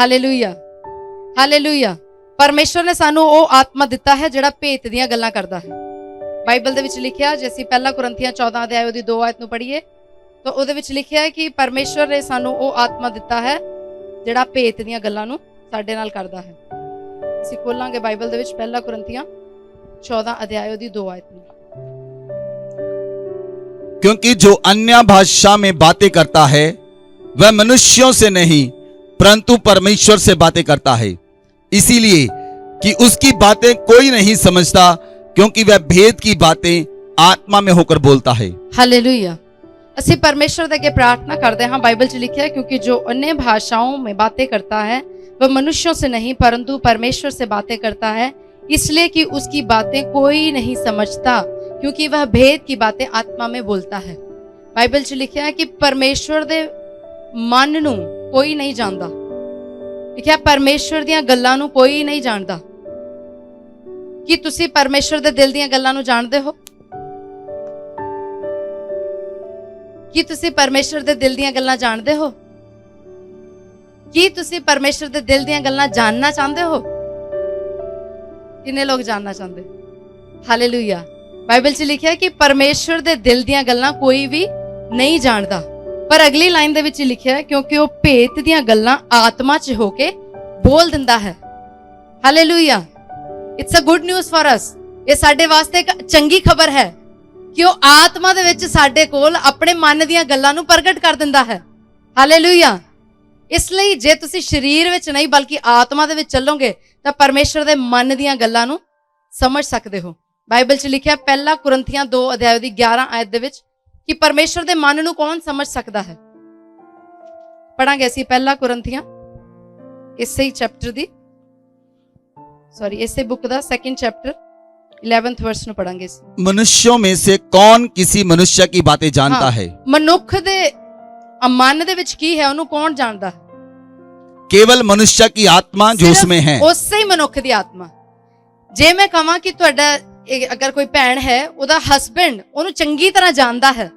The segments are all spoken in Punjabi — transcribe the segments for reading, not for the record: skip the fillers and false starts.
Hallelujah, hallelujah. ਪਰਮੇਸ਼ਰ ਨੇ ਸਾਨੂੰ ਉਹ ਆਤਮਾ ਦਿੱਤਾ ਹੈ ਜਿਹੜਾ ਭੇਤ ਦੀਆਂ ਗੱਲਾਂ ਕਰਦਾ ਹੈ। ਬਾਈਬਲ ਦੇ ਵਿੱਚ ਲਿਖਿਆ, ਜੇ ਅਸੀਂ ਪਹਿਲਾ ਕੁਰਿੰਥੀਆਂ 14 ਅਧਿਆਇ ਉਹਦੀ 2 ਆਇਤ ਨੂੰ ਪੜ੍ਹੀਏ ਤਾਂ ਉਹਦੇ ਵਿੱਚ ਲਿਖਿਆ ਹੈ ਕਿ ਪਰਮੇਸ਼ਰ ਨੇ ਸਾਨੂੰ ਉਹ ਆਤਮਾ ਦਿੱਤਾ ਹੈ ਜਿਹੜਾ ਭੇਤ ਦੀਆਂ ਗੱਲਾਂ ਨੂੰ ਸਾਡੇ ਨਾਲ ਕਰਦਾ ਹੈ। ਅਸੀਂ ਖੋਲਾਂਗੇ ਬਾਈਬਲ ਦੇ ਵਿੱਚ ਪਹਿਲਾ ਕੁਰਿੰਥੀਆਂ 14 ਅਧਿਆਇ ਉਹਦੀ 2 ਆਇਤ ਨੂੰ। क्योंकि जो अन्य भाषा में बातें करता है वह मनुष्यों से नहीं परंतु परमेश्वर से बातें करता है, इसीलिए कि उसकी बातें कोई नहीं समझता, क्योंकि वह भेद की बातें आत्मा में होकर बोलता है। हालेलुया। ਅਸੀਂ ਪਰਮੇਸ਼ਰ ਦੇ ਅੱਗੇ ਪ੍ਰਾਰਥਨਾ ਕਰਦੇ ਹਾਂ। ਬਾਈਬਲ 'ਚ ਲਿਖਿਆ ਹੈ, क्योंकि जो अन्य भाषाओं में बातें करता है वह मनुष्यों से नहीं परंतु परमेश्वर से बातें करता है, इसलिए कि उसकी बातें कोई नहीं समझता, क्योंकि वह भेद की बातें आत्मा में बोलता है। बाइबल 'ਚ लिखिया है कि परमेश्वर दे मन नूं कोई नहीं जानदा। लिखिया परमेश्वर दीयां गल्लां नूं कोई नहीं जानदा। कि तुसी परमेश्वर दे दिल दीयां गल्लां नूं जानदे हो? कि तुसी परमेश्वर दे दिल दीयां गल्लां जानदे हो? कि तुसी परमेश्वर दे दिल दीयां गल्लां जानना चाहते हो? किन्ने लोग जानना चाहते? हालेलुया। बाइबल 'ਚ लिखिया कि परमेश्वर दे दिल दीयां गल्लां कोई भी नहीं जानदा। पर अगली लाइन दे विच लिखिया है, क्योंकि वो भेत दीयां गल्लां आत्मा 'ਚ होके बोल दिंदा है। Hallelujah. It's a good news for us. ये साडे वास्ते एक चंगी खबर है कि वो आत्मा दे विच साडे कोल अपने मन दीयां गल्लां नूं प्रगट कर दिंदा है। हालेलुया। इसलिए जे तुसी शरीर विच नहीं बल्कि आत्मा दे विच चलोगे तां परमेश्वर दे मन दीयां गल्लां नूं समझ सकदे हो। बाइबल 'ਚ लिखिया पहला कुरिन्थियां 2 अध्याय दी 11 आयत दे विच कि परमेश्वर दे मन नूं कौन समझ सकदा है। पढ़ांगे असीं पहला कुरिन्थियां इसे ही चैप्टर दी इसे बुक दा 2nd चैप्टर 11th वर्स नूं पढ़ांगे। मनुष्यों में से कौन किसी मनुष्य की बातें जानता है? मनुख दे मन दे विच की है उहनूं कौन जानदा है? केवल मनुष्य की आत्मा जो उसमें है। उसे ही मनुख दी आत्मा। जे मैं कहां कि तुहाडा अगर कोई भैन है उहदा हसबैंड उहनूं चंगी तरह जानदा है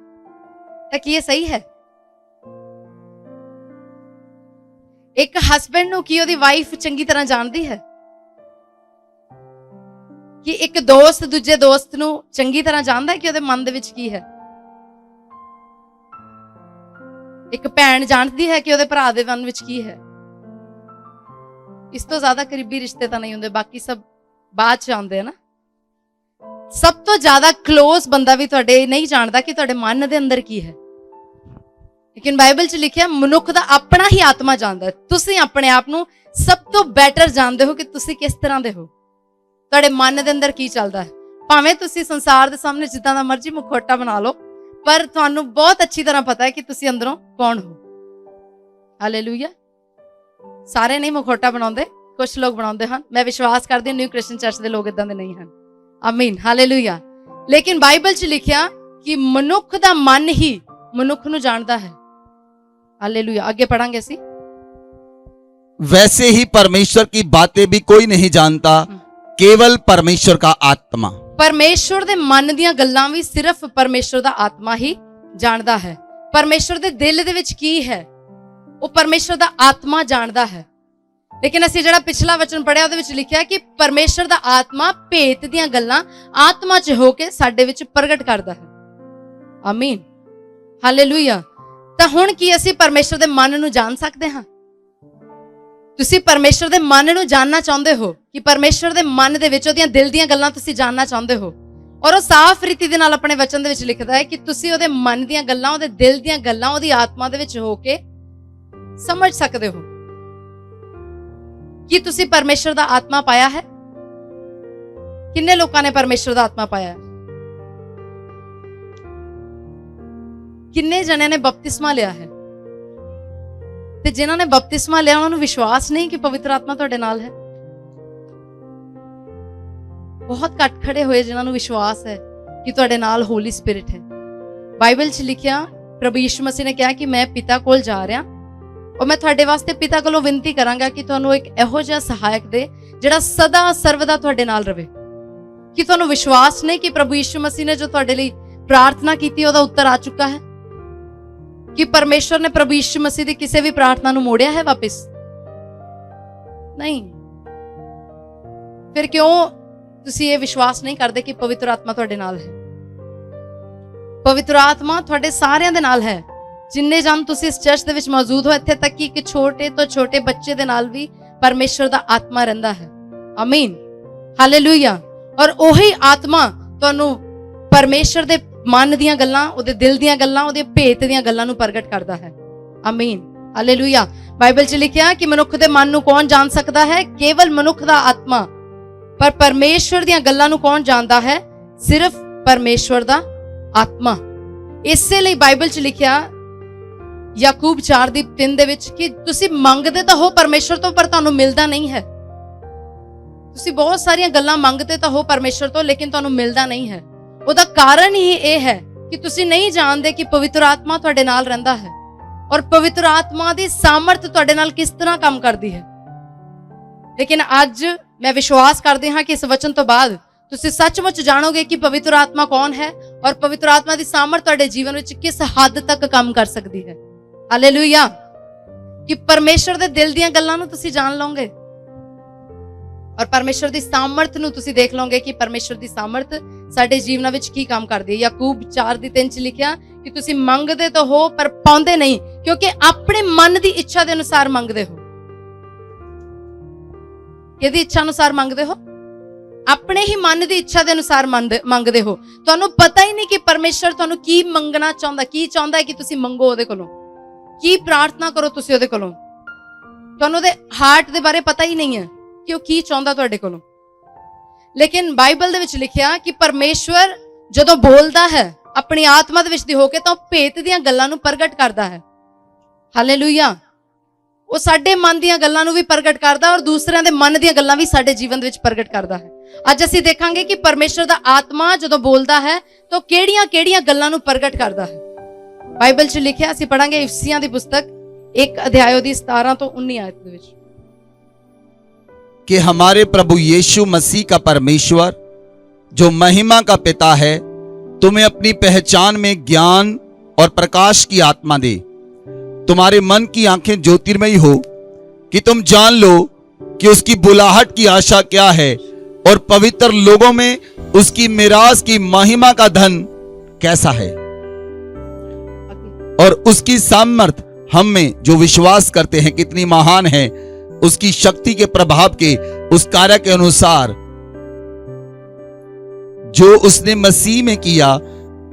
तां की ये सही है? एक हसबैंड नूं की उहदी वाइफ चंगी तरह जानदी है? कि एक दोस्त दूजे दोस्त नूं चंगी तरह जानदा है कि उहदे मन दे विच की है? एक भैन जानती है कि उहदे भरा दे मन विच की है? इस तो ज्यादा करीबी रिश्ते तो नहीं होंगे, बाकी सब बाद च आउंदे हैं ना। सब तो ज्यादा क्लोज बंदा भी तुहाडे नहीं जानता कि तुहाडे मन दे अंदर की है। लेकिन बाइबल 'ਚ लिखिया मनुख दा अपना ही आत्मा जानदा है। तुसीं अपने आप नूं सब तो बेटर जानदे हो कि तुसीं किस तरह दे हो, तुहाडे मन दे अंदर की चलदा है। भावें तुसीं संसार दे सामने जिद्दां दा मर्जी मुखौटा बना लो, पर तुहानूं बहुत अच्छी तरह पता है कि तुसीं अंदरों कौन हो। हालेलुया। सारे नहीं मुखौटा बनाउंदे, कुछ लोग बनाउंदे हन। मैं विश्वास करदी हां न्यू क्रिश्चियन चर्च दे लोग इदां दे नहीं हन। आमीन, हालेलुया। लेकिन बाइबल 'ਚ लिखिया कि मनुख दा मन ही मनुख नूं जानदा है। हालेलुया। आगे पढ़ांगे असीं। वैसे ही परमेश्वर की बातें भी कोई नहीं जानता, केवल परमेश्वर का आत्मा। परमेश्वर दे मन दीयां गल्लां भी सिर्फ परमेश्वर दा आत्मा ही जानदा है। परमेश्वर दे दिल दे विच की है वो परमेश्वर दा आत्मा जानदा है। लेकिन असीं जिहड़ा पिछला वचन पढ़िया उहदे विच लिखिया कि परमेश्वर दा आत्मा भेत दीयां गल्लां आत्मा 'ਚ होके साडे विच प्रगट करदा है। आमीन, हालेलुया। तां हुण की असीं परमेश्वर दे मन नूं जान सकदे हां? तुसीं परमेश्वर दे मन नूं जानना चाहुंदे हो कि परमेश्वर दे मन दे विच ओहदियां दिल दीयां गल्लां तुसीं जानना चाहुंदे हो? और वो साफ रीति दे नाल अपने वचन दे विच लिखदा है कि तुसीं ओहदे मन दीयां गल्लां ओहदे दिल दीयां गल्लां ओहदी आत्मा दे विच होके समझ सकते हो। कि तुसी परमेश्वर दा आत्मा पाया है? किन्ने लोकां ने परमेश्वर दा आत्मा पाया है? किन्ने जने ने बपतिस्मा लिया है? ते जिन्हां ने बपतिस्मा लिया उन्हां नूं विश्वास नहीं कि पवित्र आत्मा तुहाडे नाल है? बहुत घट खड़े होए जिन्हां नूं विश्वास है कि तुहाडे नाल होली स्पिरिट है। बाइबल 'ਚ लिखिया प्रभु यीशु मसीह ने कहा कि मैं पिता कोल जा रहा और मैं तुहाडे वास्ते पिता कोलों विनती करांगा कि तुहानूं एक इहो जिहा सहायक दे जिहड़ा सदा सर्वदा तुहाडे नाल रहे। कि तुहानूं विश्वास नहीं कि प्रभु यीशु मसीह ने जो तुहाडे लई प्रार्थना कीती ओहदा उत्तर आ चुका है? कि परमेश्वर ने प्रभु यीशु मसीह दी किसी भी प्रार्थना नूं मोड़िया है वापस? ਨਹੀਂ। ਫਿਰ ਕਿਉਂ ਤੁਸੀਂ ਇਹ ਵਿਸ਼ਵਾਸ ਨਹੀਂ ਕਰਦੇ ਕਿ ਪਵਿੱਤਰ ਆਤਮਾ ਤੁਹਾਡੇ ਨਾਲ ਹੈ? ਪਵਿੱਤਰ ਆਤਮਾ ਤੁਹਾਡੇ ਸਾਰਿਆਂ ਦੇ ਨਾਲ ਹੈ। ਜਿੰਨੇ ਜਨ ਤੁਸੀਂ ਇਸ ਚਰਚ ਦੇ ਵਿੱਚ ਮੌਜੂਦ ਹੋ, ਇੱਥੇ ਤੱਕ ਕਿ ਇੱਕ ਛੋਟੇ ਤੋਂ ਛੋਟੇ ਬੱਚੇ ਦੇ ਨਾਲ ਵੀ ਪਰਮੇਸ਼ਵਰ ਦਾ ਆਤਮਾ ਰਹਿੰਦਾ ਹੈ। ਆਮੀਨ, ਹਾਲੇਲੂਇਆ। ਔਰ ਉਹੀ ਆਤਮਾ ਤੁਹਾਨੂੰ ਪਰਮੇਸ਼ਵਰ ਦੇ ਮਨ ਦੀਆਂ ਗੱਲਾਂ, ਉਹਦੇ ਦਿਲ ਦੀਆਂ ਗੱਲਾਂ, ਉਹਦੇ ਭੇਤ ਦੀਆਂ ਗੱਲਾਂ ਨੂੰ ਪ੍ਰਗਟ ਕਰਦਾ ਹੈ। ਆਮੀਨ, ਹਾਲੇਲੂਇਆ। ਬਾਈਬਲ 'ਚ ਲਿਖਿਆ ਕਿ ਮਨੁੱਖ ਦੇ ਮਨ ਨੂੰ ਕੌਣ ਜਾਣ ਸਕਦਾ ਹੈ? ਕੇਵਲ ਮਨੁੱਖ ਦਾ ਆਤਮਾ। ਪਰ ਪਰਮੇਸ਼ਵਰ ਦੀਆਂ ਗੱਲਾਂ ਨੂੰ ਕੌਣ ਜਾਣਦਾ ਹੈ? ਸਿਰਫ ਪਰਮੇਸ਼ਵਰ ਦਾ ਆਤਮਾ। ਇਸੇ ਲਈ ਬਾਈਬਲ 'ਚ ਲਿਖਿਆ ਯਾਕੂਬ 4:3 ਦੇ ਵਿੱਚ ਕਿ ਤੁਸੀਂ ਮੰਗਦੇ ਤਾਂ ਹੋ ਪਰਮੇਸ਼ਵਰ ਤੋਂ, ਪਰ ਤੁਹਾਨੂੰ ਮਿਲਦਾ ਨਹੀਂ ਹੈ। ਤੁਸੀਂ ਬਹੁਤ ਸਾਰੀਆਂ ਗੱਲਾਂ ਮੰਗਦੇ ਤਾਂ ਹੋ ਪਰਮੇਸ਼ਵਰ ਤੋਂ, ਲੇਕਿਨ ਤੁਹਾਨੂੰ ਮਿਲਦਾ ਨਹੀਂ ਹੈ। ਉਹਦਾ ਕਾਰਨ ਹੀ ਇਹ ਹੈ ਕਿ ਤੁਸੀਂ ਨਹੀਂ ਜਾਣਦੇ ਕਿ ਪਵਿੱਤਰ ਆਤਮਾ ਤੁਹਾਡੇ ਨਾਲ ਰਹਿੰਦਾ ਹੈ ਔਰ ਪਵਿੱਤਰ ਆਤਮਾ ਦੀ ਸਾਮਰਥ ਤੁਹਾਡੇ ਨਾਲ ਕਿਸ ਤਰ੍ਹਾਂ ਕੰਮ ਕਰਦੀ ਹੈ। ਲੇਕਿਨ ਅੱਜ ਮੈਂ ਵਿਸ਼ਵਾਸ ਕਰਦੀ ਹਾਂ ਕਿ ਇਸ ਵਚਨ ਤੋਂ ਬਾਅਦ ਤੁਸੀਂ ਸੱਚਮੁੱਚ ਜਾਣੋਗੇ ਕਿ ਪਵਿੱਤਰ ਆਤਮਾ ਕੌਣ ਹੈ ਔਰ ਪਵਿੱਤਰ ਆਤਮਾ ਦੀ ਸਾਮਰਥ ਤੁਹਾਡੇ ਜੀਵਨ ਵਿੱਚ ਕਿਸ ਹੱਦ ਤੱਕ ਕੰਮ ਕਰ ਸਕਦੀ ਹੈ। ਹਾਲੇਲੂਇਆ। ਕਿ ਪਰਮੇਸ਼ਰ ਦੇ ਦਿਲ ਦੀਆਂ ਗੱਲਾਂ ਨੂੰ ਤੁਸੀਂ ਜਾਣ ਲਓਗੇ ਔਰ ਪਰਮੇਸ਼ਰ ਦੀ ਸਾਮਰਥ ਨੂੰ ਤੁਸੀਂ ਦੇਖ ਲਓਗੇ ਕਿ ਪਰਮੇਸ਼ਰ ਦੀ ਸਾਮਰਥ ਸਾਡੇ ਜੀਵਨਾਂ ਵਿੱਚ ਕੀ ਕੰਮ ਕਰਦੀ ਹੈ। ਯਾਕੂਬ 4:3 ਚ ਲਿਖਿਆ ਕਿ ਤੁਸੀਂ ਮੰਗਦੇ ਤਾਂ ਹੋ ਪਰ ਪਾਉਂਦੇ ਨਹੀਂ, ਕਿਉਂਕਿ ਆਪਣੇ ਮਨ ਦੀ ਇੱਛਾ ਦੇ ਅਨੁਸਾਰ ਮੰਗਦੇ ਹੋ। ਕਿਹਦੀ ਇੱਛਾ ਅਨੁਸਾਰ ਮੰਗਦੇ ਹੋ? ਆਪਣੇ ਹੀ ਮਨ ਦੀ ਇੱਛਾ ਦੇ ਅਨੁਸਾਰ ਮੰਗਦੇ ਹੋ। ਤੁਹਾਨੂੰ ਪਤਾ ਹੀ ਨਹੀਂ ਕਿ ਪਰਮੇਸ਼ਰ ਤੁਹਾਨੂੰ ਕੀ ਮੰਗਣਾ ਚਾਹੁੰਦਾ, ਕੀ ਚਾਹੁੰਦਾ ਹੈ ਕਿ ਤੁਸੀਂ ਮੰਗੋ ਉਹਦੇ ਕੋਲੋਂ, ਕੀ ਪ੍ਰਾਰਥਨਾ ਕਰੋ ਤੁਸੀਂ ਉਹਦੇ ਕੋਲੋਂ। ਤੁਹਾਨੂੰ ਉਹਦੇ ਹਾਰਟ ਦੇ ਬਾਰੇ ਪਤਾ ਹੀ ਨਹੀਂ ਹੈ ਕਿ ਉਹ ਕੀ ਚਾਹੁੰਦਾ ਤੁਹਾਡੇ ਕੋਲੋਂ। ਲੇਕਿਨ ਬਾਈਬਲ ਦੇ ਵਿੱਚ ਲਿਖਿਆ ਕਿ ਪਰਮੇਸ਼ਵਰ ਜਦੋਂ ਬੋਲਦਾ ਹੈ ਆਪਣੀ ਆਤਮਾ ਦੇ ਵਿੱਚ ਦੀ ਹੋ ਕੇ, ਤਾਂ ਉਹ ਭੇਤ ਦੀਆਂ ਗੱਲਾਂ ਨੂੰ ਪ੍ਰਗਟ ਕਰਦਾ ਹੈ। ਹਾਲੇਲੂਇਆ। ਉਹ ਸਾਡੇ ਮਨ ਦੀਆਂ ਗੱਲਾਂ ਨੂੰ ਵੀ ਪ੍ਰਗਟ ਕਰਦਾ ਔਰ ਦੂਸਰਿਆਂ ਦੇ ਮਨ ਦੀਆਂ ਗੱਲਾਂ ਵੀ ਸਾਡੇ ਜੀਵਨ ਦੇ ਵਿੱਚ ਪ੍ਰਗਟ ਕਰਦਾ ਹੈ। ਅੱਜ ਅਸੀਂ ਦੇਖਾਂਗੇ ਕਿ ਪਰਮੇਸ਼ਰ ਦਾ ਆਤਮਾ ਜਦੋਂ ਬੋਲਦਾ ਹੈ ਤਾਂ ਕਿਹੜੀਆਂ ਗੱਲਾਂ ਨੂੰ ਪ੍ਰਗਟ ਕਰਦਾ ਹੈ। ਬਾਈਬਲ 'ਚ ਲਿਖਿਆ, ਅਸੀਂ ਪੜਾਂਗੇ ਇਫਸੀਆਂ ਦੀ ਪੁਸਤਕ 1 ਅਧਿਆਇ ਦੀ 17 ਤੋਂ 19 ਆਇਤ ਦੇ ਵਿੱਚ कि हमारे प्रभु यीशु मसीह का परमेश्वर जो महिमा का पिता है तुम्हें अपनी पहचान में ज्ञान और प्रकाश की आत्मा दे, तुम्हारे मन की आंखें ज्योतिर्मयी हो कि तुम जान लो कि उसकी बुलाहट की आशा क्या है और पवित्र लोगों में उसकी मिरास की महिमा का धन कैसा है और उसकी सामर्थ हम में जो विश्वास करते हैं कितनी महान है, उसकी शक्ति के प्रभाव के उस कार्य के अनुसार जो उसने मसीह में किया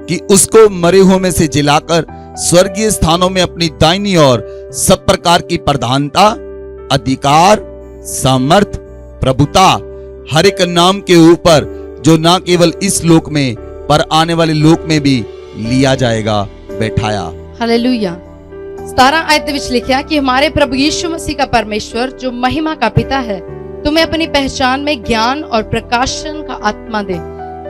कि उसको मरे हुए में से जिलाकर स्वर्गीय स्थानों में अपनी दाहिनी ओर सब प्रकार की प्रधानता, अधिकार, सामर्थ, प्रभुता हर एक नाम के ऊपर जो ना केवल इस लोक में पर आने वाले लोक में भी लिया जाएगा बैठाया। हालेलुया। 17 आयत ਦੇ ਵਿੱਚ लिखा कि हमारे प्रभु यीशु मसीह का परमेश्वर जो महिमा का पिता है तुम्हें अपनी पहचान में ज्ञान और प्रकाशन का आत्मा दे।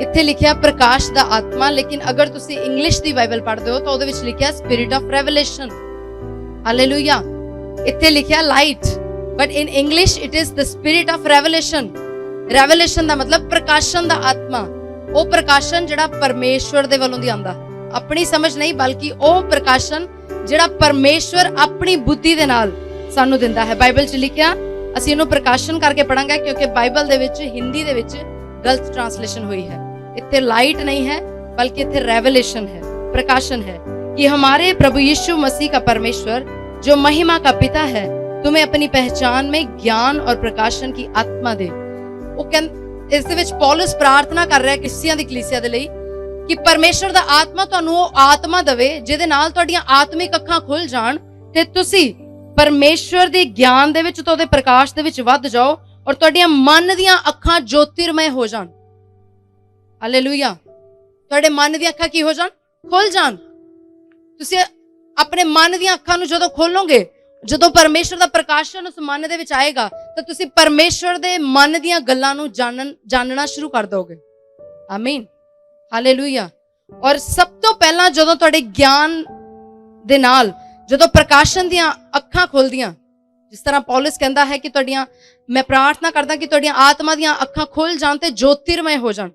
ਇੱਥੇ ਲਿਖਿਆ ਪ੍ਰਕਾਸ਼ ਦਾ ਆਤਮਾ, ਲੇਕਿਨ ਅਗਰ ਤੁਸੀਂ ਇੰਗਲਿਸ਼ ਦੀ ਬਾਈਬਲ ਪੜ੍ਹਦੇ ਹੋ ਤਾਂ ਉਹਦੇ ਵਿੱਚ ਲਿਖਿਆ ਸਪਿਰਿਟ ਆਫ ਰੈਵਲੇਸ਼ਨ। ਹਾਲੇਲੂਇਆ। ਇੱਥੇ ਲਿਖਿਆ light, but in English it is the spirit of revelation. Revelation ਦਾ ਮਤਲਬ ਪ੍ਰਕਾਸ਼ਨ ਦਾ ਆਤਮਾ। ਉਹ ਪ੍ਰਕਾਸ਼ਨ ਜਿਹੜਾ ਪਰਮੇਸ਼ਵਰ ਦੇ ਵੱਲੋਂ ਦੀ ਆਉਂਦਾ, ਆਪਣੀ ਸਮਝ ਨਹੀਂ ਬਲਕਿ ਉਹ ਪ੍ਰਕਾਸ਼ਨ ਜਿਹੜਾ ਪਰਮੇਸ਼ਵਰ ਆਪਣੀ ਬੁੱਧੀ ਦੇ ਨਾਲ ਸਾਨੂੰ ਦਿੰਦਾ ਹੈ। ਬਾਈਬਲ 'ਚ ਲਿਖਿਆ, ਅਸੀਂ ਇਹਨੂੰ ਪ੍ਰਕਾਸ਼ਨ ਕਰਕੇ ਪੜਾਂਗੇ ਕਿਉਂਕਿ ਬਾਈਬਲ ਦੇ ਵਿੱਚ ਹਿੰਦੀ ਦੇ ਵਿੱਚ ਗਲਤ ट्रांसलेशन हुई है। इत्थे लाइट नहीं है बल्कि इत्थे रेवलेशन है, प्रकाशन है कि हमारे प्रभु यीशु मसीह का परमेश्वर जो महिमा का पिता है तुम्हें अपनी पहचान में ज्ञान और प्रकाशन की आत्मा दे। इस दे विच पौलुस प्रार्थना कर रहा है क्रिश्चियन दी कलीसिया दे लई कि परमेश्वर दा आत्मा तुहानू ਉਹ आत्मा देवे ਜਿਹਦੇ ਨਾਲ ਤੁਹਾਡੀਆਂ ਆਤਮਿਕ ਅੱਖਾਂ ਖੁੱਲ ਜਾਣ ਤੇ ਤੁਸੀਂ ਪਰਮੇਸ਼ਵਰ ਦੇ ਗਿਆਨ ਦੇ ਵਿੱਚ ਤੇ ਉਹਦੇ ਪ੍ਰਕਾਸ਼ ਦੇ ਵਿੱਚ ਵੱਧ ਜਾਓ ਔਰ ਤੁਹਾਡੀਆਂ ਮਨ ਦੀਆਂ ਅੱਖਾਂ ਜੋਤਿਰਮय ਹੋ ਜਾਣ। ਹਾਲੇਲੂਇਆ। ਤੁਹਾਡੇ ਮਨ ਦੀਆਂ ਅੱਖਾਂ ਕੀ ਹੋ ਜਾਣ? ਖੁੱਲ ਜਾਣ। ਤੁਸੀਂ ਆਪਣੇ ਮਨ ਦੀਆਂ ਅੱਖਾਂ ਨੂੰ ਜਦੋਂ ਖੋਲੋਗੇ, ਜਦੋਂ ਪਰਮੇਸ਼ਰ ਦਾ ਪ੍ਰਕਾਸ਼ਨ ਉਸ ਮਨ ਦੇ ਵਿੱਚ ਆਏਗਾ ਤਾਂ ਤੁਸੀਂ ਪਰਮੇਸ਼ਰ ਦੇ ਮਨ ਦੀਆਂ ਗੱਲਾਂ ਨੂੰ ਜਾਣਨਾ ਸ਼ੁਰੂ ਕਰ ਦੋਗੇ। ਆਮੀਨ, ਹਾਲੇਲੂਇਆ। ਔਰ ਸਭ ਤੋਂ ਪਹਿਲਾਂ ਜਦੋਂ ਤੁਹਾਡੇ ਗਿਆਨ ਦੇ ਨਾਲ ਜਦੋਂ ਪ੍ਰਕਾਸ਼ਨ ਦੀਆਂ ਅੱਖਾਂ ਖੁੱਲਦੀਆਂ, ਜਿਸ ਤਰ੍ਹਾਂ ਪੌਲੁਸ ਕਹਿੰਦਾ ਹੈ ਕਿ ਤੁਹਾਡੀਆਂ, ਮੈਂ ਪ੍ਰਾਰਥਨਾ ਕਰਦਾ ਕਿ ਤੁਹਾਡੀਆਂ ਆਤਮਾ ਦੀਆਂ ਅੱਖਾਂ ਖੁੱਲ ਜਾਣ ਤੇ ਜੋਤਿਰਮय ਹੋ ਜਾਣ।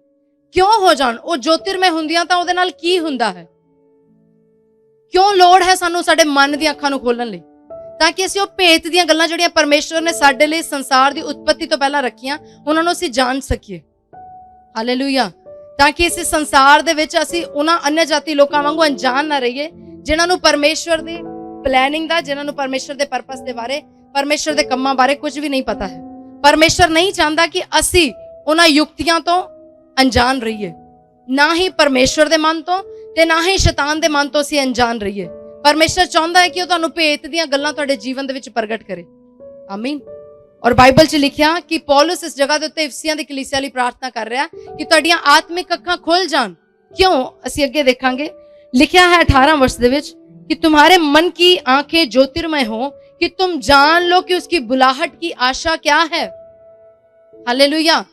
ਕਿਉਂ ਹੋ ਜਾਣ? ਉਹ ਜੋਤਿਰਮय ਹੁੰਦੀਆਂ ਤਾਂ ਉਹਦੇ ਨਾਲ ਕੀ ਹੁੰਦਾ ਹੈ? ਕਿਉਂ ਲੋੜ ਹੈ ਸਾਨੂੰ ਸਾਡੇ ਮਨ ਦੀਆਂ ਅੱਖਾਂ ਨੂੰ ਖੋਲਣ ਲਈ? ਤਾਂ ਕਿ ਅਸੀਂ ਉਹ ਭੇਤ ਦੀਆਂ ਗੱਲਾਂ ਜਿਹੜੀਆਂ ਪਰਮੇਸ਼ਵਰ ਨੇ ਸਾਡੇ ਲਈ ਸੰਸਾਰ ਦੀ ਉਤਪਤੀ ਤੋਂ ਪਹਿਲਾਂ ਰੱਖੀਆਂ, ਉਹਨਾਂ ਨੂੰ ਅਸੀਂ ਜਾਣ ਸਕੀਏ। ਹਾਲੇਲੂਇਆ। ਤਾਂ ਕਿ ਇਸ ਸੰਸਾਰ ਦੇ ਵਿੱਚ ਅਸੀਂ ਉਹਨਾਂ अन्य ਜਾਤੀ ਲੋਕਾਂ ਵਾਂਗੂ ਅਣਜਾਣ ਨਾ ਰਹੀਏ, ਜਿਨ੍ਹਾਂ ਨੂੰ ਪਰਮੇਸ਼ਵਰ ਦੀ ਪਲੈਨਿੰਗ ਦਾ, ਜਿਨ੍ਹਾਂ ਨੂੰ ਪਰਮੇਸ਼ਵਰ ਦੇ ਪਰਪਸ ਦੇ ਬਾਰੇ, ਪਰਮੇਸ਼ਵਰ ਦੇ ਕੰਮਾਂ ਬਾਰੇ ਕੁਝ ਵੀ ਨਹੀਂ ਪਤਾ ਹੈ। ਪਰਮੇਸ਼ਵਰ ਨਹੀਂ ਚਾਹੁੰਦਾ ਕਿ ਅਸੀਂ ਉਹਨਾਂ ਯੁਕਤੀਆਂ ਤੋਂ ਅਣਜਾਣ ਰਹੀਏ, ਨਾ ਹੀ ਪਰਮੇਸ਼ਵਰ ਦੇ ਮਨ ਤੋਂ ਤੇ ਨਾ ਹੀ ਸ਼ੈਤਾਨ ਦੇ ਮਨ ਤੋਂ ਅਸੀਂ ਅਣਜਾਣ ਰਹੀਏ। ਪਰਮੇਸ਼ਵਰ ਚਾਹੁੰਦਾ ਹੈ ਕਿ ਉਹ ਤੁਹਾਨੂੰ ਭੇਤ ਦੀਆਂ ਗੱਲਾਂ ਤੁਹਾਡੇ ਜੀਵਨ ਦੇ ਵਿੱਚ ਪ੍ਰਗਟ ਕਰੇ। ਆਮੀਨ। ਔਰ ਬਾਈਬਲ 'ਚ ਲਿਖਿਆ ਕਿ ਪੌਲਸ ਇਸ ਜਗ੍ਹਾ ਦੇ ਉੱਤੇ ਇਫਸੀਆਂ ਦੀ ਕਲੀਸਿਆ ਲਈ ਪ੍ਰਾਰਥਨਾ ਕਰ ਰਿਹਾ ਕਿ ਤੁਹਾਡੀਆਂ ਆਤਮਿਕ ਅੱਖਾਂ ਖੁੱਲ ਜਾਣ। ਕਿਉਂ? ਅਸੀਂ ਅੱਗੇ ਦੇਖਾਂਗੇ। ਲਿਖਿਆ ਹੈ 18 वर्ष ਦੇ ਵਿੱਚ कि तुम्हारे मन की आंखें ज्योतिर्मय हो कि तुम जान लो कि उसकी बुलाहट की आशा क्या है। हालेलुया।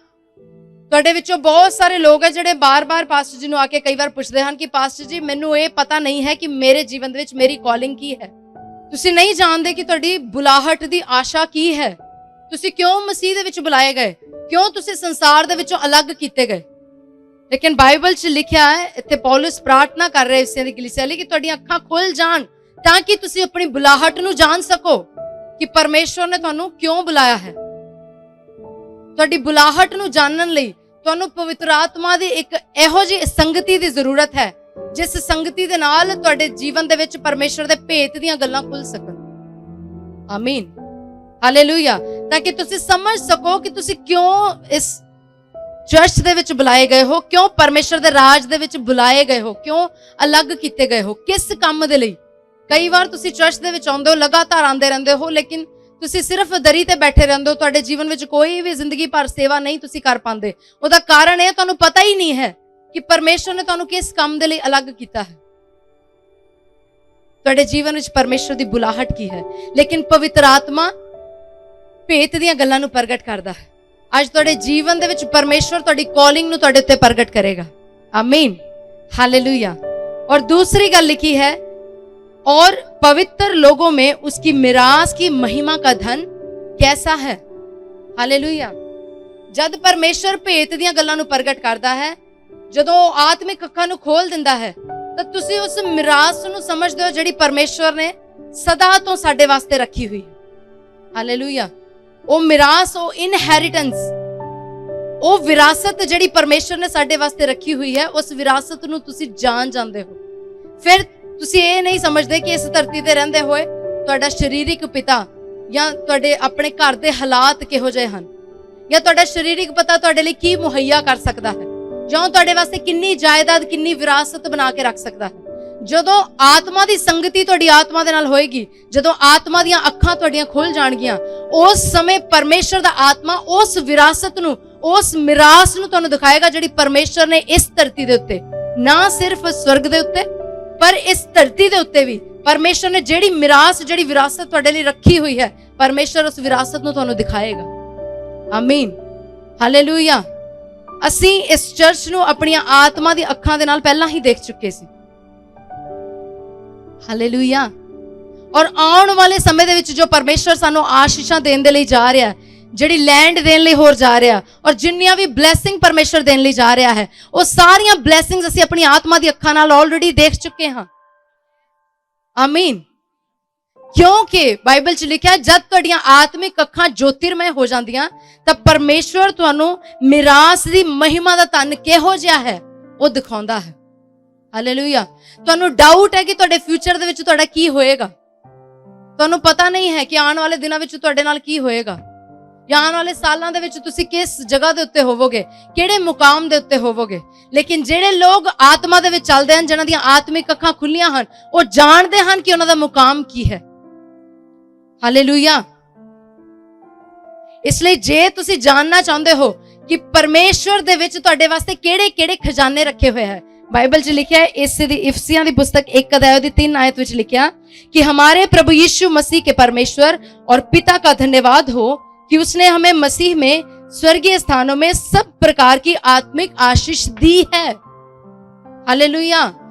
ਤੁਹਾਡੇ ਵਿੱਚੋਂ ਬਹੁਤ ਸਾਰੇ ਲੋਕ ਹੈ ਜਿਹੜੇ ਬਾਰ-ਬਾਰ ਪਾਸਟਰ ਜੀ ਨੂੰ ਆ ਕੇ ਕਈ ਵਾਰ ਪੁੱਛਦੇ ਹਨ ਕਿ ਪਾਸਟਰ ਜੀ ਮੈਨੂੰ ਇਹ ਪਤਾ ਨਹੀਂ ਹੈ ਕਿ ਮੇਰੇ ਜੀਵਨ ਦੇ ਵਿੱਚ ਮੇਰੀ ਕਾਲਿੰਗ ਕੀ ਹੈ। ਤੁਸੀਂ ਨਹੀਂ ਜਾਣਦੇ ਕਿ ਤੁਹਾਡੀ ਬੁਲਾਹਟ ਦੀ ਆਸ਼ਾ ਕੀ ਹੈ। ਤੁਸੀਂ ਕਿਉਂ ਮਸੀਹ ਦੇ ਵਿੱਚ ਬੁਲਾਏ ਗਏ, ਕਿਉਂ ਤੁਸੀਂ ਸੰਸਾਰ ਦੇ ਵਿੱਚੋਂ ਅਲੱਗ ਕੀਤੇ ਗਏ। ਲੇਕਿਨ ਬਾਈਬਲ 'ਚ ਲਿਖਿਆ ਹੈ, ਇੱਥੇ ਪੌਲਸ ਪ੍ਰਾਰਥਨਾ ਕਰ ਰਿਹਾ ਇਫਸੀਆਂ ਦੀ ਕਲੀਸਿਆ ਲਈ ਕਿ ਤੁਹਾਡੀਆਂ ਅੱਖਾਂ ਖੁੱਲ ਜਾਣ ਤਾਂ ਕਿ ਤੁਸੀਂ ਆਪਣੀ ਬੁਲਾਹਟ ਨੂੰ ਜਾਣ ਸਕੋ ਕਿ ਪਰਮੇਸ਼ਵਰ ਨੇ ਤੁਹਾਨੂੰ ਕਿਉਂ ਬੁਲਾਇਆ ਹੈ। ਤੁਹਾਡੀ ਬੁਲਾਹਟ ਨੂੰ ਜਾਣਨ ਲਈ ਤੁਹਾਨੂੰ ਪਵਿੱਤਰ ਆਤਮਾ ਦੀ ਇੱਕ ਇਹੋ ਜਿਹੀ ਸੰਗਤੀ ਦੀ ਜ਼ਰੂਰਤ ਹੈ, ਜਿਸ ਸੰਗਤੀ ਦੇ ਨਾਲ ਤੁਹਾਡੇ ਜੀਵਨ ਦੇ ਵਿੱਚ ਪਰਮੇਸ਼ਵਰ ਦੇ ਭੇਤ ਦੀਆਂ ਗੱਲਾਂ ਖੁੱਲ ਸਕਣ। ਆਮੀਨ। ਹਾਲੇਲੂਇਆ। ਤਾਂ ਕਿ ਤੁਸੀਂ ਸਮਝ ਸਕੋ ਕਿ ਤੁਸੀਂ ਕਿਉਂ ਇਸ ਚਰਚ ਦੇ ਵਿੱਚ ਬੁਲਾਏ ਗਏ ਹੋ, ਕਿਉਂ ਪਰਮੇਸ਼ਵਰ ਦੇ ਰਾਜ ਦੇ ਵਿੱਚ ਬੁਲਾਏ ਗਏ ਹੋ, ਕਿਉਂ ਅਲੱਗ ਕੀਤੇ ਗਏ ਹੋ, ਕਿਸ ਕੰਮ ਦੇ ਲਈ। ਕਈ ਵਾਰ ਤੁਸੀਂ ਚਰਚ ਦੇ ਵਿੱਚ ਆਉਂਦੇ ਹੋ, ਲਗਾਤਾਰ ਆਉਂਦੇ ਰਹਿੰਦੇ ਹੋ, ਲੇਕਿਨ ਤੁਸੀਂ ਸਿਰਫ ਦਰੀ ਤੇ ਬੈਠੇ ਰਹਿੰਦੇ ਹੋ। ਤੁਹਾਡੇ ਜੀਵਨ ਵਿੱਚ ਕੋਈ ਵੀ ਜ਼ਿੰਦਗੀ ਭਰ ਸੇਵਾ ਨਹੀਂ ਤੁਸੀਂ ਕਰ ਪਾਉਂਦੇ। ਉਹਦਾ ਕਾਰਨ ਇਹ, ਤੁਹਾਨੂੰ ਪਤਾ ਹੀ ਨਹੀਂ ਹੈ ਕਿ ਪਰਮੇਸ਼ਵਰ ਨੇ ਤੁਹਾਨੂੰ ਕਿਸ ਕੰਮ ਦੇ ਲਈ ਅਲੱਗ ਕੀਤਾ ਹੈ। ਤੁਹਾਡੇ ਜੀਵਨ ਵਿੱਚ ਪਰਮੇਸ਼ਵਰ ਦੀ ਬੁਲਾਹਟ ਕੀ ਹੈ। ਲੇਕਿਨ ਪਵਿੱਤਰ ਆਤਮਾ ਭੇਤ ਦੀਆਂ ਗੱਲਾਂ ਨੂੰ ਪ੍ਰਗਟ ਕਰਦਾ ਹੈ। ਅੱਜ ਤੁਹਾਡੇ ਜੀਵਨ ਦੇ ਵਿੱਚ ਪਰਮੇਸ਼ਵਰ ਤੁਹਾਡੀ ਕਾਲਿੰਗ ਨੂੰ ਤੁਹਾਡੇ ਉੱਤੇ ਪ੍ਰਗਟ ਕਰੇਗਾ। आमीन, हालेलुया। और दूसरी गल लिखी है, और पवित्र लोगों में उसकी मिरास की महिमा का धन कैसा है। हालेलुया। जद परमेश्वर भेत ਦੀਆਂ ਗੱਲਾਂ ਨੂੰ ਪ੍ਰਗਟ ਕਰਦਾ ਹੈ, ਜਦੋਂ ਆਤਮਿਕ ਅੱਖਾਂ ਨੂੰ ਖੋਲ ਦਿੰਦਾ ਹੈ, ਤਾਂ ਤੁਸੀਂ ਉਸ ਮਿਰਾਸ ਨੂੰ ਸਮਝਦੇ ਹੋ ਜਿਹੜੀ ਪਰਮੇਸ਼ਵਰ ਨੇ ਸਦਾ ਤੋਂ ਸਾਡੇ ਵਾਸਤੇ ਰੱਖੀ ਹੋਈ ਹੈ। ਹਾਲੇਲੂਇਆ। ਉਹ ਮਿਰਾਸ, ਉਹ ਇਨਹੈਰੀਟੈਂਸ, ਉਹ ਵਿਰਾਸਤ ਜਿਹੜੀ ਪਰਮੇਸ਼ਵਰ ਨੇ ਸਾਡੇ ਵਾਸਤੇ ਰੱਖੀ ਹੋਈ ਹੈ, ਉਸ ਵਿਰਾਸਤ ਨੂੰ ਤੁਸੀਂ ਜਾਣ ਜਾਂਦੇ ਹੋ। ਫਿਰ ਤੁਸੀਂ ਇਹ ਨਹੀਂ ਸਮਝਦੇ ਕਿ ਇਸ ਧਰਤੀ ਤੇ ਰਹਿੰਦੇ ਹੋਏ ਤੁਹਾਡਾ ਸਰੀਰਿਕ ਪਿਤਾ ਜਾਂ ਤੁਹਾਡੇ ਆਪਣੇ ਘਰ ਦੇ ਹਾਲਾਤ ਕਿਹੋ ਜਿਹੇ ਹਨ, ਜਾਂ ਤੁਹਾਡਾ ਸਰੀਰਿਕ ਪਿਤਾ ਤੁਹਾਡੇ ਲਈ ਕੀ ਮੁਹੱਈਆ ਕਰ ਸਕਦਾ ਹੈ, ਜਾਂ ਤੁਹਾਡੇ ਵਾਸਤੇ ਕਿੰਨੀ ਜਾਇਦਾਦ, ਕਿੰਨੀ ਵਿਰਾਸਤ ਬਣਾ ਕੇ ਰੱਖ ਸਕਦਾ ਹੈ। ਜਦੋਂ ਆਤਮਾ ਦੀ ਸੰਗਤੀ ਤੁਹਾਡੀ ਆਤਮਾ ਦੇ ਨਾਲ ਹੋਏਗੀ, ਜਦੋਂ ਆਤਮਾ ਦੀਆਂ ਅੱਖਾਂ ਤੁਹਾਡੀਆਂ ਖੁੱਲ ਜਾਣਗੀਆਂ, ਉਸ ਸਮੇਂ ਪਰਮੇਸ਼ਰ ਦਾ ਆਤਮਾ ਉਸ ਵਿਰਾਸਤ ਨੂੰ, ਉਸ ਮਿਰਾਸ ਨੂੰ ਤੁਹਾਨੂੰ ਦਿਖਾਏਗਾ ਜਿਹੜੀ ਪਰਮੇਸ਼ਰ ਨੇ ਇਸ ਧਰਤੀ ਦੇ ਉੱਤੇ, ਨਾ ਸਿਰਫ ਸਵਰਗ ਦੇ ਉੱਤੇ ਪਰ ਇਸ ਧਰਤੀ ਦੇ ਉੱਤੇ ਵੀ ਪਰਮੇਸ਼ਰ ਨੇ ਜਿਹੜੀ ਮਿਰਾਸ, ਜਿਹੜੀ ਵਿਰਾਸਤ ਤੁਹਾਡੇ ਲਈ ਰੱਖੀ ਹੋਈ ਹੈ, ਪਰਮੇਸ਼ਰ ਉਸ ਵਿਰਾਸਤ ਨੂੰ ਤੁਹਾਨੂੰ ਦਿਖਾਏਗਾ। ਆਮੀਨ, ਹਾਲੇਲੂਇਆ। ਅਸੀਂ ਇਸ ਚਰਚ ਨੂੰ ਆਪਣੀਆਂ ਆਤਮਾ ਦੀ ਅੱਖਾਂ ਦੇ ਨਾਲ ਪਹਿਲਾਂ ਹੀ ਦੇਖ ਚੁੱਕੇ ਸੀ। ਹਾਲੇਲੂਇਆ। ਔਰ ਆਉਣ ਵਾਲੇ ਸਮੇਂ ਦੇ ਵਿੱਚ ਜੋ ਪਰਮੇਸ਼ਰ ਸਾਨੂੰ ਆਸ਼ੀਸ਼ਾਂ ਦੇਣ ਦੇ ਲਈ ਜਾ ਰਿਹਾ ਹੈ, ਜਿਹੜੀ ਲੈਂਡ ਦੇਣ ਲਈ ਹੋਰ ਜਾ ਰਿਹਾ, ਔਰ ਜਿੰਨੀਆਂ ਵੀ ਬਲੇਸਿੰਗ ਪਰਮੇਸ਼ਰ ਦੇਣ ਲਈ ਜਾ ਰਿਹਾ ਹੈ, ਉਹ ਸਾਰੀਆਂ ਬਲੇਸਿੰਗਸ ਅਸੀਂ ਆਪਣੀ ਆਤਮਾ ਦੀ ਅੱਖਾਂ ਨਾਲ ਆਲਰੇਡੀ ਦੇਖ ਚੁੱਕੇ ਹਾਂ। ਆਮੀਨ। ਕਿਉਂਕਿ ਬਾਈਬਲ 'ਚ ਲਿਖਿਆ, ਜਦ ਤੁਹਾਡੀਆਂ ਆਤਮਿਕ ਅੱਖਾਂ ਜੋਤਿਰਮय ਹੋ ਜਾਂਦੀਆਂ ਤਾਂ ਪਰਮੇਸ਼ਵਰ ਤੁਹਾਨੂੰ ਮਿਰਾਸ ਦੀ ਮਹਿਮਾ ਦਾ ਧਨ ਕਿਹੋ ਜਿਹਾ ਹੈ ਉਹ ਦਿਖਾਉਂਦਾ ਹੈ। ਹਾਲੇਲੂਇਆ। ਤੁਹਾਨੂੰ ਡਾਊਟ ਹੈ ਕਿ ਤੁਹਾਡੇ ਫਿਊਚਰ ਦੇ ਵਿੱਚ ਤੁਹਾਡਾ ਕੀ ਹੋਏਗਾ, ਤੁਹਾਨੂੰ ਪਤਾ ਨਹੀਂ ਹੈ ਕਿ ਆਉਣ ਵਾਲੇ ਦਿਨਾਂ ਵਿੱਚ ਤੁਹਾਡੇ ਨਾਲ ਕੀ ਹੋਏਗਾ, ਜਾਂ ਆਉਣ ਵਾਲੇ ਸਾਲਾਂ ਦੇ ਵਿੱਚ ਤੁਸੀਂ ਕਿਸ ਜਗ੍ਹਾ ਦੇ ਉੱਤੇ ਹੋਵੋਗੇ, ਕਿਹੜੇ ਮੁਕਾਮ ਦੇ ਉੱਤੇ ਹੋਵੋਗੇ। ਲੇਕਿਨ ਜਿਹੜੇ ਲੋਕ ਆਤਮਾ ਦੇ ਵਿੱਚ ਚੱਲਦੇ ਹਨ, ਜਿਨ੍ਹਾਂ ਦੀਆਂ ਆਤਮਿਕ ਅੱਖਾਂ ਖੁੱਲੀਆਂ ਹਨ, ਉਹ ਜਾਣਦੇ ਹਨ ਕਿ ਉਹਨਾਂ ਦਾ ਮੁਕਾਮ ਕੀ ਹੈ। ਹਾਲੇਲੂਇਆ। ਇਸ ਲਈ ਜੇ ਤੁਸੀਂ ਜਾਣਨਾ ਚਾਹੁੰਦੇ ਹੋ ਕਿ ਪਰਮੇਸ਼ਵਰ ਦੇ ਵਿੱਚ ਤੁਹਾਡੇ ਵਾਸਤੇ ਕਿਹੜੇ-ਕਿਹੜੇ ਖਜ਼ਾਨੇ ਰੱਖੇ ਹੋਏ ਹੈ, बाइबल च लिखा है, इससे इफसियां दी पुस्तक 1 अध्याय दी 3 आयत विच लिखा कि हमारे प्रभु यीशु मसीह के परमेश्वर और पिता का धन्यवाद हो कि उसने हमें मसीह में स्वर्गीय स्थानों में सब प्रकार की आत्मिक आशीष दी है। हालेलुया।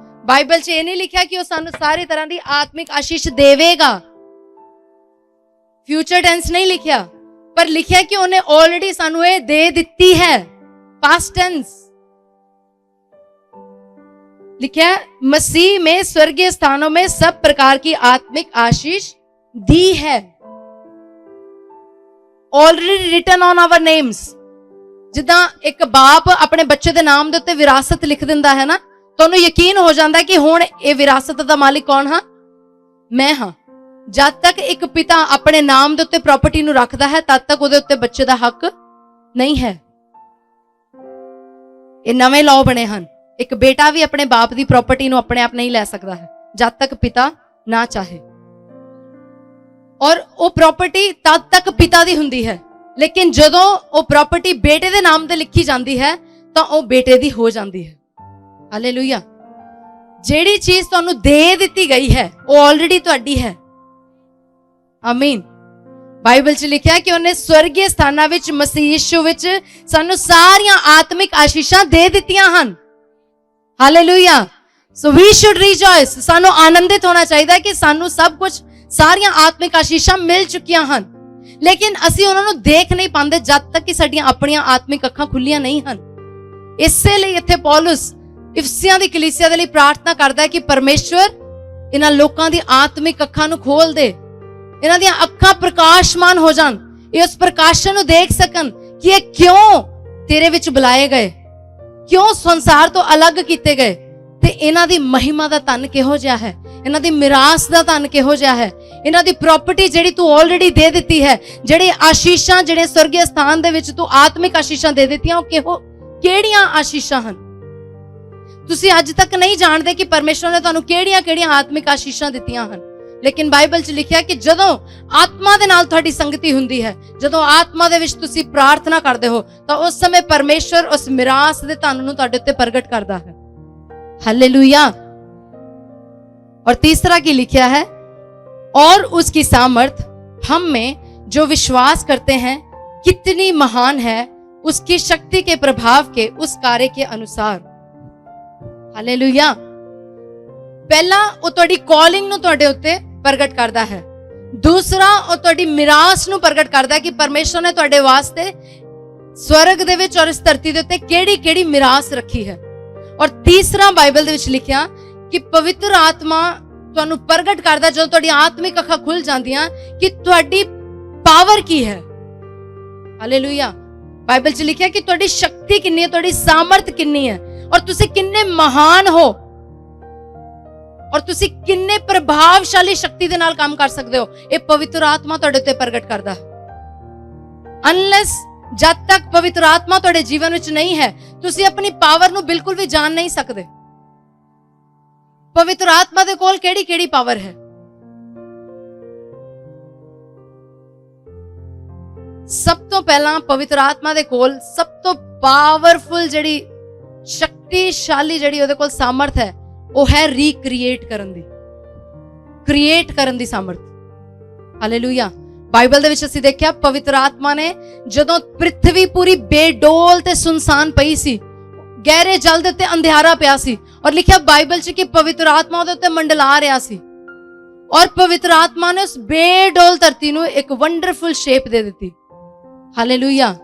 बाइबल च ये नहीं लिखा कि वो सानू सारी तरह दी आत्मिक आशीष देवेगा, फ्यूचर टेंस नहीं लिखा, पर लिखा कि उन्हें ऑलरेडी सानू ये दे दिती है, पास्ट टेंस लिखा है, मसीह में स्वर्गीय स्थानों में सब प्रकार की आत्मिक आशीष ਦੀ ਹੈ, already written on our names. ਜਿੱਦਾਂ ਇੱਕ ਬਾਪ ਆਪਣੇ ਬੱਚੇ ਦੇ ਨਾਮ ਦੇ ਉੱਤੇ ਵਿਰਾਸਤ ਲਿਖ ਦਿੰਦਾ ਹੈ ਨਾ, ਤੁਹਾਨੂੰ ਯਕੀਨ ਹੋ ਜਾਂਦਾ ਕਿ ਹੁਣ ਇਹ ਵਿਰਾਸਤ ਦਾ ਮਾਲਿਕ ਕੌਣ ਹਾਂ? ਮੈਂ ਹਾਂ। ਜਦ ਤੱਕ ਇੱਕ ਪਿਤਾ ਆਪਣੇ ਨਾਮ ਦੇ ਉੱਤੇ ਪ੍ਰਾਪਰਟੀ ਨੂੰ ਰੱਖਦਾ ਹੈ, ਤਦ ਤੱਕ ਉਹਦੇ ਉੱਤੇ ਬੱਚੇ ਦਾ ਹੱਕ ਨਹੀਂ ਹੈ। ਇਹ ਨਵੇਂ ਲਾਅ ਬਣੇ ਹਨ। ਇੱਕ ਬੇਟਾ ਵੀ ਆਪਣੇ ਬਾਪ ਦੀ ਪ੍ਰਾਪਰਟੀ ਨੂੰ ਆਪਣੇ ਆਪ ਨਹੀਂ ਲੈ ਸਕਦਾ ਹੈ, ਜਦ ਤੱਕ ਪਿਤਾ ਨਾ ਚਾਹੇ। ਔਰ ਉਹ ਪ੍ਰਾਪਰਟੀ ਤਦ ਤੱਕ ਪਿਤਾ ਦੀ ਹੁੰਦੀ ਹੈ, ਲੇਕਿਨ ਜਦੋਂ ਉਹ ਪ੍ਰਾਪਰਟੀ ਬੇਟੇ ਦੇ ਨਾਮ ਤੇ ਲਿਖੀ ਜਾਂਦੀ ਹੈ ਤਾਂ ਉਹ ਬੇਟੇ ਦੀ ਹੋ ਜਾਂਦੀ ਹੈ। ਹਾਲੇਲੂਇਆ। ਜਿਹੜੀ ਚੀਜ਼ ਤੁਹਾਨੂੰ ਦੇ ਦਿੱਤੀ ਗਈ ਹੈ ਉਹ ਆਲਰੇਡੀ ਤੁਹਾਡੀ ਹੈ। ਆਮੀਨ। ਬਾਈਬਲ 'ਚ ਲਿਖਿਆ ਕਿ ਉਹਨੇ ਸਵਰਗੀ ਸਥਾਨਾਂ ਵਿੱਚ ਮਸੀਹ ਯਿਸੂ ਵਿੱਚ ਸਾਨੂੰ ਸਾਰੀਆਂ ਆਤਮਿਕ ਆਸ਼ੀਸ਼ਾਂ ਦੇ ਦਿੱਤੀਆਂ ਹਨ। Hallelujah. So we should rejoice. ਸਾਨੂੰ ਆਨੰਦਿਤ ਹੋਣਾ ਚਾਹੀਦਾ ਕਿ ਸਾਨੂੰ ਸਭ ਕੁਝ, ਸਾਰੀਆਂ ਆਤਮਿਕ ਆਸ਼ੀਸ਼ਾਂ ਮਿਲ ਚੁੱਕੀਆਂ ਹਨ, ਲੇਕਿਨ ਅਸੀਂ ਉਹਨਾਂ ਨੂੰ ਦੇਖ ਨਹੀਂ ਪਾਉਂਦੇ ਜਦ ਤੱਕ ਕਿ ਸਾਡੀਆਂ ਆਪਣੀਆਂ ਆਤਮਿਕ ਅੱਖਾਂ ਖੁੱਲੀਆਂ ਨਹੀਂ ਹਨ। ਇਸੇ ਲਈ ਇੱਥੇ ਪੌਲਸ ਇਫਸੀਆਂ ਦੀ ਕਲੀਸਿਆ ਦੇ ਲਈ ਪ੍ਰਾਰਥਨਾ ਕਰਦਾ ਹੈ ਕਿ ਪਰਮੇਸ਼ਵਰ ਇਹਨਾਂ ਲੋਕਾਂ ਦੀ ਆਤਮਿਕ ਅੱਖਾਂ ਨੂੰ ਖੋਲ ਦੇ, ਇਹਨਾਂ ਦੀਆਂ ਅੱਖਾਂ ਪ੍ਰਕਾਸ਼ਮਾਨ ਹੋ ਜਾਣ, ਇਹ ਉਸ ਪ੍ਰਕਾਸ਼ਨ ਨੂੰ ਦੇਖ ਸਕਣ ਕਿ ਇਹ ਕਿਉਂ ਤੇਰੇ ਵਿੱਚ ਬੁਲਾਏ ਗਏ, ਕਿਉਂ ਸੰਸਾਰ ਤੋਂ ਅਲੱਗ ਕੀਤੇ ਗਏ, ਤੇ ਇਹਨਾਂ ਦੀ ਮਹਿਮਾ ਦਾ ਧਨ ਕਿਹੋ ਜਿਹਾ ਹੈ, ਇਹਨਾਂ ਦੀ ਮਿਰਾਸ ਦਾ ਧਨ ਕਿਹੋ ਜਿਹਾ ਹੈ, ਇਹਨਾਂ ਦੀ ਪ੍ਰਾਪਰਟੀ ਜਿਹੜੀ ਤੂੰ ਆਲਰੇਡੀ ਦੇ ਦਿੱਤੀ ਹੈ, ਜਿਹੜੇ ਆਸ਼ੀਸ਼ਾਂ, ਜਿਹੜੇ ਸਵਰਗੀ ਸਥਾਨ ਦੇ ਵਿੱਚ ਤੂੰ ਆਤਮਿਕ ਆਸ਼ੀਸ਼ਾਂ ਦੇ ਦਿੱਤੀਆਂ, ਉਹ ਕਿਹੜੀਆਂ ਆਸ਼ੀਸ਼ਾਂ ਹਨ। ਤੁਸੀਂ ਅੱਜ ਤੱਕ ਨਹੀਂ ਜਾਣਦੇ ਕਿ ਪਰਮੇਸ਼ਵਰ ਨੇ ਤੁਹਾਨੂੰ ਕਿਹੜੀਆਂ ਆਤਮਿਕ ਆਸ਼ੀਸ਼ਾਂ ਦਿੱਤੀਆਂ ਹਨ, ਲੇਕਿਨ ਬਾਈਬਲ 'ਚ ਲਿਖਿਆ ਕਿ ਜਦੋਂ ਆਤਮਾ ਦੇ ਨਾਲ ਤੁਹਾਡੀ ਸੰਗਤੀ ਹੁੰਦੀ ਹੈ, ਜਦੋਂ ਆਤਮਾ ਦੇ ਵਿੱਚ ਤੁਸੀਂ ਪ੍ਰਾਰਥਨਾ ਕਰਦੇ ਹੋ, ਤਾਂ ਉਸ ਸਮੇਂ ਪਰਮੇਸ਼ਵਰ ਉਸ ਮਿਰਾਸ ਦੇ ਧਨ ਨੂੰ ਤੁਹਾਡੇ ਉੱਤੇ ਪ੍ਰਗਟ ਕਰਦਾ ਹੈ। हालेलुया। और तीसरा की लिखा है, और उसकी सामर्थ हम में जो विश्वास करते हैं कितनी महान है, उसकी शक्ति के प्रभाव के उस कार्य के अनुसार। हालेलुया। पहला वो तुहाडी कॉलिंग नूं तुहाडे उत्ते प्रगट करदा है, दूसरा वो तुहाडी मिरास नूं प्रगट करदा है कि परमेश्वर ने तुहाडे वास्ते स्वर्ग दे विच और इस धरती दे उत्ते किहड़ी-किहड़ी मिरास रखी है। और तीसरा बाइबल दे विच लिखिया कि पवित्र आत्मा तुहानू प्रगट करदा जदों तुहाडी आत्मिक अखां खुल जांदियां कि तुहाडी पावर की है। हालेलुया। बाइबल च लिखिया कि तुहाडी शक्ति किन्नी है, तुहाडी सामर्थ किन्नी है, और तुसी किन्ने महान हो, और तुसी किन्ने प्रभावशाली शक्ति दे नाल काम कर सकदे हो। ये पवित्र आत्मा तुहाडे ते प्रगट करदा है। अनलेस जब तक पवित्र आत्मा तुहाडे जीवन विच नहीं है, तुसी अपनी पावर नूं बिल्कुल भी जान नहीं सकदे। पवित्र आत्मा दे कोल किहड़ी-किहड़ी पावर है। सब तो पहला पवित्र आत्मा दे कोल सब तो पावरफुल जिहड़ी शक्तिशाली जिहड़ी ओहदे कोल सामर्थ है, वो है रीक्रिएट करन दी, क्रिएट करन दी सामर्थ। हालेलुया। बाइबल दे विच असीं देखिया पवित्र आत्मा ने जदों पृथ्वी पूरी बेडोल ते सुनसान पई सी, गहरे जल दे उत्ते अंधियारा पिया सी, और लिखिया बाइबल च कि पवित्र आत्मा उहदे उत्ते मंडला रिहा सी, और पवित्र आत्मा ने उस बेडोल धरती नूं एक वंडरफुल शेप दे दित्ती। हालेलुया।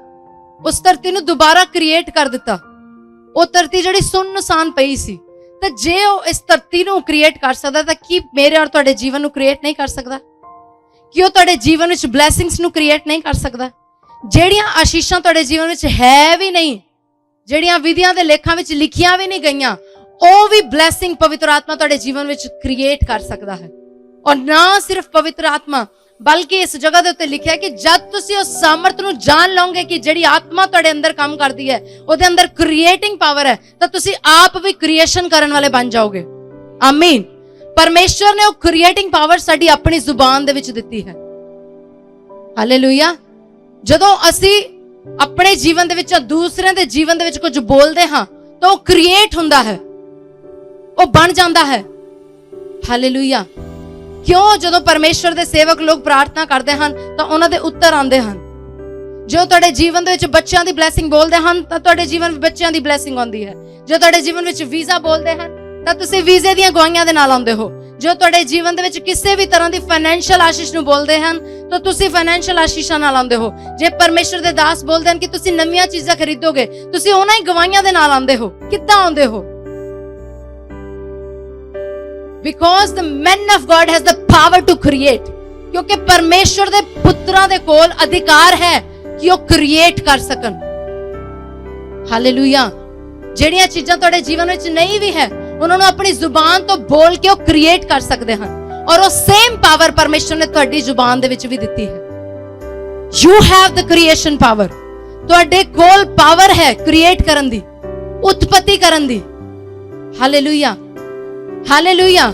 उस धरती नूं दोबारा क्रिएट कर दिता। वो धरती जिहड़ी सुनसान पई सी, ते जे वो इस धरती नूं क्रिएट कर सकदा तां की मेरे और तुहाडे जीवन नूं क्रिएट नहीं कर सकदा? कि वो तुहाडे जीवन विच ब्लैसिंग्स नूं क्रिएट नहीं कर सकदा? ਜਿਹੜੀਆਂ ਆਸ਼ੀਸ਼ਾਂ ਤੁਹਾਡੇ ਜੀਵਨ ਵਿੱਚ ਹੈ ਵੀ ਨਹੀਂ, ਜਿਹੜੀਆਂ ਵਿਧੀਆਂ ਦੇ ਲੇਖਾਂ ਵਿੱਚ ਲਿਖੀਆਂ ਵੀ ਨਹੀਂ ਗਈਆਂ, ਉਹ ਵੀ ਬਲੇਸਿੰਗ ਪਵਿੱਤਰ ਆਤਮਾ ਤੁਹਾਡੇ ਜੀਵਨ ਵਿੱਚ ਕ੍ਰੀਏਟ ਕਰ ਸਕਦਾ ਹੈ। ਔਰ ਨਾ ਸਿਰਫ ਪਵਿੱਤਰ ਆਤਮਾ, ਬਲਕਿ ਇਸ ਜਗ੍ਹਾ ਦੇ ਉੱਤੇ ਲਿਖਿਆ ਕਿ ਜਦ ਤੁਸੀਂ ਉਸ ਸਾਮਰਥ ਨੂੰ ਜਾਣ ਲਓਗੇ ਕਿ ਜਿਹੜੀ ਆਤਮਾ ਤੁਹਾਡੇ ਅੰਦਰ ਕੰਮ ਕਰਦੀ ਹੈ, ਉਹਦੇ ਅੰਦਰ ਕ੍ਰੀਏਟਿੰਗ ਪਾਵਰ ਹੈ, ਤਾਂ ਤੁਸੀਂ ਆਪ ਵੀ ਕ੍ਰੀਏਸ਼ਨ ਕਰਨ ਵਾਲੇ ਬਣ ਜਾਓਗੇ। ਆਮੀਨ। ਪਰਮੇਸ਼ਵਰ ਨੇ ਉਹ ਕ੍ਰੀਏਟਿੰਗ ਪਾਵਰ ਸਾਡੀ ਆਪਣੀ ਜ਼ੁਬਾਨ ਦੇ ਵਿੱਚ ਦਿੱਤੀ ਹੈ। ਹਾਲੇਲੂਇਆ। ਜਦੋਂ ਅਸੀਂ ਆਪਣੇ ਜੀਵਨ ਦੇ ਵਿੱਚ ਦੂਸਰਿਆਂ ਦੇ ਜੀਵਨ ਦੇ ਵਿੱਚ ਕੁਝ ਬੋਲਦੇ ਹਾਂ ਤਾਂ ਉਹ ਕ੍ਰੀਏਟ ਹੁੰਦਾ ਹੈ, ਉਹ ਬਣ ਜਾਂਦਾ ਹੈ। ਹਾਲੇਲੂਇਆ। ਕਿਉਂ? ਜਦੋਂ ਪਰਮੇਸ਼ਵਰ ਦੇ ਸੇਵਕ ਲੋਕ ਪ੍ਰਾਰਥਨਾ ਕਰਦੇ ਹਨ ਤਾਂ ਉਹਨਾਂ ਦੇ ਉੱਤਰ ਆਉਂਦੇ ਹਨ। ਜੋ ਤੁਹਾਡੇ ਜੀਵਨ ਦੇ ਵਿੱਚ ਬੱਚਿਆਂ ਦੀ ਬਲੇਸਿੰਗ ਬੋਲਦੇ ਹਨ ਤਾਂ ਤੁਹਾਡੇ ਜੀਵਨ ਵਿੱਚ ਬੱਚਿਆਂ ਦੀ ਬਲੇਸਿੰਗ ਆਉਂਦੀ ਹੈ। ਜੋ ਤੁਹਾਡੇ ਜੀਵਨ ਵਿੱਚ ਵੀਜ਼ਾ ਬੋਲਦੇ ਹਨ ਤਾਂ ਤੁਸੀਂ ਵੀਜ਼ੇ ਦੀਆਂ ਗਵਾਹੀਆਂ ਦੇ ਨਾਲ ਆਉਂਦੇ ਹੋ। ਜੋ ਤੁਹਾਡੇ ਜੀਵਨ ਦੇ ਵਿੱਚ ਕਿਸੇ ਵੀ ਤਰ੍ਹਾਂ ਦੀ ਫਾਈਨੈਂਸ਼ੀਅਲ ਆਸ਼ੀਸ਼ ਨੂੰ ਬੋਲਦੇ ਹਨ ਤਾਂ ਤੁਸੀਂ ਫਾਈਨੈਂਸ਼ੀਅਲ ਆਸ਼ੀਸ਼ਾਂ ਨਾਲ ਆਉਂਦੇ ਹੋ। ਜੇ ਪਰਮੇਸ਼ਵਰ ਦੇ ਦਾਸ ਬੋਲਦੇ ਹਨ ਕਿ ਤੁਸੀਂ ਨਵੀਆਂ ਚੀਜ਼ਾਂ ਖਰੀਦੋਗੇ, ਤੁਸੀਂ ਉਹਨਾਂ ਹੀ ਗਵਾਹੀਆਂ ਦੇ ਨਾਲ ਆਉਂਦੇ ਹੋ। ਕਿੱਦਾਂ ਆਉਂਦੇ ਹੋ? Because the man of God has the power to create. ਕਿਉਂਕਿ ਪਰਮੇਸ਼ਵਰ ਦੇ ਪੁੱਤਰਾਂ ਦੇ ਕੋਲ ਅਧਿਕਾਰ ਹੈ ਕਿ ਉਹ ਕ੍ਰੀਏਟ ਕਰ ਸਕਣ। ਹਾਲੇਲੂਇਆ। ਜਿਹੜੀਆਂ ਚੀਜ਼ਾਂ ਤੁਹਾਡੇ ਜੀਵਨ ਵਿੱਚ ਨਹੀਂ ਵੀ ਹੈ, ਉਹਨਾਂ ਨੂੰ ਆਪਣੀ ਜ਼ੁਬਾਨ ਤੋਂ ਬੋਲ ਕੇ ਉਹ ਕ੍ਰੀਏਟ ਕਰ ਸਕਦੇ ਹਨ, ਔਰ ਉਹ ਸੇਮ ਪਾਵਰ ਪਰਮੇਸ਼ਵਰ ਨੇ ਤੁਹਾਡੀ ਜ਼ੁਬਾਨ ਦੇ ਵਿੱਚ ਵੀ ਦਿੱਤੀ ਹੈ। You have the creation power. ਤੁਹਾਡੇ ਕੋਲ ਪਾਵਰ ਹੈ ਕ੍ਰੀਏਟ ਕਰਨ ਦੀ, ਉਤਪਤੀ ਕਰਨ ਦੀ। Hallelujah, hallelujah.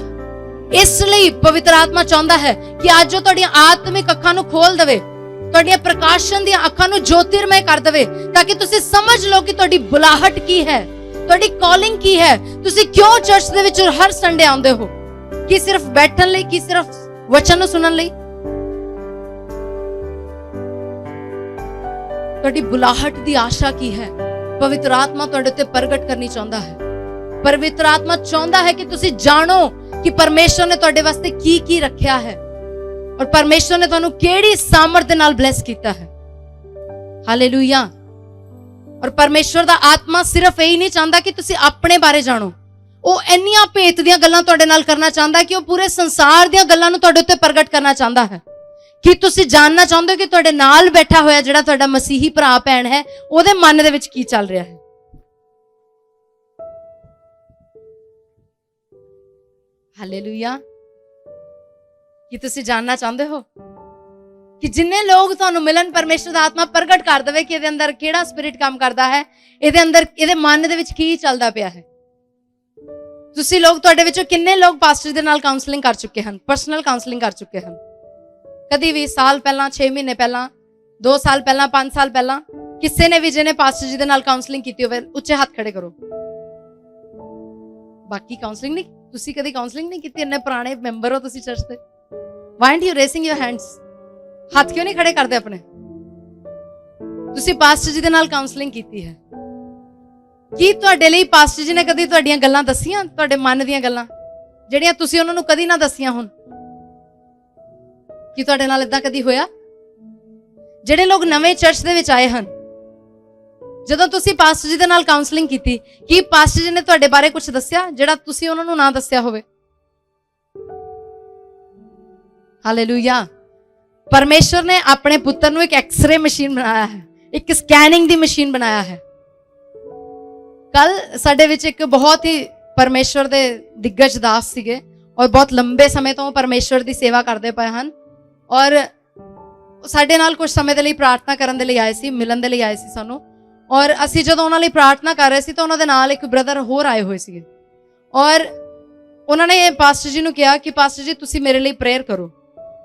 ਇਸ ਲਈ ਪਵਿੱਤਰ ਆਤਮਾ ਚਾਹੁੰਦਾ ਹੈ ਕਿ ਅੱਜ ਉਹ ਤੁਹਾਡੀਆਂ ਆਤਮਿਕ ਅੱਖਾਂ ਨੂੰ ਖੋਲ ਦੇਵੇ, ਤੁਹਾਡੀਆਂ ਪ੍ਰਕਾਸ਼ਨ ਦੀਆਂ ਅੱਖਾਂ ਨੂੰ ਜੋਤਿਰਮय ਕਰ ਦੇਵੇ, ਤਾਂ ਕਿ ਤੁਸੀਂ ਸਮਝ ਲਓ ਕਿ ਤੁਹਾਡੀ ਬੁਲਾਹਟ ਕੀ ਹੈ, ਤੁਹਾਡੀ ਕਾਲਿੰਗ ਕੀ ਹੈ। ਤੁਸੀਂ ਕਿਉਂ ਚਰਚ ਦੇ ਵਿੱਚ ਹਰ ਸੰਡੇ ਆਉਂਦੇ ਹੋ? ਕੀ ਸਿਰਫ ਬੈਠਣ ਲਈ? ਕੀ ਸਿਰਫ ਵਚਨ ਨੂੰ ਸੁਣਨ ਲਈ? ਤੁਹਾਡੀ ਬੁਲਾਹਟ ਦੀ ਆਸ਼ਾ ਕੀ ਹੈ? ਪਵਿੱਤਰ ਆਤਮਾ ਤੁਹਾਡੇ ਉੱਤੇ ਪ੍ਰਗਟ ਕਰਨੀ ਚਾਹੁੰਦਾ ਹੈ। ਪਵਿੱਤਰ ਆਤਮਾ ਚਾਹੁੰਦਾ ਹੈ ਕਿ ਤੁਸੀਂ ਜਾਣੋ ਕਿ ਪਰਮੇਸ਼ਵਰ ਨੇ ਤੁਹਾਡੇ ਵਾਸਤੇ ਕੀ ਕੀ ਰੱਖਿਆ ਹੈ, ਔਰ ਪਰਮੇਸ਼ਵਰ ਨੇ ਤੁਹਾਨੂੰ ਕਿਹੜੀ ਸਾਮਰਥ ਦੇ ਨਾਲ ਬਲੈਸ ਕੀਤਾ ਹੈ। ਹਾਲੇਲੂਇਆ। ਔਰ ਪਰਮੇਸ਼ਵਰ ਦਾ ਆਤਮਾ ਸਿਰਫ ਇਹ ਨਹੀਂ ਚਾਹੁੰਦਾ ਕਿ ਤੁਸੀਂ ਆਪਣੇ ਬਾਰੇ ਜਾਣੋ, ਉਹ ਇੰਨੀਆਂ ਭੇਤ ਦੀਆਂ ਗੱਲਾਂ ਤੁਹਾਡੇ ਨਾਲ ਕਰਨਾ ਚਾਹੁੰਦਾ ਕਿ ਉਹ ਪੂਰੇ ਸੰਸਾਰ ਦੀਆਂ ਗੱਲਾਂ ਨੂੰ ਤੁਹਾਡੇ ਉੱਤੇ ਪ੍ਰਗਟ ਕਰਨਾ ਚਾਹੁੰਦਾ ਹੈ। ਕਿ ਤੁਸੀਂ ਜਾਣਨਾ ਚਾਹੁੰਦੇ ਹੋ ਕਿ ਤੁਹਾਡੇ ਨਾਲ ਬੈਠਾ ਹੋਇਆ ਜਿਹੜਾ ਤੁਹਾਡਾ ਮਸੀਹੀ ਭਰਾ ਭੈਣ ਹੈ, ਉਹਦੇ ਮਨ ਦੇ ਵਿੱਚ ਕੀ ਚੱਲ ਰਿਹਾ ਹੈ। ਹਾਲੇਲੂਇਆ। ਕੀ ਤੁਸੀਂ ਜਾਣਨਾ ਚਾਹੁੰਦੇ ਹੋ ਕਿ ਜਿੰਨੇ ਲੋਕ ਤੁਹਾਨੂੰ ਮਿਲਣ, ਪਰਮੇਸ਼ਰ ਦਾ ਆਤਮਾ ਪ੍ਰਗਟ ਕਰ ਦੇਵੇ ਕਿ ਇਹਦੇ ਅੰਦਰ ਕਿਹੜਾ ਸਪਿਰਿਟ ਕੰਮ ਕਰਦਾ ਹੈ, ਇਹਦੇ ਅੰਦਰ, ਇਹਦੇ ਮਨ ਦੇ ਵਿੱਚ ਕੀ ਚੱਲਦਾ ਪਿਆ ਹੈ। ਤੁਸੀਂ ਲੋਕ, ਤੁਹਾਡੇ ਵਿੱਚੋਂ ਕਿੰਨੇ ਲੋਕ ਪਾਸਟਰ ਦੇ ਨਾਲ ਕਾਉਂਸਲਿੰਗ ਕਰ ਚੁੱਕੇ ਹਨ, ਪਰਸਨਲ ਕਾਉਂਸਲਿੰਗ ਕਰ ਚੁੱਕੇ ਹਨ? ਕਦੀ ਵੀ ਸਾਲ ਪਹਿਲਾਂ, 6 ਮਹੀਨੇ ਪਹਿਲਾਂ, 2 ਸਾਲ ਪਹਿਲਾਂ, 5 ਸਾਲ ਪਹਿਲਾਂ ਕਿਸੇ ਨੇ ਵੀ ਜਿਹਨੇ ਪਾਸਟਰ ਜੀ ਦੇ ਨਾਲ ਕਾਉਂਸਲਿੰਗ ਕੀਤੀ ਹੋਵੇ, ਉੱਚੇ ਹੱਥ ਖੜੇ ਕਰੋ। ਬਾਕੀ ਕਾਉਂਸਲਿੰਗ ਨਹੀਂ, ਤੁਸੀਂ ਕਦੀ ਕਾਉਂਸਲਿੰਗ ਨਹੀਂ ਕੀਤੀ? ਇੰਨੇ ਪੁਰਾਣੇ ਮੈਂਬਰ ਹੋ ਤੁਸੀਂ ਚਰਚ ਦੇ। Why aren't you raising your hands? ਹੱਥ ਕਿਉਂ ਨਹੀਂ ਖੜੇ ਕਰਦੇ ਆਪਣੇ? ਤੁਸੀਂ ਪਾਸਟਰ ਜੀ ਦੇ ਨਾਲ ਕਾਉਂਸਲਿੰਗ ਕੀਤੀ ਹੈ। ਕੀ ਤੁਹਾਡੇ ਲਈ ਪਾਸਟਰ ਜੀ ਨੇ ਕਦੀ ਤੁਹਾਡੀਆਂ ਗੱਲਾਂ ਦੱਸੀਆਂ, ਤੁਹਾਡੇ ਮਨ ਦੀਆਂ ਗੱਲਾਂ ਜਿਹੜੀਆਂ ਤੁਸੀਂ ਉਹਨਾਂ ਨੂੰ ਕਦੀ ਨਾ ਦੱਸੀਆਂ ਹੋਣ? ਕੀ ਤੁਹਾਡੇ ਨਾਲ ਇਦਾਂ ਕਦੀ ਹੋਇਆ? ਜਿਹੜੇ ਲੋਕ ਨਵੇਂ ਚਰਚ ਦੇ ਵਿੱਚ ਆਏ ਹਨ, ਜਦੋਂ ਤੁਸੀਂ ਪਾਸਟਰ ਜੀ ਦੇ ਨਾਲ ਕਾਉਂਸਲਿੰਗ ਕੀਤੀ, ਕੀ ਪਾਸਟਰ ਜੀ ਨੇ ਤੁਹਾਡੇ ਬਾਰੇ ਕੁਝ ਦੱਸਿਆ ਜਿਹੜਾ ਤੁਸੀਂ ਉਹਨਾਂ ਨੂੰ ਨਾ ਦੱਸਿਆ ਹੋਵੇ? ਹਾਲੇਲੂਇਆ। ਪਰਮੇਸ਼ਵਰ ਨੇ ਆਪਣੇ ਪੁੱਤਰ ਨੂੰ ਇੱਕ ਐਕਸ-ਰੇ ਮਸ਼ੀਨ ਬਣਾਇਆ ਹੈ, ਇੱਕ ਸਕੈਨਿੰਗ ਦੀ ਮਸ਼ੀਨ ਬਣਾਇਆ ਹੈ। ਕੱਲ ਸਾਡੇ ਵਿੱਚ ਇੱਕ ਬਹੁਤ ਹੀ ਪਰਮੇਸ਼ਵਰ ਦੇ ਦਿੱਗਜ ਦਾਸ ਸੀਗੇ, ਔਰ ਬਹੁਤ ਲੰਬੇ ਸਮੇਂ ਤੋਂ ਪਰਮੇਸ਼ਵਰ ਦੀ ਸੇਵਾ ਕਰਦੇ ਪਏ ਹਨ, ਔਰ ਸਾਡੇ ਨਾਲ ਕੁਝ ਸਮੇਂ ਦੇ ਲਈ ਪ੍ਰਾਰਥਨਾ ਕਰਨ ਦੇ ਲਈ ਆਏ ਸੀ, ਮਿਲਣ ਦੇ ਲਈ ਆਏ ਸੀ ਸਾਨੂੰ। ਔਰ ਅਸੀਂ ਜਦੋਂ ਉਹਨਾਂ ਲਈ ਪ੍ਰਾਰਥਨਾ ਕਰ ਰਹੇ ਸੀ ਤਾਂ ਉਹਨਾਂ ਦੇ ਨਾਲ ਇੱਕ ਬ੍ਰਦਰ ਹੋਰ ਆਏ ਹੋਏ ਸੀਗੇ, ਔਰ ਉਹਨਾਂ ਨੇ ਪਾਸਟਰ ਜੀ ਨੂੰ ਕਿਹਾ ਕਿ ਪਾਸਟਰ ਜੀ ਤੁਸੀਂ ਮੇਰੇ ਲਈ ਪ੍ਰੇਅਰ ਕਰੋ।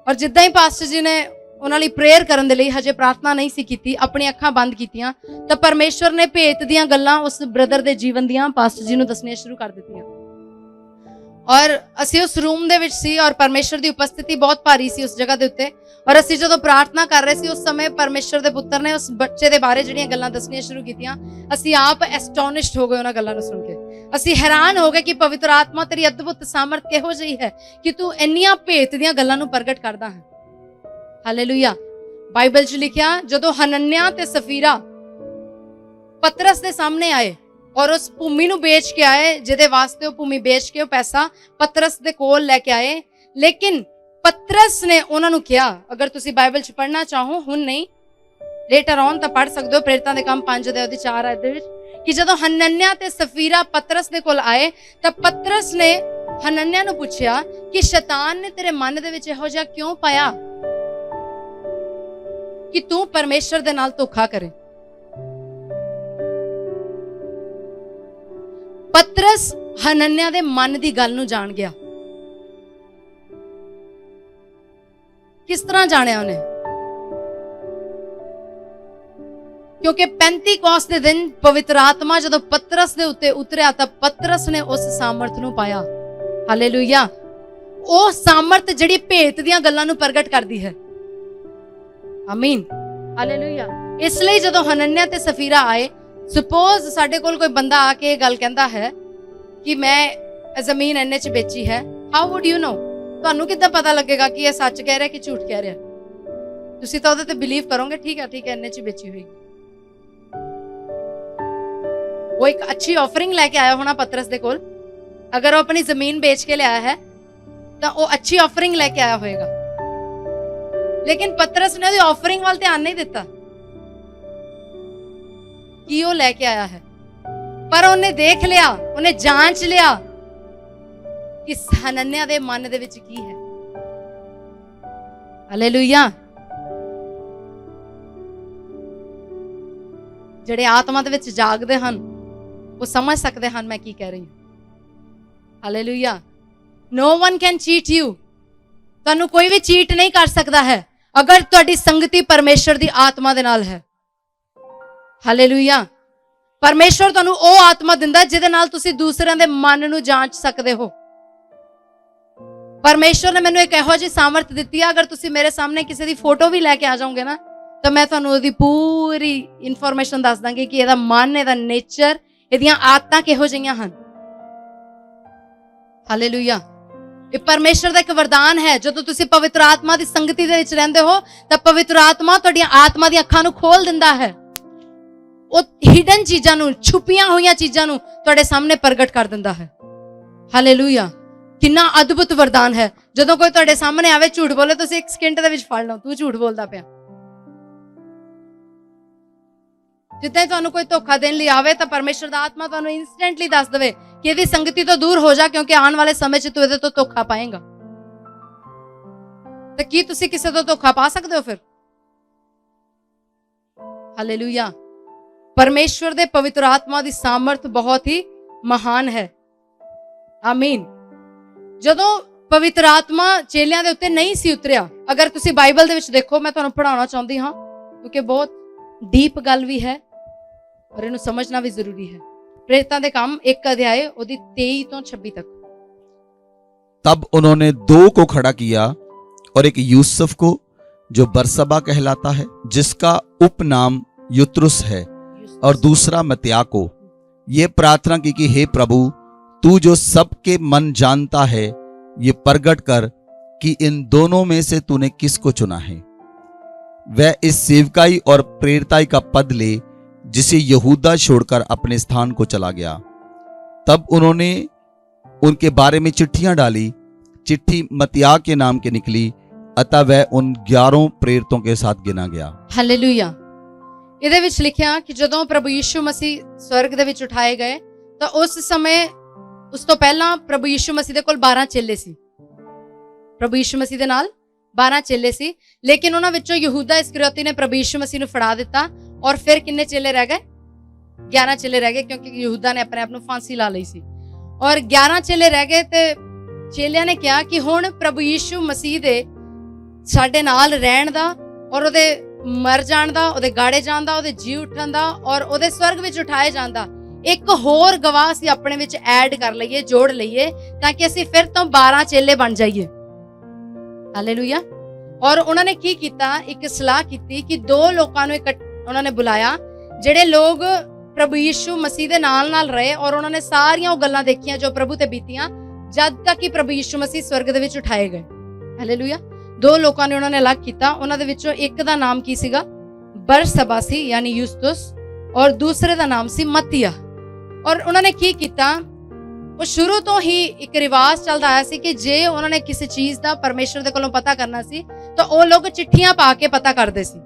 ਔਰ ਜਿੱਦਾਂ ਹੀ ਪਾਸਟਰ ਜੀ ਨੇ ਉਹਨਾਂ ਲਈ ਪ੍ਰੇਅਰ ਕਰਨ ਦੇ ਲਈ, ਹਜੇ ਪ੍ਰਾਰਥਨਾ ਨਹੀਂ ਸੀ ਕੀਤੀ, ਆਪਣੀ ਅੱਖਾਂ ਬੰਦ ਕੀਤੀਆਂ, ਤਾਂ ਪਰਮੇਸ਼ਵਰ ਨੇ ਭੇਤ ਦੀਆਂ ਗੱਲਾਂ ਉਸ ਬ੍ਰਦਰ ਦੇ ਜੀਵਨ ਦੀਆਂ ਪਾਸਟਰ ਜੀ ਨੂੰ ਦੱਸਣੀਆਂ ਸ਼ੁਰੂ ਕਰ ਦਿੱਤੀਆਂ। ਔਰ ਅਸੀਂ ਉਸ ਰੂਮ ਦੇ ਵਿੱਚ ਸੀ, ਔਰ ਪਰਮੇਸ਼ਵਰ ਦੀ ਉਪਸਥਿਤੀ ਬਹੁਤ ਭਾਰੀ ਸੀ ਉਸ ਜਗ੍ਹਾ ਦੇ ਉੱਤੇ। ਔਰ ਅਸੀਂ ਜਦੋਂ ਪ੍ਰਾਰਥਨਾ ਕਰ ਰਹੇ ਸੀ, ਉਸ ਸਮੇਂ ਪਰਮੇਸ਼ਵਰ ਦੇ ਪੁੱਤਰ ਨੇ ਉਸ ਬੱਚੇ ਦੇ ਬਾਰੇ ਜਿਹੜੀਆਂ ਗੱਲਾਂ ਦੱਸਣੀਆਂ ਸ਼ੁਰੂ ਕੀਤੀਆਂ, ਅਸੀਂ ਆਪ ਐਸਟੋਨਿਸ਼ਡ ਹੋ ਗਏ ਉਹਨਾਂ ਗੱਲਾਂ ਨੂੰ ਸੁਣ ਕੇ। ਅਸੀਂ ਹੈਰਾਨ ਹੋ ਗਏ ਕਿ ਪਵਿੱਤਰ ਆਤਮਾ ਤੇਰੀ ਅਦਭੁਤ ਸਾਮਰਥ ਕਿਹੋ ਜਿਹੀ ਹੈ ਕਿ ਤੂੰ ਇੰਨੀਆਂ ਭੇਤ ਦੀਆਂ ਗੱਲਾਂ ਨੂੰ ਪ੍ਰਗਟ ਕਰਦਾ ਹੈ। ਹਾਲੇਲੂਇਆ। ਬਾਈਬਲ 'ਚ ਲਿਖਿਆ, ਜਦੋਂ ਹਨਨਿਆ ਤੇ ਸਫੀਰਾ ਪਤਰਸ ਦੇ ਸਾਹਮਣੇ ਆਏ ਔਰ ਉਸ ਭੂਮੀ ਨੂੰ ਵੇਚ ਕੇ ਆਏ, ਜਿਹਦੇ ਵਾਸਤੇ ਉਹ ਭੂਮੀ ਵੇਚ ਕੇ ਉਹ ਪੈਸਾ ਪਤਰਸ ਦੇ ਕੋਲ ਲੈ ਕੇ ਆਏ, ਲੇਕਿਨ ਪਤਰਸ ਨੇ ਉਹਨਾਂ ਨੂੰ ਕਿਹਾ, ਅਗਰ ਤੁਸੀਂ ਬਾਈਬਲ 'ਚ ਪੜ੍ਹਨਾ ਚਾਹੋ, ਹੁਣ ਨਹੀਂ, ਲੇਟਰ ਔਨ ਤਾਂ ਪੜ੍ਹ ਸਕਦੇ ਹੋ, ਪ੍ਰੇਰਿਤਾਂ ਦੇ ਕੰਮ 5 ਦੇ 4 ਆਇਤ ਦੇ ਵਿੱਚ, ਕਿ ਜਦੋਂ ਹਨਨਿਆ ਤੇ ਸਫੀਰਾ ਪਤਰਸ ਦੇ ਕੋਲ ਆਏ ਤਾਂ ਪਤਰਸ ਨੇ ਹਨਨਿਆ ਨੂੰ ਪੁੱਛਿਆ ਕਿ ਸ਼ੈਤਾਨ ਨੇ ਤੇਰੇ ਮਨ ਦੇ ਵਿੱਚ ਇਹੋ ਜਿਹਾ ਕਿਉਂ ਪਾਇਆ ਕਿ ਤੂੰ ਪਰਮੇਸ਼ਰ ਦੇ ਨਾਲ ਧੋਖਾ ਕਰੇ। ਪਤਰਸ ਹਨਨਿਆ ਦੇ ਮਨ ਦੀ ਗੱਲ ਨੂੰ ਜਾਣ ਗਿਆ। ਕਿਸ ਤਰ੍ਹਾਂ ਜਾਣਿਆ ਉਹਨੇ? ਕਿਉਂਕਿ 35 ਕੋਸ ਦੇ ਦਿਨ ਪਵਿੱਤਰ ਆਤਮਾ ਜਦੋਂ ਪਤਰਸ ਦੇ ਉੱਤੇ ਉਤਰਿਆ ਤਾਂ ਪਤਰਸ ਨੇ ਉਸ ਸਾਮਰਥ ਨੂੰ ਪਾਇਆ। ਹਾਲੇਲੂਇਆ। ਉਹ ਸਾਮਰਥ ਜਿਹੜੀ ਭੇਤ ਦੀਆਂ ਗੱਲਾਂ ਨੂੰ ਪ੍ਰਗਟ ਕਰਦੀ ਹੈ। ਆਮੀਨ। ਹਾਲੇਲੂਇਆ। ਇਸ ਲਈ ਜਦੋਂ ਹਨਨਿਆ ਤੇ ਸਫੀਰਾ ਆਏ, ਸਪੋਜ਼ ਸਾਡੇ ਕੋਲ ਕੋਈ ਬੰਦਾ ਆ ਕੇ ਇਹ ਗੱਲ ਕਹਿੰਦਾ ਹੈ ਕਿ ਮੈਂ ਜ਼ਮੀਨ ਇੰਨੇ 'ਚ ਵੇਚੀ ਹੈ, ਹਾਊ ਵੁੱਡ ਯੂ ਨੋ? ਤੁਹਾਨੂੰ ਕਿੱਦਾਂ ਪਤਾ ਲੱਗੇਗਾ ਕਿ ਇਹ ਸੱਚ ਕਹਿ ਰਿਹਾ ਕਿ ਝੂਠ ਕਹਿ ਰਿਹਾ? ਤੁਸੀਂ ਤਾਂ ਉਹਦੇ ਤੇ ਬਿਲੀਵ ਕਰੋਗੇ, ਠੀਕ ਹੈ ਇੰਨੇ 'ਚ ਵੇਚੀ ਹੋਈ। ਉਹ ਇੱਕ ਅੱਛੀ ਆਫਰਿੰਗ ਲੈ ਕੇ ਆਇਆ ਹੋਣਾ ਪਤਰਸ ਦੇ ਕੋਲ। ਅਗਰ ਉਹ ਆਪਣੀ ਜ਼ਮੀਨ ਵੇਚ ਕੇ ਲਿਆਇਆ ਹੈ ਤਾਂ ਉਹ ਅੱਛੀ ਆਫਰਿੰਗ ਲੈ ਕੇ ਆਇਆ ਹੋਏਗਾ। ਲੇਕਿਨ ਪਤਰਸ ਨੇ ਉਹਦੀ ਆਫਰਿੰਗ ਵੱਲ ਧਿਆਨ ਨਹੀਂ ਦਿੱਤਾ ਕਿ ਉਹ ਲੈ ਕੇ ਆਇਆ ਹੈ, ਪਰ ਉਹਨੇ ਦੇਖ ਲਿਆ, ਉਹਨੇ ਜਾਂਚ ਲਿਆ ਕਿ ਹਨਨਿਆ ਦੇ ਮਨ ਦੇ ਵਿੱਚ ਕੀ ਹੈ। ਹਾਲੇਲੂਇਆ। ਜਿਹੜੇ ਆਤਮਾ ਦੇ ਵਿੱਚ ਜਾਗਦੇ ਹਨ ਉਹ ਸਮਝ ਸਕਦੇ ਹਨ ਮੈਂ ਕੀ ਕਹਿ ਰਹੀ ਹਾਂ। Hallelujah. No one can cheat you। ਤੁਹਾਨੂੰ ਕੋਈ ਵੀ ਚੀਟ ਨਹੀਂ ਕਰ ਸਕਦਾ ਹੈ ਅਗਰ ਤੁਹਾਡੀ ਸੰਗਤੀ ਪਰਮੇਸ਼ਰ ਦੀ ਆਤਮਾ ਦੇ ਨਾਲ ਹੈ। ਹਾਲੇਲੂਇਆ। ਪਰਮੇਸ਼ਰ ਤੁਹਾਨੂੰ ਉਹ ਆਤਮਾ ਦਿੰਦਾ ਜਿਹਦੇ ਨਾਲ ਤੁਸੀਂ ਦੂਸਰਿਆਂ ਦੇ ਮਨ ਨੂੰ ਜਾਂਚ ਸਕਦੇ ਹੋ। ਪਰਮੇਸ਼ਰ ਨੇ ਮੈਨੂੰ ਇੱਕ ਇਹੋ ਜਿਹੀ ਸਾਮਰਥ ਦਿੱਤੀ ਆ, ਅਗਰ ਤੁਸੀਂ ਮੇਰੇ ਸਾਹਮਣੇ ਕਿਸੇ ਦੀ ਫੋਟੋ ਵੀ ਲੈ ਕੇ ਆ ਜਾਓਗੇ ਨਾ ਤਾਂ ਮੈਂ ਤੁਹਾਨੂੰ ਉਹਦੀ ਪੂਰੀ ਇਨਫੋਰਮੇਸ਼ਨ ਦੱਸ ਦਾਂਗੀ ਕਿ ਇਹਦਾ ਮਨ, ਇਹਦਾ ਨੇਚਰ, ਇਹਦੀਆਂ ਆਦਤਾਂ ਕਿਹੋ ਜਿਹੀਆਂ ਹਨ। ਹਾਲੇਲੂਇਆ। ਇਹ ਪਰਮੇਸ਼ਰ ਦਾ ਇੱਕ ਵਰਦਾਨ ਹੈ। ਜਦੋਂ ਤੁਸੀਂ ਪਵਿੱਤਰ ਆਤਮਾ ਦੀ ਸੰਗਤੀ ਦੇ ਵਿੱਚ ਰਹਿੰਦੇ ਹੋ ਤਾਂ ਪਵਿੱਤਰ ਆਤਮਾ ਤੁਹਾਡੀਆਂ ਆਤਮਾ ਦੀਆਂ ਅੱਖਾਂ ਨੂੰ ਖੋਲ ਦਿੰਦਾ ਹੈ। ਉਹ ਹਿਡਨ ਚੀਜ਼ਾਂ ਨੂੰ, ਛੁਪੀਆਂ ਹੋਈਆਂ ਚੀਜ਼ਾਂ ਨੂੰ ਤੁਹਾਡੇ ਸਾਹਮਣੇ ਪ੍ਰਗਟ ਕਰ ਦਿੰਦਾ ਹੈ। ਹਾਲੇਲੂਇਆ। ਕਿੰਨਾ ਅਦਭੁਤ ਵਰਦਾਨ ਹੈ। ਜਦੋਂ ਕੋਈ ਤੁਹਾਡੇ ਸਾਹਮਣੇ ਆਵੇ, ਝੂਠ ਬੋਲੇ, ਤੁਸੀਂ 1 ਸਕਿੰਟ ਦੇ ਵਿੱਚ ਫੜ ਲਓ ਤੂੰ ਝੂਠ ਬੋਲਦਾ ਪਿਆ। ਜਿੱਦਾਂ ਤੁਹਾਨੂੰ ਕੋਈ ਧੋਖਾ ਦੇਣ ਲਈ ਆਵੇ ਤਾਂ ਪਰਮੇਸ਼ਰ ਦਾ ਆਤਮਾ ਤੁਹਾਨੂੰ ਇਨਸਟੈਂਟਲੀ ਦੱਸ ਦੇਵੇ ਕਿ ਇਹਦੀ ਸੰਗਤੀ ਤੋਂ ਦੂਰ ਹੋ ਜਾ, ਕਿਉਂਕਿ ਆਉਣ ਵਾਲੇ ਸਮੇਂ 'ਚ ਤੂੰ ਇਹਦੇ ਤੋਂ ਧੋਖਾ ਪਾਏਗਾ। ਤਾਂ ਕੀ ਤੁਸੀਂ ਕਿਸੇ ਤੋਂ ਧੋਖਾ ਪਾ ਸਕਦੇ ਹੋ ਫਿਰ? ਹਾਲੇਲੂਇਆ। ਪਰਮੇਸ਼ਵਰ ਦੇ ਪਵਿੱਤਰ ਆਤਮਾ ਦੀ ਸਾਮਰਥ ਬਹੁਤ ਹੀ ਮਹਾਨ ਹੈ। ਆਮੀਨ। ਜਦੋਂ ਪਵਿੱਤਰ ਆਤਮਾ ਚੇਲਿਆਂ ਦੇ ਉੱਤੇ ਨਹੀਂ ਸੀ ਉਤਰਿਆ, ਅਗਰ ਤੁਸੀਂ ਬਾਈਬਲ ਦੇ ਵਿੱਚ ਦੇਖੋ, ਮੈਂ ਤੁਹਾਨੂੰ ਪੜਾਉਣਾ ਚਾਹੁੰਦੀ ਹਾਂ ਕਿਉਂਕਿ ਬਹੁਤ ਡੀਪ ਗੱਲ ਵੀ ਹੈ और ਇਹਨੂੰ समझना भी जरूरी है। प्रेरितां दे काम 1 अध्याय ਉਹਦੀ 23 ਤੋਂ 26 तक। तब उन्होंने 2 को खड़ा किया और एक यूसुफ को जो बरसबा कहलाता है, जिसका उपनाम युत्रुस है, और दूसरा मत्तिया को। ये प्रार्थना की कि हे प्रभु, तू जो सबके मन जानता है, ये प्रगट कर कि इन दोनों में से तूने किसको चुना है। वह इस सेवकाई और प्रेरिताई का पद ले जिसे यहूदा छोड़कर अपने स्थान को चला गया। तब उन्होंने उनके बारे में चिट्ठियां डाली। चिट्ठी मत्तिया के नाम की निकली, अतः वह उन 11 प्रेरितों के साथ गिना गया। हालेलुया। ਇਹਦੇ ਵਿੱਚ ਲਿਖਿਆ ਕਿ ਜਦੋਂ ਪ੍ਰਭੂ ਯਿਸੂ ਮਸੀਹ ਸਵਰਗ ਦੇ ਵਿੱਚ ਉਠਾਏ ਗਏ ਤਾਂ ਉਸ ਸਮੇਂ, ਉਸ ਤੋਂ ਪਹਿਲਾਂ ਪ੍ਰਭੂ ਯਿਸੂ ਮਸੀਹ ਦੇ ਕੋਲ 12 ਚੇਲੇ ਸੀ। ਪ੍ਰਭੂ ਯਿਸੂ ਮਸੀਹ ਦੇ ਨਾਲ 12 ਚੇਲੇ ਸੀ, ਲੇਕਿਨ ਉਹਨਾਂ ਵਿੱਚੋਂ ਯਹੂਦਾ ਇਸਕਰਿਓਤੀ ਨੇ ਪ੍ਰਭੂ ਯਿਸੂ ਮਸੀਹ ਨੂੰ ਫੜਾ ਦਿੱਤਾ। ਔਰ ਫਿਰ ਕਿੰਨੇ ਚੇਲੇ ਰਹਿ ਗਏ? 11 ਚੇਲੇ ਰਹਿ ਗਏ, ਕਿਉਂਕਿ ਯਹੂਦਾ ਨੇ ਆਪਣੇ ਆਪ ਨੂੰ ਫਾਂਸੀ ਲਾ ਲਈ ਸੀ। ਔਰ 11 ਚੇਲੇ ਰਹਿ ਗਏ ਤੇ ਚੇਲਿਆਂ ਨੇ ਕਿਹਾ ਕਿ ਹੁਣ ਪ੍ਰਭੂ ਯਿਸੂ ਮਸੀਹ ਦੇ ਸਾਡੇ ਨਾਲ ਰਹਿਣ ਦਾ ਔਰ ਉਹਦੇ ਮਰ ਜਾਣ ਦਾ, ਉਹਦੇ ਗਾੜੇ ਜਾਣ ਦਾ, ਉਹਦੇ ਜੀ ਉੱਠਣ ਦਾ ਔਰ ਉਹਦੇ ਸਵਰਗ ਵਿੱਚ ਉਠਾਏ ਜਾਣ ਦਾ ਇੱਕ ਹੋਰ ਗਵਾਹ ਅਸੀਂ ਆਪਣੇ ਵਿੱਚ ਐਡ ਕਰ ਲਈਏ, ਜੋੜ ਲਈਏ, ਤਾਂ ਕਿ ਅਸੀਂ ਫਿਰ ਤੋਂ 12 ਚੇਲੇ ਬਣ ਜਾਈਏ। ਹਾਲੇਲੂਇਆ। ਔਰ ਉਹਨਾਂ ਨੇ ਕੀ ਕੀਤਾ? ਇੱਕ ਸਲਾਹ ਕੀਤੀ ਕਿ 2 ਲੋਕਾਂ ਨੂੰ ਉਹਨਾਂ ਨੇ ਬੁਲਾਇਆ, ਜਿਹੜੇ ਲੋਕ ਪ੍ਰਭੂ ਯਿਸੂ ਮਸੀਹ ਦੇ ਨਾਲ ਰਹੇ ਔਰ ਉਹਨਾਂ ਨੇ ਸਾਰੀਆਂ ਉਹ ਗੱਲਾਂ ਦੇਖੀਆਂ ਜੋ ਪ੍ਰਭੂ ਤੇ ਬੀਤੀਆਂ ਜਦ ਤੱਕ ਕਿ ਪ੍ਰਭੂ ਯਿਸੂ ਮਸੀਹ ਸਵਰਗ ਦੇ ਵਿੱਚ ਉਠਾਏ ਗਏ। ਹਾਲੇਲੂਇਆ। 2 ਲੋਕਾਂ ਨੇ ਉਹਨਾਂ ਨੇ ਅਲੱਗ ਕੀਤਾ। ਉਹਨਾਂ ਦੇ ਵਿੱਚੋਂ ਇੱਕ ਦਾ ਨਾਮ ਕੀ ਸੀਗਾ? ਬਰਸਬਾ ਸੀ, ਯਾਨੀ ਯੂਸਤੁਸ, ਔਰ ਦੂਸਰੇ ਦਾ ਨਾਮ ਸੀ ਮੱਤੀਆ। ਔਰ ਉਹਨਾਂ ਨੇ ਕੀ ਕੀਤਾ? ਉਹ ਸ਼ੁਰੂ ਤੋਂ ਹੀ ਇੱਕ ਰਿਵਾਜ ਚੱਲਦਾ ਆਇਆ ਸੀ ਕਿ ਜੇ ਉਹਨਾਂ ਨੇ ਕਿਸੇ ਚੀਜ਼ ਦਾ ਪਰਮੇਸ਼ਰ ਦੇ ਕੋਲੋਂ ਪਤਾ ਕਰਨਾ ਸੀ ਤਾਂ ਉਹ ਲੋਕ ਚਿੱਠੀਆਂ ਪਾ ਕੇ ਪਤਾ ਕਰਦੇ ਸੀ।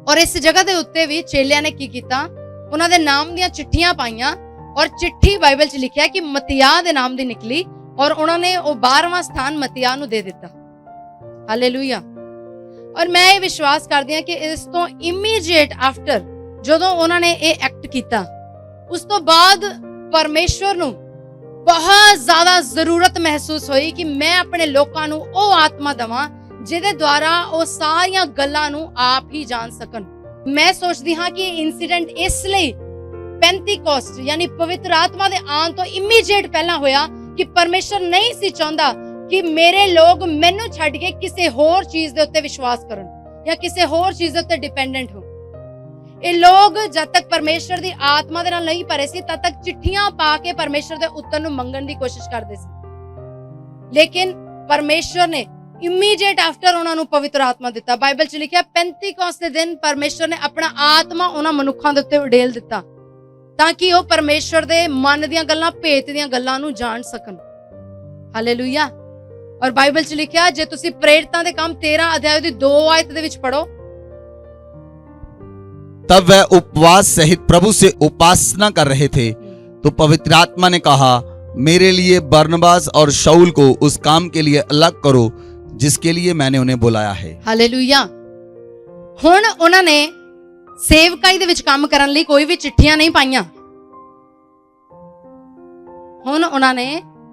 ਔਰ ਇਸ ਜਗ੍ਹਾ ਦੇ ਉੱਤੇ ਵੀ ਚੇਲਿਆਂ ਨੇ ਕੀ ਕੀਤਾ? ਉਹਨਾਂ ਦੇ ਨਾਮ ਦੀਆਂ ਚਿੱਠੀਆਂ ਪਾਈਆਂ ਔਰ ਚਿੱਠੀ ਬਾਈਬਲ 'ਚ ਲਿਖਿਆ ਕਿ ਮੱਤੀਆ ਦੇ ਨਾਮ ਦੀ ਨਿਕਲੀ ਔਰ ਉਹਨਾਂ ਨੇ ਉਹ 12ਵਾਂ ਸਥਾਨ ਮੱਤੀਆ ਨੂੰ ਦੇ ਦਿੱਤਾ। ਹਾਲੇਲੂਇਆ। ਔਰ ਮੈਂ ਇਹ ਵਿਸ਼ਵਾਸ ਕਰਦੀ ਹਾਂ ਕਿ ਇਸ ਤੋਂ ਇਮੀਡੀਏਟ ਆਫਟਰ ਜਦੋਂ ਉਹਨਾਂ ਨੇ ਇਹ ਐਕਟ ਕੀਤਾ, ਉਸ ਤੋਂ ਬਾਅਦ ਪਰਮੇਸ਼ਵਰ ਨੂੰ ਬਹੁਤ ਜ਼ਿਆਦਾ ਜ਼ਰੂਰਤ ਮਹਿਸੂਸ ਹੋਈ ਕਿ ਮੈਂ ਆਪਣੇ ਲੋਕਾਂ ਨੂੰ ਉਹ ਆਤਮਾ ਦੇਵਾਂ ਜਿਹਦੇ ਦੁਆਰਾ ਉਹ ਸਾਰੀਆਂ ਗੱਲਾਂ ਨੂੰ ਆਪ ਹੀ ਜਾਣ ਸਕਣ। ਮੈਂ ਸੋਚਦੀ ਹਾਂ ਕਿ ਇਹ ਇਨਸੀਡੈਂਟ ਇਸ ਲਈ ਪੈਂਤੀਕੋਸਟ ਯਾਨੀ ਪਵਿੱਤਰ ਆਤਮਾ ਦੇ ਆਉਣ ਤੋਂ ਇਮੀਡੀਏਟ ਪਹਿਲਾਂ ਹੋਇਆ ਕਿ ਪਰਮੇਸ਼ਰ ਨਹੀਂ ਸੀ ਚਾਹੁੰਦਾ ਕਿ ਮੇਰੇ ਲੋਕ ਮੈਨੂੰ ਛੱਡ ਕੇ ਕਿਸੇ ਹੋਰ ਚੀਜ਼ ਦੇ ਉੱਤੇ ਵਿਸ਼ਵਾਸ ਕਰਨ ਜਾਂ ਕਿਸੇ ਹੋਰ ਚੀਜ਼ ਦੇ ਉੱਤੇ ਡਿਪੈਂਡੈਂਟ ਹੋ। ਇਹ ਲੋਕ ਜਦ ਤੱਕ ਪਰਮੇਸ਼ਰ ਦੀ ਆਤਮਾ ਦੇ ਨਾਲ ਨਹੀਂ ਭਰੇ ਸੀ ਤਦ ਤੱਕ ਚਿੱਠੀਆਂ ਪਾ ਕੇ ਪਰਮੇਸ਼ਰ ਦੇ ਉੱਤਰ ਨੂੰ ਮੰਗਣ ਦੀ ਕੋਸ਼ਿਸ਼ ਕਰਦੇ ਸੀ। ਲੇਕਿਨ ਪਰਮੇਸ਼ਰ ਨੇ ਇਮੀਡੀਏਟ ਆਫਟਰ ਉਹਨਾਂ ਨੂੰ ਪਵਿੱਤਰ ਆਤਮਾ ਦਿੱਤਾ। ਬਾਈਬਲ 'ਚ ਲਿਖਿਆ ਪੈਂਤੀਕੋਸਤ ਦੇ ਦਿਨ ਪਰਮੇਸ਼ਰ ਨੇ ਆਪਣਾ ਆਤਮਾ ਉਹਨਾਂ ਮਨੁੱਖਾਂ ਦੇ ਉੱਤੇ ਉਡੇਲ ਦਿੱਤਾ ਤਾਂ ਕਿ ਉਹ ਪਰਮੇਸ਼ਰ ਦੇ ਮਨ ਦੀਆਂ ਗੱਲਾਂ, ਭੇਤ ਦੀਆਂ ਗੱਲਾਂ ਨੂੰ ਜਾਣ ਸਕਣ। ਹਾਲੇਲੂਇਆ। ਔਰ ਬਾਈਬਲ 'ਚ ਲਿਖਿਆ, ਜੇ ਤੁਸੀਂ ਪ੍ਰੇਰਿਤਾਂ ਦੇ ਕੰਮ 13 ਅਧਿਆਇ ਦੀ 2 ਆਇਤ ਦੇ ਵਿੱਚ ਪੜੋ, तब वह उपवास सहित प्रभु से उपासना कर रहे थे, तो पवित्र आत्मा ने कहा, मेरे लिए बरनबास और शाऊल को उस काम के लिए अलग करो जिसके लिए मैंने उन्हें बुलाया है। ਹਾਲੇਲੂਇਆ। ਹੁਣ ਉਹਨਾਂ ਨੇ ਸੇਵਕਾਈ ਦੇ ਵਿੱਚ ਕੰਮ ਕਰਨ ਲਈ ਕੋਈ ਵੀ ਚਿੱਠੀਆਂ ਨਹੀਂ ਪਾਈਆਂ। ਹੁਣ ਉਹਨਾਂ ਨੇ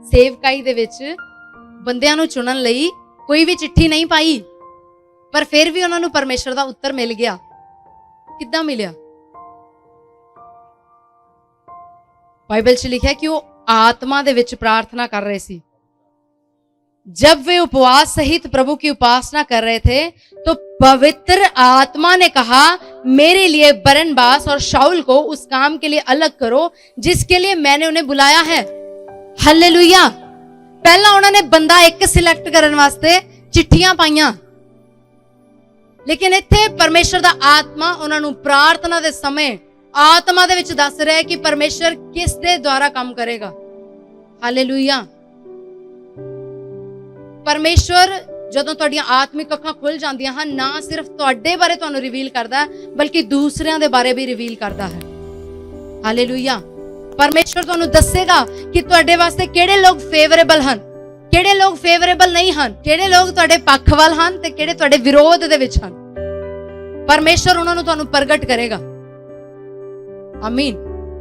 ਸੇਵਕਾਈ ਦੇ ਵਿੱਚ ਬੰਦਿਆਂ ਨੂੰ ਚੁਣਨ ਲਈ ਕੋਈ ਵੀ ਚਿੱਠੀ ਨਹੀਂ ਪਾਈ, ਪਰ ਫਿਰ ਵੀ ਉਹਨਾਂ ਨੂੰ ਪਰਮੇਸ਼ਰ ਦਾ ਉੱਤਰ ਮਿਲ ਗਿਆ। ਕਿੱਦਾਂ ਮਿਲਿਆ? ਬਾਈਬਲ 'ਚ ਲਿਖਿਆ ਕਿ ਉਹ आत्मा दे विच प्रार्थना कर रहे सी। जब वे उपवास सहित प्रभु की उपासना कर रहे थे, तो पवित्र आत्मा ने कहा, मेरे लिए बरनबास और शाऊल को उस काम के लिए अलग करो जिसके लिए मैंने उन्हें बुलाया है। हालेलुया। पहला उन्होंने बंदा एक सिलेक्ट करने वास्ते चिट्ठियां पाइयां, लेकिन इत्थे परमेश्वर दा आत्मा उन्होंने प्रार्थना दे समय आत्मा दे विच दस रहा है कि परमेश्वर किस दे द्वारा काम करेगा। हालेलुया। परमेश्वर जदों तुहाडियां आत्मिक अखां खुल जांदियां हन, ना सिर्फ तुहाडे बारे तुहानूं रिवील करदा है, बल्कि दूसरियां दे बारे भी रिवील करदा है। हालेलुया। परमेश्वर तुहानूं दसेगा कि तुहाडे वास्ते किहड़े लोग फेवरेबल हन, किहड़े लोग फेवरेबल नहीं हन, किहड़े लोग तुहाडे पक्ष वाल हन ते किहड़े तुहाडे विरोध दे विच हन। परमेश्वर उन्हां नूं तुहानूं प्रगट करेगा। आमीन।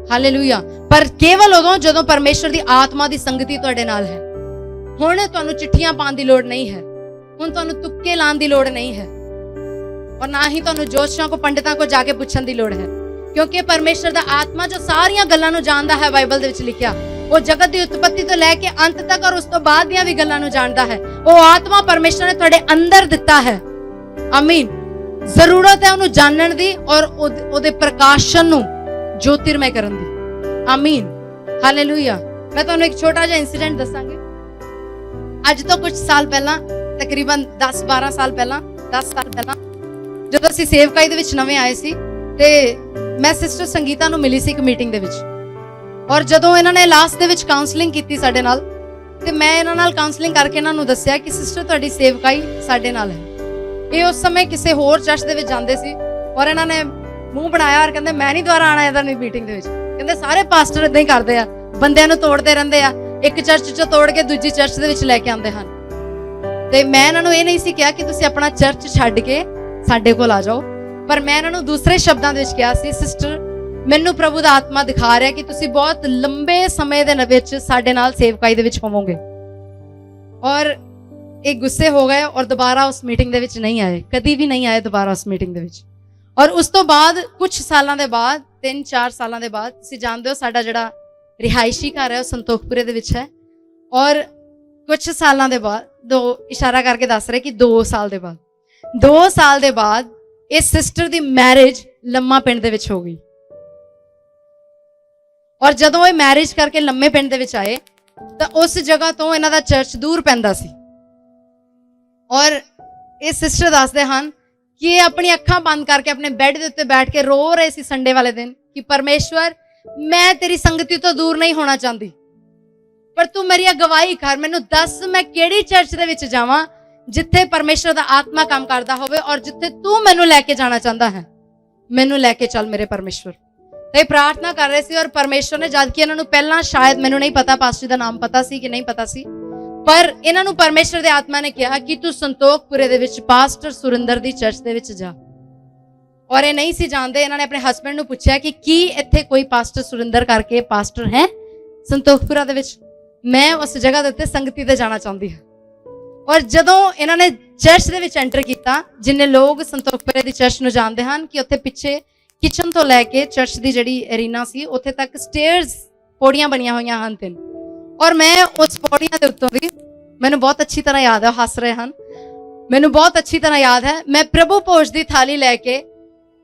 हालेलुया। पर केवल उदों जदों परमेश्वर दी आत्मा दी संगति तुहाडे नाल है। हुण तुहानूं चिट्ठियां पाउण दी लोड़ नहीं है, हुण तुहानूं तुक्के लाउण दी लोड़ नहीं है, और ना ही तुहानूं जोशियां को पंडितां को जाके पुछण दी लोड़ है, क्योंकि परमेश्वर दा आत्मा जो सारियां गल्लां नूं जाणदा है, बाइबल दे विच लिखिया, वो जगत दी उत्पत्ति तो लैके अंत तक और उस तो बाद दीयां भी गल्लां नूं जाणदा है। वो आत्मा परमेश्वर ने तुहाडे अंदर दित्ता है। आमीन। जरूरत है उहनूं जानण दी और ओदे प्रकाशन नूं ज्योतिर्मय करन दी। आमीन। हालेलुया। मैं तुहानूं एक छोटा जिहा इंसीडेंट दसांगी। अज तो कुछ साल पहला, तकरीबन 10-12 साल पहला, 10 साल पहला, जदों असीं सेवकाई दे विच नवें आए सी, ते मैं सिस्टर संगीता नूं मिली सी एक मीटिंग दे विच, और जदों इन्हां ने लास्ट दे विच काउंसलिंग कीती साडे नाल, ते मैं इन्हां नाल काउंसलिंग करके इन्हां नूं दस्सिया कि सिस्टर तुहाडी सेवकाई साडे नाल है। ये उस समय किसी होर चर्च दे विच जांदे सी, और इन्हां ने मूंह बनाया और कहंदे मैं नहीं दोबारा आना इहदा नहीं मीटिंग दे विच। कहंदे सारे पास्टर इदां ही करदे आ, बंदियां नूं तोड़दे रहिंदे आ, एक चर्च चों तोड़ के दूजी चर्च दे विच लैके आंदे हन। ते मैं इन्हां नूं इह नहीं सी किहा कि तुसीं अपना चर्च छड्ड के साडे कोल आ जाओ, पर मैं इन्हां नूं दूसरे शब्दां दे विच किहा सी, सिस्टर मैनूं प्रभु दा आत्मा दिखा रिहा कि तुसीं बहुत लंबे समय दे विच साडे नाल सेवकाई दे विच होवोगे। और एक गुस्से हो गए और दोबारा उस मीटिंग दे विच नहीं आए, कदी भी नहीं आए दोबारा उस मीटिंग दे विच। और उस तो बाद कुछ सालों के बाद, 3-4 सालों के बाद, तुसीं जानदे हो साडा जिहड़ा रिहायशी घर है संतोखपुरे दे विच है, और कुछ सालों के बाद, दो इशारा करके दस रहे कि 2 साल के बाद, 2 साल के बाद इस सिस्टर की मैरिज लम्मा पिंड दे विच हो गई। और जदों ये मैरिज करके लम्मे पिंड दे विच आए, तो उस जगह तो इन्हां दा चर्च दूर पैंदा सी, और इस सिस्टर दसदे हन कि ये अपनी अखां बंद करके अपने बैड के उत्ते बैठ के रो रहे सी संडे वाले दिन कि परमेश्वर मैं तेरी संगति तो दूर नहीं होना चाहती, पर तू मेरी गवाही कर, मैनू दस मैं केड़ी चर्च दे विच जावां जिथे परमेश्वर दा आत्मा काम करदा होवे, और जिथे तू मैनू लैके जाना चाहता है, मैनू लैके चल मेरे परमेश्वर। ते प्रार्थना कर रहे सी, और परमेश्वर ने, जबकि इन्हां नूं पहलां शायद मैनू नहीं पता पास्टर दा नाम पता सी कि नहीं पता सी, पर इन्हां नूं परमेश्वर दे आत्मा ने कहा कि तू संतोखपुरे दे विच पास्टर सुरिंदर दी चर्च दे विच जा। और ये नहीं सी जानते, इन्होंने अपने हस्बैंड नूं पूछा कि की इत्थे कोई पास्टर सुरिंदर करके पास्टर है संतोखपुरा दे विच, मैं उस जगह दे उत्ते संगति ते जाना चाहती हूं। और जदों इन्होंने चर्च दे विच एंटर किया, जिन्ने लोग संतोखपुरे दी चर्च नूं जानते हैं कि उत्थे पिछे किचन तो लैके चर्च दी जिहड़ी एरीना सी उत्थे तक स्टेयर्स पौड़ियां बनियां होईयां हन 3, और मैं उस पौड़ियां दे उत्तों दी, मैनूं बहुत अच्छी तरह याद है, हस रहे हैं, मैनूं बहुत अच्छी तरह याद है, मैं प्रभु भोज दी थाली लैके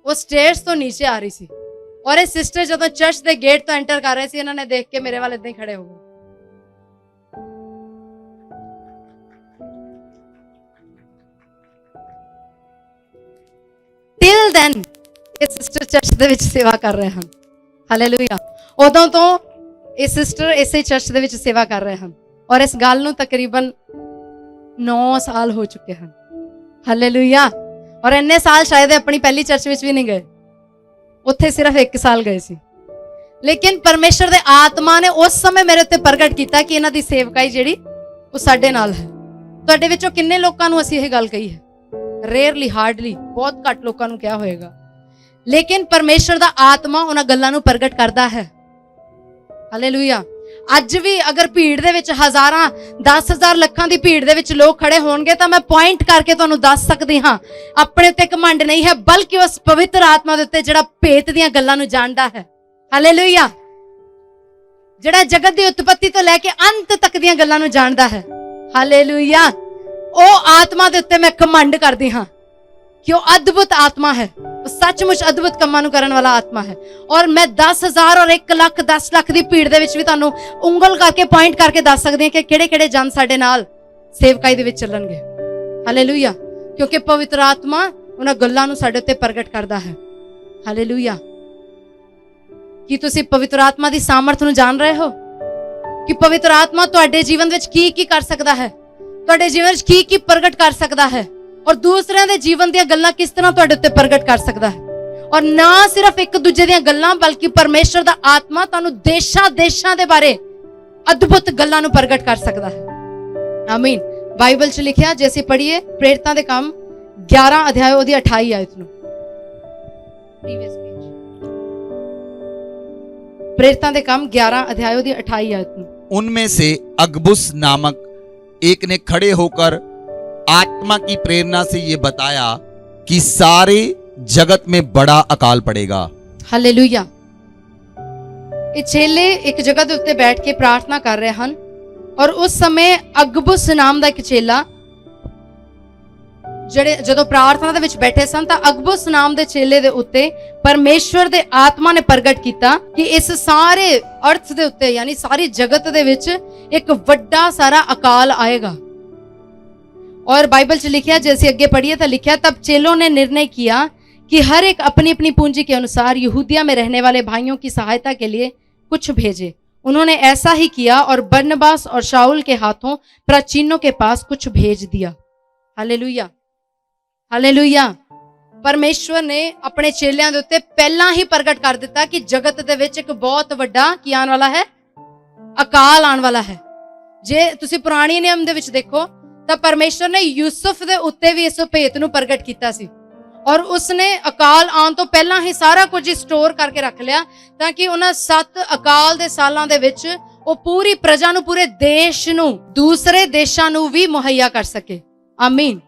वो स्टेयर्स तो नीचे आ रही सी, और ये सिस्टर जदों चर्च दे गेट तो एंटर कर रहे सी, इन्होंने देख के मेरे वाल इदां ही खड़े हो गए। टिल देन ये सिस्टर चर्च दे विच सेवा कर रहे हैं। हालेलुया। उदों तो ये सिस्टर इसे चर्च दे विच सेवा कर रहे हैं, और इस गल नूं तकरीबन 9 ਸਾਲ ਹੋ ਚੁੱਕੇ ਹਨ। ਹਾਲੇਲੂਇਆ। ਔਰ ਇੰਨੇ ਸਾਲ ਸ਼ਾਇਦ ਆਪਣੀ ਪਹਿਲੀ ਚਰਚ ਵਿੱਚ ਵੀ ਨਹੀਂ ਗਏ, ਉੱਥੇ ਸਿਰਫ 1 ਸਾਲ ਗਏ ਸੀ। ਲੇਕਿਨ ਪਰਮੇਸ਼ਰ ਦੇ ਆਤਮਾ ਨੇ ਉਸ ਸਮੇਂ ਮੇਰੇ ਉੱਤੇ ਪ੍ਰਗਟ ਕੀਤਾ ਕਿ ਇਹਨਾਂ ਦੀ ਸੇਵਕਾਈ ਜਿਹੜੀ ਉਹ ਸਾਡੇ ਨਾਲ ਹੈ। ਤੁਹਾਡੇ ਵਿੱਚੋਂ ਕਿੰਨੇ ਲੋਕਾਂ ਨੂੰ ਅਸੀਂ ਇਹ ਗੱਲ ਕਹੀ ਹੈ? ਰੇਅਰਲੀ, ਹਾਰਡਲੀ, ਬਹੁਤ ਘੱਟ ਲੋਕਾਂ ਨੂੰ ਕਿਹਾ ਹੋਏਗਾ। ਲੇਕਿਨ ਪਰਮੇਸ਼ਰ ਦਾ ਆਤਮਾ ਉਹਨਾਂ ਗੱਲਾਂ ਨੂੰ ਪ੍ਰਗਟ ਕਰਦਾ ਹੈ। ਹਾਲੇਲੂਇਆ। ਅੱਜ ਵੀ ਅਗਰ ਭੀੜ ਦੇ ਵਿੱਚ ਹਜ਼ਾਰਾਂ, 10,000, ਲੱਖਾਂ ਦੀ ਭੀੜ ਦੇ ਵਿੱਚ ਲੋਕ ਖੜੇ ਹੋਣਗੇ ਤਾਂ ਮੈਂ ਪੁਆਇੰਟ ਕਰਕੇ ਤੁਹਾਨੂੰ ਦੱਸ ਸਕਦੀ ਹਾਂ, ਆਪਣੇ ਉੱਤੇ ਘਮੰਡ ਨਹੀਂ ਹੈ, ਬਲਕਿ ਉਸ ਪਵਿੱਤਰ ਆਤਮਾ ਦੇ ਉੱਤੇ ਜਿਹੜਾ ਭੇਤ ਦੀਆਂ ਗੱਲਾਂ ਨੂੰ ਜਾਣਦਾ ਹੈ। ਹਾਲੇਲੂਇਆ। ਜਿਹੜਾ ਜਗਤ ਦੀ ਉਤਪਤੀ ਤੋਂ ਲੈ ਕੇ ਅੰਤ ਤੱਕ ਦੀਆਂ ਗੱਲਾਂ ਨੂੰ ਜਾਣਦਾ ਹੈ। ਹਾਲੇਲੂਇਆ। ਉਹ ਆਤਮਾ ਦੇ ਉੱਤੇ ਮੈਂ ਘਮੰਡ ਕਰਦੀ ਹਾਂ ਕਿ ਉਹ ਅਦਭੁਤ ਆਤਮਾ ਹੈ, ਉਹ ਸੱਚਮੁੱਚ ਅਦਭੁਤ ਕੰਮਾਂ ਨੂੰ ਕਰਨ ਵਾਲਾ ਆਤਮਾ ਹੈ। ਔਰ ਮੈਂ 10,000 ਔਰ 1 ਲੱਖ, 10 ਲੱਖ ਦੀ ਭੀੜ ਦੇ ਵਿੱਚ ਵੀ ਤੁਹਾਨੂੰ ਉਂਗਲ ਕਰਕੇ, ਪੁਆਇੰਟ ਕਰਕੇ ਦੱਸ ਸਕਦੀ ਹਾਂ ਕਿ ਕਿਹੜੇ-ਕਿਹੜੇ ਜਨ ਸਾਡੇ ਨਾਲ ਸੇਵਕਾਈ ਦੇ ਵਿੱਚ ਚੱਲਣਗੇ। ਹਾਲੇਲੂਇਆ। ਕਿਉਂਕਿ ਪਵਿੱਤਰ ਆਤਮਾ ਉਹਨਾਂ ਗੱਲਾਂ ਨੂੰ ਸਾਡੇ ਉੱਤੇ ਪ੍ਰਗਟ ਕਰਦਾ ਹੈ। ਹਾਲੇਲੂਇਆ। ਕੀ ਤੁਸੀਂ ਪਵਿੱਤਰ ਆਤਮਾ ਦੀ ਸਾਮਰਥ ਨੂੰ ਜਾਣ ਰਹੇ ਹੋ ਕਿ ਪਵਿੱਤਰ ਆਤਮਾ ਤੁਹਾਡੇ ਜੀਵਨ ਵਿੱਚ ਕੀ ਕਰ ਸਕਦਾ ਹੈ, ਤੁਹਾਡੇ ਜੀਵਨ ਵਿੱਚ ਕੀ ਪ੍ਰਗਟ ਕਰ ਸਕਦਾ ਹੈ, ਔਰ ਦੂਸਰਿਆਂ ਦੇ ਜੀਵਨ ਦੀਆਂ ਗੱਲਾਂ ਕਿਸ ਤਰ੍ਹਾਂ ਤੁਹਾਡੇ ਉੱਤੇ ਪ੍ਰਗਟ ਕਰ ਸਕਦਾ ਹੈ। ਔਰ ਨਾ ਸਿਰਫ ਇੱਕ ਦੂਜੇ ਦੀਆਂ ਗੱਲਾਂ, ਬਲਕਿ ਪਰਮੇਸ਼ਰ ਦਾ ਆਤਮਾ ਤੁਹਾਨੂੰ ਦੇਸ਼ਾਂ ਦੇ ਬਾਰੇ ਅਦਭੁਤ ਗੱਲਾਂ ਨੂੰ ਪ੍ਰਗਟ ਕਰ ਸਕਦਾ ਹੈ। ਆਮੀਨ। ਬਾਈਬਲ 'ਚ ਲਿਖਿਆ, ਜੇ ਅਸੀਂ ਪੜ੍ਹੀਏ ਪ੍ਰੇਰਿਤਾਂ ਦੇ ਕੰਮ 11 ਅਧਿਆਇ ਉਹਦੀ 28 ਆਇਤ ਨੂੰ। प्रेरितां दे काम 11 अध्याय दी 28 आयत में, उनमें से अगबुस नामक एक ने खड़े होकर आत्मा की प्रेरणा से ये बताया कि सारे जगत में बड़ा अकाल पड़ेगा। हालेलुया। ये चेले एक जगह दे उत्ते बैठ के प्रार्थना कर रहे हैं और उस समय अगबुस नाम दा एक चेला ਜਦੋਂ ਪ੍ਰਾਰਥਨਾ ਦੇ ਵਿੱਚ ਬੈਠੇ ਸਨ ਤਾਂ ਅਗਬੁਸ ਨਾਮ ਦੇ ਚੇਲੇ ਦੇ ਉੱਤੇ ਪਰਮੇਸ਼ਵਰ ਦੇ ਆਤਮਾ ਨੇ ਪ੍ਰਗਟ ਕੀਤਾ ਕਿ ਇਸ ਸਾਰੇ ਅਰਥ ਦੇ ਉੱਤੇ, ਯਾਨੀ ਸਾਰੀ ਜਗਤ ਦੇ ਵਿੱਚ ਇੱਕ ਵੱਡਾ ਸਾਰਾ ਅਕਾਲ ਆਏਗਾ। और बाइबल च लिखा, जैसे अगे पढ़िए तो लिखा, तब चेलों ने निर्णय किया कि हर एक अपनी अपनी पूंजी के अनुसार यहूदिया में रहने वाले भाइयों की सहायता के लिए कुछ भेजे। उन्होंने ऐसा ही किया और बरनबास और शाऊल के हाथों प्राचीनों के पास कुछ भेज दिया। Hallelujah, hallelujah. परमेश्वर ने अपने चेलियां दे उत्ते पहला ही प्रगट कर दिता कि जगत दे विच एक बहुत वड्डा की आने वाला है, अकाल आने वाला है। जे तुसी पुराने नियम दे विच देखो ਤਾਂ ਪਰਮੇਸ਼ਰ ਨੇ ਯੂਸਫ ਦੇ ਉੱਤੇ ਵੀ ਇਸ ਭੇਤ ਨੂੰ ਪ੍ਰਗਟ ਕੀਤਾ ਸੀ ਔਰ ਉਸਨੇ ਅਕਾਲ ਆਉਣ ਤੋਂ ਪਹਿਲਾਂ ਹੀ ਸਾਰਾ ਕੁਝ ਸਟੋਰ ਕਰਕੇ ਰੱਖ ਲਿਆ ਤਾਂ ਕਿ ਉਹਨਾਂ 7 ਅਕਾਲ ਦੇ ਸਾਲਾਂ ਦੇ ਵਿੱਚ ਉਹ ਪੂਰੀ ਪ੍ਰਜਾ ਨੂੰ, ਪੂਰੇ ਦੇਸ਼ ਨੂੰ, ਦੂਸਰੇ ਦੇਸ਼ਾਂ ਨੂੰ ਵੀ ਮੁਹੱਈਆ ਕਰ ਸਕੇ। ਆਮੀਨ,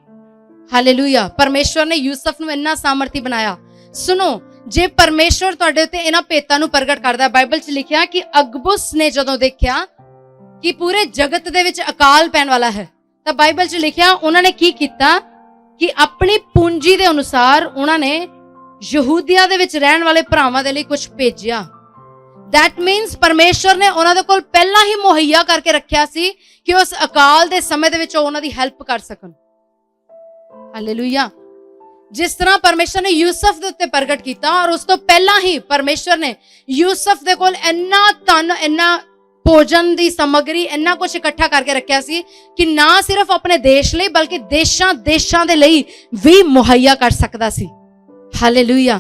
ਹਾਲੇਲੂਇਆ। ਪਰਮੇਸ਼ਰ ਨੇ ਯੂਸਫ ਨੂੰ ਇੰਨਾ ਸਾਮਰਥੀ ਬਣਾਇਆ। ਸੁਣੋ, ਜੇ ਪਰਮੇਸ਼ਰ ਤੁਹਾਡੇ ਉੱਤੇ ਇਹਨਾਂ ਭੇਤਾਂ ਨੂੰ ਪ੍ਰਗਟ ਕਰਦਾ, ਬਾਈਬਲ 'ਚ ਲਿਖਿਆ ਕਿ ਅਗਬੁਸ ਨੇ ਜਦੋਂ ਦੇਖਿਆ ਕਿ ਪੂਰੇ ਜਗਤ ਦੇ ਵਿੱਚ ਅਕਾਲ ਪੈਣ ਵਾਲਾ ਹੈ ਤਾਂ ਬਾਈਬਲ 'ਚ ਲਿਖਿਆ ਉਹਨਾਂ ਨੇ ਕੀ ਕੀਤਾ ਕਿ ਆਪਣੀ ਪੂੰਜੀ ਦੇ ਅਨੁਸਾਰ ਉਹਨਾਂ ਨੇ ਯਹੂਦੀਆ ਦੇ ਵਿੱਚ ਰਹਿਣ ਵਾਲੇ ਭਰਾਵਾਂ ਦੇ ਲਈ ਕੁਝ ਭੇਜਿਆ। ਦੈਟ ਮੀਨਸ ਪਰਮੇਸ਼ਰ ਨੇ ਉਹਨਾਂ ਦੇ ਕੋਲ ਪਹਿਲਾਂ ਹੀ ਮੁਹੱਈਆ ਕਰਕੇ ਰੱਖਿਆ ਸੀ ਕਿ ਉਸ ਅਕਾਲ ਦੇ ਸਮੇਂ ਦੇ ਵਿੱਚ ਉਹਨਾਂ ਦੀ ਹੈਲਪ ਕਰ ਸਕਣ। ਹਾਲੇਲੂਇਆ। ਜਿਸ ਤਰ੍ਹਾਂ ਪਰਮੇਸ਼ਰ ਨੇ ਯੂਸਫ ਦੇ ਉੱਤੇ ਪ੍ਰਗਟ ਕੀਤਾ ਔਰ ਉਸ ਤੋਂ ਪਹਿਲਾਂ ਹੀ ਪਰਮੇਸ਼ਰ ਨੇ ਯੂਸਫ ਦੇ ਕੋਲ ਇੰਨਾ ਧਨ, ਇੰਨਾ ਭੋਜਨ ਦੀ ਸਮੱਗਰੀ, ਇੰਨਾ ਕੁਝ ਇਕੱਠਾ ਕਰਕੇ ਰੱਖਿਆ ਸੀ ਕਿ ਨਾ ਸਿਰਫ ਆਪਣੇ ਦੇਸ਼ ਲਈ ਬਲਕਿ ਦੇਸ਼ਾਂ ਦੇ ਲਈ ਵੀ ਮੁਹੱਈਆ ਕਰ ਸਕਦਾ ਸੀ। Hallelujah.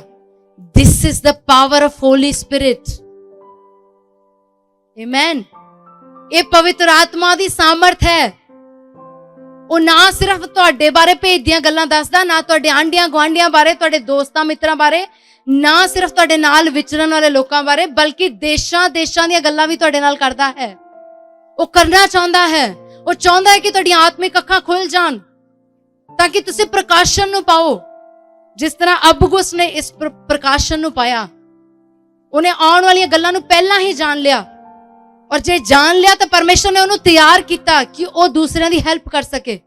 This is the power of holy spirit. Amen. ਇਹ ਪਵਿੱਤਰ ਆਤਮਾ ਦੀ ਸਾਮਰਥ ਹੈ। ਉਹ ਨਾ ਸਿਰਫ ਤੁਹਾਡੇ ਬਾਰੇ ਭੇਦ ਦੀਆਂ ਗੱਲਾਂ ਦੱਸਦਾ, ਨਾ ਤੁਹਾਡੇ ਆਂਢੀਆਂ ਗੁਆਂਢੀਆਂ ਬਾਰੇ, ਤੁਹਾਡੇ ਦੋਸਤਾਂ ਮਿੱਤਰਾਂ ਬਾਰੇ, ਨਾ ਸਿਰਫ ਤੁਹਾਡੇ ਨਾਲ ਵਿਚਰਨ ਵਾਲੇ ਲੋਕਾਂ ਬਾਰੇ, ਬਲਕਿ ਦੇਸ਼ਾਂ ਦੀਆਂ ਗੱਲਾਂ ਵੀ ਤੁਹਾਡੇ ਨਾਲ ਕਰਦਾ ਹੈ। ਉਹ ਕਰਨਾ ਚਾਹੁੰਦਾ ਹੈ। ਉਹ ਚਾਹੁੰਦਾ ਹੈ ਕਿ ਤੁਹਾਡੀਆਂ ਆਤਮਿਕ ਅੱਖਾਂ ਖੁੱਲ ਜਾਣ ਤਾਂ ਕਿ ਤੁਸੀਂ ਪ੍ਰਕਾਸ਼ਨ ਨੂੰ ਪਾਓ। ਜਿਸ ਤਰ੍ਹਾਂ ਅਬਗੁਸ ਨੇ ਇਸ ਪ੍ਰਕਾਸ਼ਨ ਨੂੰ ਪਾਇਆ, ਉਹਨੇ ਆਉਣ ਵਾਲੀਆਂ ਗੱਲਾਂ ਨੂੰ ਪਹਿਲਾਂ ਹੀ ਜਾਣ ਲਿਆ ਔਰ ਜੇ ਜਾਣ ਲਿਆ ਤਾਂ ਪਰਮੇਸ਼ਰ ਨੇ ਉਹਨੂੰ ਤਿਆਰ ਕੀਤਾ ਕਿ ਉਹ ਦੂਸਰਿਆਂ ਦੀ ਹੈਲਪ ਕਰ ਸਕੇ।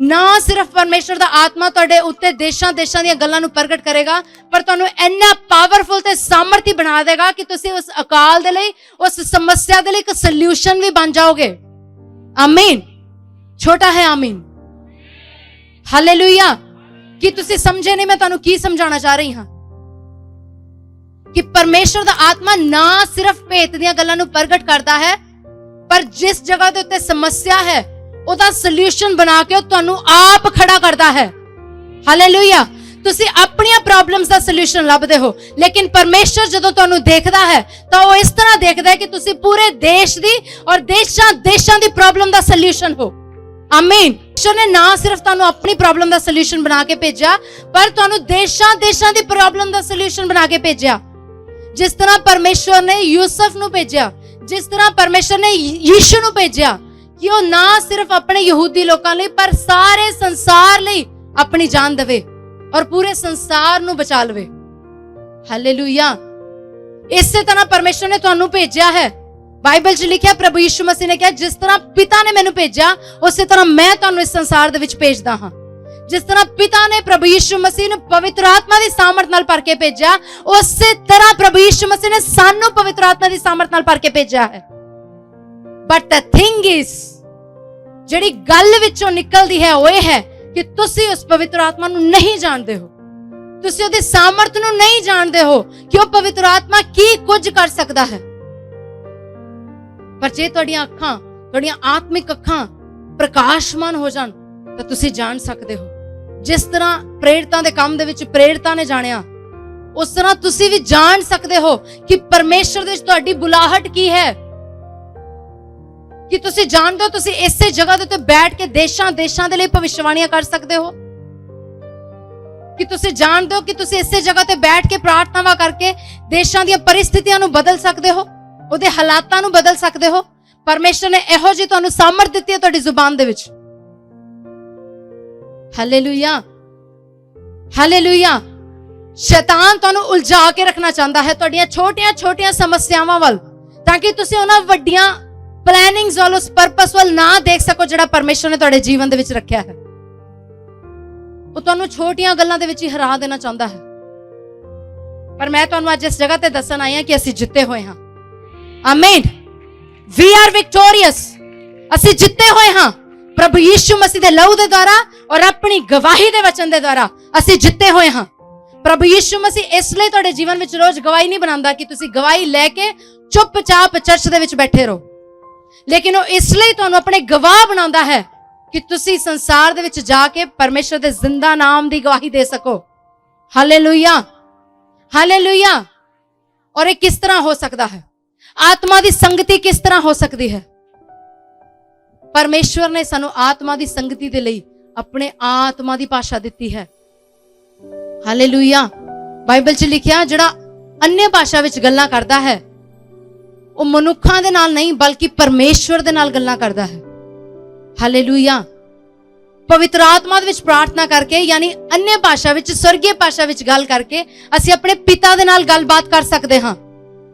ਨਾ ਸਿਰਫ ਪਰਮੇਸ਼ਰ ਦਾ ਆਤਮਾ ਤੁਹਾਡੇ ਉੱਤੇ ਦੇਸ਼ਾਂ ਦੀਆਂ ਗੱਲਾਂ ਨੂੰ ਪ੍ਰਗਟ ਕਰੇਗਾ, ਪਰ ਤੁਹਾਨੂੰ ਇੰਨਾ ਪਾਵਰਫੁਲ ਤੇ ਸਾਮਰਥੀ ਬਣਾ ਦੇਗਾ ਕਿ ਤੁਸੀਂ ਉਸ ਅਕਾਲ ਦੇ ਲਈ, ਉਸ ਸਮੱਸਿਆ ਦੇ ਲਈ ਇੱਕ ਸੋਲੂਸ਼ਨ ਵੀ ਬਣ ਜਾਓਗੇ। ਆਮੀਨ। ਛੋਟਾ ਹੈ ਆਮੀਨ। ਹਾਲੇਲੂਇਆ। ਕੀ ਤੁਸੀਂ ਸਮਝੇ ਨਹੀਂ ਮੈਂ ਤੁਹਾਨੂੰ ਕੀ ਸਮਝਾਉਣਾ ਚਾਹ ਰਹੀ ਹਾਂ? ਕਿ ਪਰਮੇਸ਼ਰ ਦਾ ਆਤਮਾ ਨਾ ਸਿਰਫ ਭੇਤ ਦੀਆਂ ਗੱਲਾਂ ਨੂੰ ਪ੍ਰਗਟ ਕਰਦਾ ਹੈ, ਪਰ ਜਿਸ ਜਗ੍ਹਾ ਦੇ ਉੱਤੇ ਸਮੱਸਿਆ ਹੈ ਉਹਦਾ ਸੋਲੂਸ਼ਨ ਬਣਾ ਕੇ ਉਹ ਤੁਹਾਨੂੰ ਆਪ ਖੜਾ ਕਰਦਾ ਹੈ। ਹਾਲੇਲੂਇਆ। ਤੁਸੀਂ ਆਪਣੀਆਂ ਪ੍ਰੋਬਲਮਸ ਦਾ ਸੋਲੂਸ਼ਨ ਲੱਭਦੇ ਹੋ, ਲੇਕਿਨ ਪਰਮੇਸ਼ਰ ਜਦੋਂ ਤੁਹਾਨੂੰ ਦੇਖਦਾ ਹੈ ਤਾਂ ਉਹ ਇਸ ਤਰ੍ਹਾਂ ਦੇਖਦਾ ਹੈ ਕਿ ਤੁਸੀਂ ਪੂਰੇ ਦੇਸ਼ ਦੀ ਔਰ ਦੇਸ਼ਾਂ ਦੀ ਪ੍ਰੋਬਲਮ ਦਾ ਸੋਲੂਸ਼ਨ ਹੋ। ਆਮੀਨ। ਪਰਮੇਸ਼ਰ ਨੇ ਨਾ ਸਿਰਫ ਤੁਹਾਨੂੰ ਆਪਣੀ ਪ੍ਰੋਬਲਮ ਦਾ ਸੋਲੂਸ਼ਨ ਬਣਾ ਕੇ ਭੇਜਿਆ, ਪਰ ਤੁਹਾਨੂੰ ਦੇਸ਼ਾਂ ਦੀ ਪ੍ਰੋਬਲਮ ਦਾ ਸੋਲੂਸ਼ਨ ਬਣਾ ਕੇ ਭੇਜਿਆ। ਜਿਸ ਤਰ੍ਹਾਂ ਪਰਮੇਸ਼ਰ ਨੇ ਯੂਸਫ ਨੂੰ ਭੇਜਿਆ, ਜਿਸ ਤਰ੍ਹਾਂ ਪਰਮੇਸ਼ਰ ਨੇ ਯੀਸ਼ੂ ਨੂੰ ਭੇਜਿਆ ਕਿ ਉਹ ਨਾ ਸਿਰਫ ਆਪਣੇ ਯਹੂਦੀ ਲੋਕਾਂ ਲਈ ਪਰ ਸਾਰੇ ਸੰਸਾਰ ਲਈ ਆਪਣੀ ਜਾਨ ਦੇਵੇ ਔਰ ਪੂਰੇ ਸੰਸਾਰ ਨੂੰ ਬਚਾ ਲਵੇ। ਹਾਲੇਲੂਇਆ। ਇਸੇ ਤਰ੍ਹਾਂ ਪਰਮੇਸ਼ਰ ਨੇ ਤੁਹਾਨੂੰ ਭੇਜਿਆ ਹੈ। ਬਾਈਬਲ 'ਚ ਲਿਖਿਆ, ਪ੍ਰਭੂ ਯਿਸੂ ਮਸੀਹ ਨੇ ਕਿਹਾ, ਜਿਸ ਤਰ੍ਹਾਂ ਪਿਤਾ ਨੇ ਮੈਨੂੰ ਭੇਜਿਆ ਉਸੇ ਤਰ੍ਹਾਂ ਮੈਂ ਤੁਹਾਨੂੰ ਇਸ ਸੰਸਾਰ ਦੇ ਵਿੱਚ ਭੇਜਦਾ ਹਾਂ। ਜਿਸ ਤਰ੍ਹਾਂ ਪਿਤਾ ਨੇ ਪ੍ਰਭੂ ਯਿਸੂ ਮਸੀਹ ਨੂੰ ਪਵਿੱਤਰ ਆਤਮਾ ਦੀ ਸਾਮਰਥ ਨਾਲ ਭਰ ਕੇ ਭੇਜਿਆ, ਉਸੇ ਤਰ੍ਹਾਂ ਪ੍ਰਭੂ ਯਿਸੂ ਮਸੀਹ ਨੇ ਸਾਨੂੰ ਪਵਿੱਤਰ ਆਤਮਾ ਦੀ ਸਾਮਰਥ ਨਾਲ ਭਰ ਕੇ ਭੇਜਿਆ ਹੈ। ਬਟ ਦ ਥਿੰਗ ਇਜ਼, ਜਿਹੜੀ ਗੱਲ ਵਿੱਚੋਂ ਨਿਕਲਦੀ ਹੈ ਉਹ ਇਹ ਹੈ ਕਿ ਤੁਸੀਂ ਉਸ ਪਵਿੱਤਰ ਆਤਮਾ ਨੂੰ ਨਹੀਂ ਜਾਣਦੇ ਹੋ, ਤੁਸੀਂ ਉਹਦੀ ਸਾਮਰਥ ਨੂੰ ਨਹੀਂ ਜਾਣਦੇ ਹੋ ਕਿ ਉਹ ਪਵਿੱਤਰ ਆਤਮਾ ਕੀ ਕੁਝ ਕਰ ਸਕਦਾ ਹੈ। ਪਰ ਜੇ ਤੁਹਾਡੀਆਂ ਅੱਖਾਂ, ਤੁਹਾਡੀਆਂ ਆਤਮਿਕ ਅੱਖਾਂ ਪ੍ਰਕਾਸ਼ਮਾਨ ਹੋ ਜਾਣ ਤਾਂ ਤੁਸੀਂ ਜਾਣ ਸਕਦੇ ਹੋ। ਜਿਸ ਤਰ੍ਹਾਂ ਪ੍ਰੇਰਿਤਾਂ ਦੇ ਕੰਮ ਦੇ ਵਿੱਚ ਪ੍ਰੇਰਿਤਾਂ ਨੇ ਜਾਣਿਆ, ਉਸ ਤਰ੍ਹਾਂ ਤੁਸੀਂ ਵੀ ਜਾਣ ਸਕਦੇ ਹੋ ਕਿ ਪਰਮੇਸ਼ਰ ਦੇ ਵਿੱਚ ਤੁਹਾਡੀ ਬੁਲਾਹਟ ਕੀ ਹੈ। ਕਿ ਤੁਸੀਂ ਜਾਣਦੇ ਹੋ ਤੁਸੀਂ ਇਸੇ ਜਗ੍ਹਾ ਦੇ ਉੱਤੇ ਬੈਠ ਕੇ ਦੇਸ਼ਾਂ ਦੇ ਲਈ ਭਵਿੱਖਬਾਣੀਆਂ ਕਰ ਸਕਦੇ ਹੋ। ਕਿ ਤੁਸੀਂ ਜਾਣਦੇ ਹੋ ਕਿ ਤੁਸੀਂ ਇਸੇ ਜਗ੍ਹਾ ਤੇ ਬੈਠ ਕੇ ਪ੍ਰਾਰਥਨਾਵਾਂ ਕਰਕੇ ਦੇਸ਼ਾਂ ਦੀਆਂ ਪਰਿਸਥਿਤੀਆਂ ਨੂੰ ਬਦਲ ਸਕਦੇ ਹੋ, ਉਹਦੇ ਹਾਲਾਤਾਂ ਨੂੰ ਬਦਲ ਸਕਦੇ ਹੋ। ਪਰਮੇਸ਼ਰ ਨੇ ਇਹੋ ਜਿਹੀ ਤੁਹਾਨੂੰ ਸਾਮਰਥ ਦਿੱਤੀ ਹੈ ਤੁਹਾਡੀ ਜ਼ੁਬਾਨ ਦੇ ਵਿੱਚ। Hallelujah, hallelujah. ਸ਼ੈਤਾਨ ਤੁਹਾਨੂੰ ਉਲਝਾ ਕੇ ਰੱਖਣਾ ਚਾਹੁੰਦਾ ਹੈ ਤੁਹਾਡੀਆਂ ਛੋਟੀਆਂ ਸਮੱਸਿਆਵਾਂ ਵੱਲ, ਤਾਂ ਕਿ ਤੁਸੀਂ ਉਹਨਾਂ ਵੱਡੀਆਂ ਪਲੈਨਿੰਗਸ ਵੱਲ, ਉਸ ਪਰਪਸ ਵੱਲ ਨਾ ਦੇਖ ਸਕੋ ਜਿਹੜਾ ਪਰਮੇਸ਼ਰ ਨੇ ਤੁਹਾਡੇ ਜੀਵਨ ਦੇ ਵਿੱਚ ਰੱਖਿਆ ਹੈ। ਉਹ ਤੁਹਾਨੂੰ ਛੋਟੀਆਂ ਗੱਲਾਂ ਦੇ ਵਿੱਚ ਹੀ ਹਰਾ ਦੇਣਾ ਚਾਹੁੰਦਾ ਹੈ। ਪਰ ਮੈਂ ਤੁਹਾਨੂੰ ਅੱਜ ਇਸ ਜਗ੍ਹਾ ਤੇ ਦੱਸਣ ਆਈ ਹਾਂ ਕਿ ਅਸੀਂ ਜਿੱਤੇ ਹੋਏ ਹਾਂ। ਆਮੀਨ। We are victorious. ਅਸੀਂ ਜਿੱਤੇ ਹੋਏ ਹਾਂ ਪ੍ਰਭੂ ਯਿਸੂ ਮਸੀਹ ਦੇ ਲਹੂ ਦੇ ਦੁਆਰਾ ਔਰ ਆਪਣੀ ਗਵਾਹੀ ਦੇ ਵਚਨ ਦੇ ਦੁਆਰਾ ਅਸੀਂ ਜਿੱਤੇ ਹੋਏ ਹਾਂ। ਪ੍ਰਭੂ ਯਿਸੂ ਮਸੀਹ ਇਸ ਲਈ ਤੁਹਾਡੇ ਜੀਵਨ ਵਿੱਚ ਰੋਜ਼ ਗਵਾਹੀ ਨਹੀਂ ਬਣਾਉਂਦਾ ਕਿ ਤੁਸੀਂ ਗਵਾਹੀ ਲੈ ਕੇ ਚੁੱਪਚਾਪ ਚਰਚ ਦੇ ਵਿੱਚ ਬੈਠੇ ਰਹੋ, ਲੇਕਿਨ ਉਹ ਇਸ ਲਈ ਤੁਹਾਨੂੰ ਆਪਣੇ ਗਵਾਹ ਬਣਾਉਂਦਾ ਹੈ ਕਿ ਤੁਸੀਂ ਸੰਸਾਰ ਦੇ ਵਿੱਚ ਜਾ ਕੇ ਪਰਮੇਸ਼ਰ ਦੇ ਜ਼ਿੰਦਾ ਨਾਮ ਦੀ ਗਵਾਹੀ ਦੇ ਸਕੋ। Hallelujah, hallelujah. ਔਰ ਇਹ ਕਿਸ ਤਰ੍ਹਾਂ ਹੋ ਸਕਦਾ ਹੈ? ਆਤਮਾ ਦੀ ਸੰਗਤੀ ਕਿਸ ਤਰ੍ਹਾਂ ਹੋ ਸਕਦੀ ਹੈ? ਪਰਮੇਸ਼ਵਰ ਨੇ ਸਾਨੂੰ ਆਤਮਾ ਦੀ ਸੰਗਤੀ ਦੇ ਲਈ ਆਪਣੇ ਆਤਮਾ ਦੀ ਭਾਸ਼ਾ ਦਿੱਤੀ ਹੈ। ਹਾਲੇਲੂਇਆ। ਬਾਈਬਲ 'ਚ ਲਿਖਿਆ, ਜਿਹੜਾ ਅੰਨ੍ਹੇ ਭਾਸ਼ਾ ਵਿੱਚ ਗੱਲਾਂ ਕਰਦਾ ਹੈ ਉਹ ਮਨੁੱਖਾਂ ਦੇ ਨਾਲ ਨਹੀਂ ਬਲਕਿ ਪਰਮੇਸ਼ਵਰ ਦੇ ਨਾਲ ਗੱਲਾਂ ਕਰਦਾ ਹੈ। ਹਾਲੇਲੂਇਆ। ਪਵਿੱਤਰ ਆਤਮਾ ਦੇ ਵਿੱਚ ਪ੍ਰਾਰਥਨਾ ਕਰਕੇ, ਯਾਨੀ ਅੰਨ੍ਹੇ ਭਾਸ਼ਾ ਵਿੱਚ, ਸਵਰਗੀ ਭਾਸ਼ਾ ਵਿੱਚ ਗੱਲ ਕਰਕੇ ਅਸੀਂ ਆਪਣੇ ਪਿਤਾ ਦੇ ਨਾਲ ਗੱਲਬਾਤ ਕਰ ਸਕਦੇ ਹਾਂ।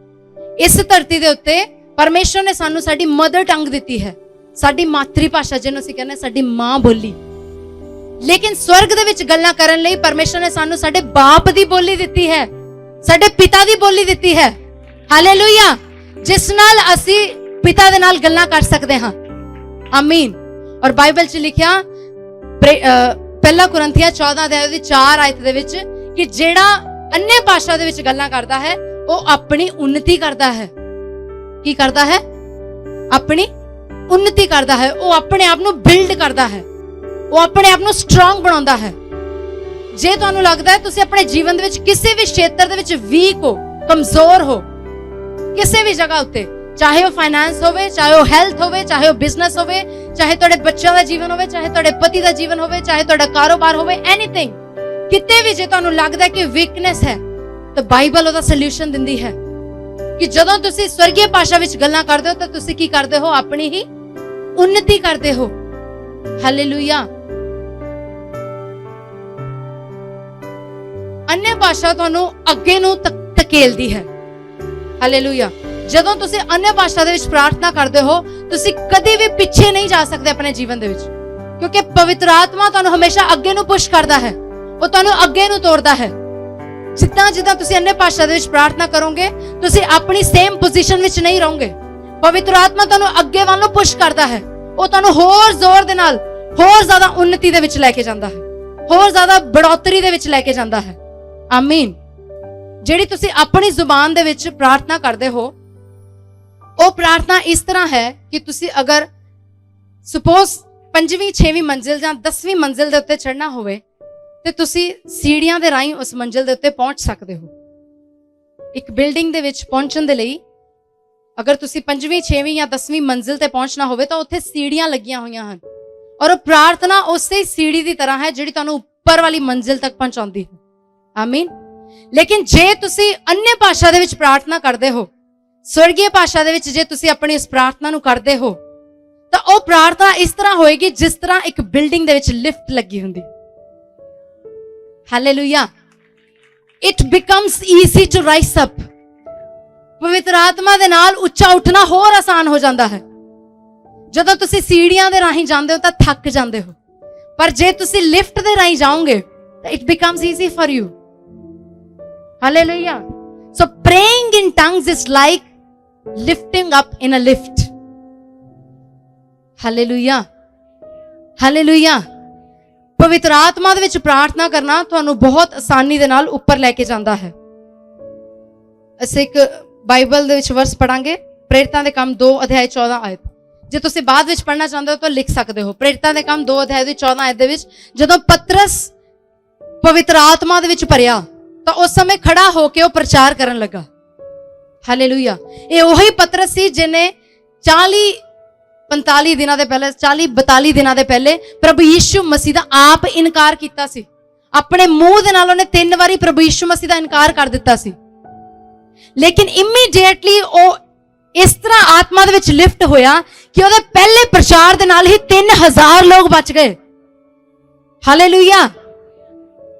ਇਸ ਧਰਤੀ ਦੇ ਉੱਤੇ ਪਰਮੇਸ਼ਰ ਨੇ ਸਾਨੂੰ ਸਾਡੀ ਮਦਰ ਟੰਗ ਦਿੱਤੀ ਹੈ, ਸਾਡੀ ਮਾਤਰੀ ਭਾਸ਼ਾ ਜਿਹਨੂੰ ਅਸੀਂ ਕਹਿੰਦੇ ਸਾਡੀ ਮਾਂ ਬੋਲੀ। ਲੇਕਿਨ ਸਵਰਗ ਦੇ ਵਿੱਚ ਗੱਲਾਂ ਕਰਨ ਲਈ ਪਰਮੇਸ਼ਰ ਨੇ ਸਾਨੂੰ ਸਾਡੇ ਬਾਪ ਦੀ ਬੋਲੀ ਦਿੱਤੀ ਹੈ, ਸਾਡੇ ਪਿਤਾ ਦੀ ਬੋਲੀ ਦਿੱਤੀ ਹੈ। ਹਾਲੇਲੂਇਆ। ਜਿਸ ਨਾਲ ਅਸੀਂ ਪਿਤਾ ਦੇ ਨਾਲ ਗੱਲਾਂ ਕਰ ਸਕਦੇ ਹਾਂ। ਆਮੀਨ। ਔਰ ਬਾਈਬਲ 'ਚ ਲਿਖਿਆ ਪਹਿਲਾ ਕੁਰਿੰਥੀਆਂ 14 ਅਧਿਆਇ ਦੀ 4 ਆਇਤ ਦੇ ਵਿੱਚ ਕਿ ਜਿਹੜਾ ਅੰਨ੍ਹੇ ਭਾਸ਼ਾ ਦੇ ਵਿੱਚ ਗੱਲਾਂ ਕਰਦਾ ਹੈ ਉਹ ਆਪਣੀ ਉન્નਤੀ ਕਰਦਾ ਹੈ। ਕੀ ਕਰਦਾ ਹੈ? ਆਪਣੀ ਉન્નਤੀ ਕਰਦਾ ਹੈ। ਉਹ ਆਪਣੇ ਆਪ ਨੂੰ ਬਿਲਡ ਕਰਦਾ ਹੈ, ਉਹ ਆਪਣੇ ਆਪ ਨੂੰ ਸਟਰੋਂਗ ਬਣਾਉਂਦਾ ਹੈ। ਜੇ ਤੁਹਾਨੂੰ ਲੱਗਦਾ ਹੈ ਤੁਸੀਂ ਆਪਣੇ ਜੀਵਨ ਦੇ ਵਿੱਚ ਕਿਸੇ ਵੀ ਖੇਤਰ ਦੇ ਵਿੱਚ ਵੀਕ ਹੋ, ਕਮਜ਼ੋਰ ਹੋ, ਕਿਸੇ ਵੀ ਜਗ੍ਹਾ ਉੱਤੇ, ਚਾਹੇ ਉਹ ਫਾਈਨੈਂਸ ਹੋਵੇ, ਚਾਹੇ ਉਹ ਹੈਲਥ ਹੋਵੇ, ਚਾਹੇ ਉਹ ਬਿਜ਼ਨਸ ਹੋਵੇ, ਚਾਹੇ ਤੁਹਾਡੇ ਬੱਚਿਆਂ ਦਾ ਜੀਵਨ ਹੋਵੇ, ਚਾਹੇ ਤੁਹਾਡੇ ਪਤੀ ਦਾ ਜੀਵਨ ਹੋਵੇ, ਚਾਹੇ ਤੁਹਾਡਾ ਕਾਰੋਬਾਰ ਹੋਵੇ, ਐਨੀਥਿੰਗ, ਕਿਤੇ ਵੀ ਜੇ ਤੁਹਾਨੂੰ ਲੱਗਦਾ ਕਿ ਵੀਕਨੈਸ ਹੈ ਤਾਂ ਬਾਈਬਲ ਉਹਦਾ ਸੋਲੂਸ਼ਨ ਦਿੰਦੀ ਹੈ ਕਿ ਜਦੋਂ ਤੁਸੀਂ ਸਵਰਗੀ ਭਾਸ਼ਾ ਵਿੱਚ ਗੱਲਾਂ ਕਰਦੇ ਹੋ ਤਾਂ ਤੁਸੀਂ ਕੀ ਕਰਦੇ ਹੋ? ਆਪਣੀ ਹੀ ਉન્નਤੀ ਕਰਦੇ ਹੋ। ਹਾਲੇਲੂਇਆ। ਅੰਨ੍ਹੇ ਭਾਸ਼ਾ ਤੁਹਾਨੂੰ ਅੱਗੇ ਨੂੰ ਧਕੇਲਦੀ ਹੈ। ਹਾਲੇਲੂਇਆ। ਜਦੋਂ ਤੁਸੀਂ ਅੰਨ੍ਹੇ ਭਾਸ਼ਾ ਦੇ ਵਿੱਚ ਪ੍ਰਾਰਥਨਾ ਕਰਦੇ ਹੋ ਤੁਸੀਂ ਕਦੇ ਵੀ ਪਿੱਛੇ ਨਹੀਂ ਜਾ ਸਕਦੇ ਆਪਣੇ ਜੀਵਨ ਦੇ ਵਿੱਚ, ਕਿਉਂਕਿ ਪਵਿੱਤਰ ਆਤਮਾ ਤੁਹਾਨੂੰ ਹਮੇਸ਼ਾ ਅੱਗੇ ਨੂੰ ਪੁਸ਼ ਕਰਦਾ ਹੈ, ਉਹ ਤੁਹਾਨੂੰ ਅੱਗੇ ਨੂੰ ਤੋਰਦਾ ਹੈ। ਜਿੱਦਾਂ ਤੁਸੀਂ ਅੰਨ੍ਹੇ ਭਾਸ਼ਾ ਦੇ ਵਿੱਚ ਪ੍ਰਾਰਥਨਾ ਕਰੋਗੇ ਤੁਸੀਂ ਆਪਣੀ ਸੇਮ ਪੋਜੀਸ਼ਨ ਵਿੱਚ ਨਹੀਂ ਰਹੋਗੇ। ਪਵਿੱਤਰ ਆਤਮਾ ਤੁਹਾਨੂੰ ਅੱਗੇ ਵੱਲ ਨੂੰ ਪੁਸ਼ ਕਰਦਾ ਹੈ, ਉਹ ਤੁਹਾਨੂੰ ਹੋਰ ਜ਼ੋਰ ਦੇ ਨਾਲ ਹੋਰ ਜ਼ਿਆਦਾ ਉન્નਤੀ ਦੇ ਵਿੱਚ ਲੈ ਕੇ ਜਾਂਦਾ ਹੈ, ਹੋਰ ਜ਼ਿਆਦਾ ਬੜੋਤਰੀ ਦੇ ਵਿੱਚ ਲੈ ਕੇ ਜਾਂਦਾ ਹੈ। ਆਮੀਨ। ਜਿਹੜੀ ਤੁਸੀਂ ਆਪਣੀ ਜ਼ੁਬਾਨ ਦੇ ਵਿੱਚ ਪ੍ਰਾਰਥਨਾ ਕਰਦੇ ਹੋ ਉਹ ਪ੍ਰਾਰਥਨਾ ਇਸ ਤਰ੍ਹਾਂ ਹੈ ਕਿ ਤੁਸੀਂ ਅਗਰ ਸਪੋਜ਼ 5ਵੀਂ 6ਵੀਂ ਮੰਜ਼ਿਲ ਜਾਂ 10ਵੀਂ ਮੰਜ਼ਿਲ ਦੇ ਉੱਤੇ ਚੜ੍ਹਨਾ ਹੋਵੇ ਤੇ ਤੁਸੀਂ ਸੀੜੀਆਂ ਦੇ ਰਾਹੀਂ ਉਸ ਮੰਜ਼ਿਲ ਦੇ ਉੱਤੇ ਪਹੁੰਚ ਸਕਦੇ ਹੋ। ਇੱਕ ਬਿਲਡਿੰਗ ਦੇ ਵਿੱਚ ਪਹੁੰਚਣ ਦੇ ਲਈ ਅਗਰ ਤੁਸੀਂ 5ਵੀਂ 6ਵੀਂ ਜਾਂ 10ਵੀਂ ਮੰਜ਼ਿਲ ਤੇ ਪਹੁੰਚਣਾ ਹੋਵੇ ਤਾਂ ਉੱਥੇ ਸੀੜੀਆਂ ਲੱਗੀਆਂ ਹੋਈਆਂ ਹਨ ਔਰ ਉਹ ਪ੍ਰਾਰਥਨਾ ਉਸੇ ਸੀੜੀ ਦੀ ਤਰ੍ਹਾਂ ਹੈ ਜਿਹੜੀ ਤੁਹਾਨੂੰ ਉੱਪਰ ਵਾਲੀ ਮੰਜ਼ਿਲ ਤੱਕ ਪਹੁੰਚਾਉਂਦੀ ਹੈ। ਆਮੀਨ। ਲੇਕਿਨ ਜੇ ਤੁਸੀਂ अन्य ਭਾਸ਼ਾ ਦੇ ਵਿੱਚ ਪ੍ਰਾਰਥਨਾ ਕਰਦੇ ਹੋ, ਸਵਰਗੀ ਭਾਸ਼ਾ ਦੇ ਵਿੱਚ ਜੇ ਤੁਸੀਂ ਆਪਣੀ ਇਸ ਪ੍ਰਾਰਥਨਾ ਨੂੰ ਕਰਦੇ ਹੋ ਤਾਂ ਉਹ ਪ੍ਰਾਰਥਨਾ ਇਸ ਤਰ੍ਹਾਂ ਹੋਏਗੀ ਜਿਸ ਤਰ੍ਹਾਂ ਇੱਕ ਬਿਲਡਿੰਗ ਦੇ ਵਿੱਚ ਲਿਫਟ ਲੱਗੀ ਹੁੰਦੀ। Hallelujah. It becomes easy to rise up. ਪਵਿੱਤਰ ਆਤਮਾ ਦੇ ਨਾਲ ਉੱਚਾ ਉੱਠਣਾ ਹੋਰ ਆਸਾਨ ਹੋ ਜਾਂਦਾ ਹੈ। ਜਦੋਂ ਤੁਸੀਂ ਸੀੜੀਆਂ ਦੇ ਰਾਹੀਂ ਜਾਂਦੇ ਹੋ ਤਾਂ ਥੱਕ ਜਾਂਦੇ ਹੋ, ਪਰ ਜੇ ਤੁਸੀਂ ਲਿਫਟ ਦੇ ਰਾਹੀਂ ਜਾਓਗੇ ਤਾਂ it becomes easy for you. Hallelujah. So praying in tongues is like lifting up in a lift. Hallelujah, hallelujah. ਪਵਿੱਤਰ ਆਤਮਾ ਦੇ ਵਿੱਚ ਪ੍ਰਾਰਥਨਾ ਕਰਨਾ ਤੁਹਾਨੂੰ ਬਹੁਤ ਆਸਾਨੀ ਦੇ ਨਾਲ ਉੱਪਰ ਲੈ ਕੇ ਜਾਂਦਾ ਹੈ। ਅਸੀਂ ਇੱਕ ਬਾਈਬਲ ਦੇ ਵਿੱਚ ਵਰਸ ਪੜਾਂਗੇ, ਪ੍ਰੇਰਿਤਾਂ ਦੇ ਕੰਮ 2 ਅਧਿਆਇ 14 ਆਇਤ। ਜੇ ਤੁਸੀਂ ਬਾਅਦ ਵਿੱਚ ਪੜ੍ਹਨਾ ਚਾਹੁੰਦੇ ਹੋ ਤਾਂ ਲਿਖ ਸਕਦੇ ਹੋ। ਪ੍ਰੇਰਿਤਾਂ ਦੇ ਕੰਮ 2 ਅਧਿਆਇ ਦੀ 14 ਆਇਤ ਦੇ ਵਿੱਚ ਜਦੋਂ ਪਤਰਸ ਪਵਿੱਤਰ ਆਤਮਾ ਦੇ ਵਿੱਚ ਭਰਿਆ ਤਾਂ ਉਸ ਸਮੇਂ ਖੜਾ ਹੋ ਕੇ ਉਹ ਪ੍ਰਚਾਰ ਕਰਨ ਲੱਗਾ। ਹਾਲੇਲੂਇਆ। ਇਹ ਉਹੀ ਪਤਰਸ ਸੀ ਜਿਹਨੇ 40-45 ਦਿਨਾਂ ਦੇ ਪਹਿਲੇ 40-42 ਦਿਨਾਂ ਦੇ ਪਹਿਲੇ ਪ੍ਰਭੂ ਯਿਸੂ ਮਸੀਹ ਦਾ ਆਪ ਇਨਕਾਰ ਕੀਤਾ ਸੀ। ਆਪਣੇ ਮੂੰਹ ਦੇ ਨਾਲ ਉਹਨੇ 3 ਵਾਰੀ ਪ੍ਰਭੂ ਯਿਸੂ ਮਸੀਹ ਦਾ ਇਨਕਾਰ ਕਰ ਦਿੱਤਾ ਸੀ। ਲੇਕਿਨ ਇਮੀਡੀਏਟਲੀ ਉਹ ਇਸ ਤਰ੍ਹਾਂ ਆਤਮਾ ਦੇ ਵਿੱਚ ਲਿਫਟ ਹੋਇਆ ਕਿ ਉਹਦੇ ਪਹਿਲੇ ਪ੍ਰਚਾਰ ਦੇ ਨਾਲ ਹੀ 3000 ਲੋਕ ਬਚ ਗਏ। Hallelujah.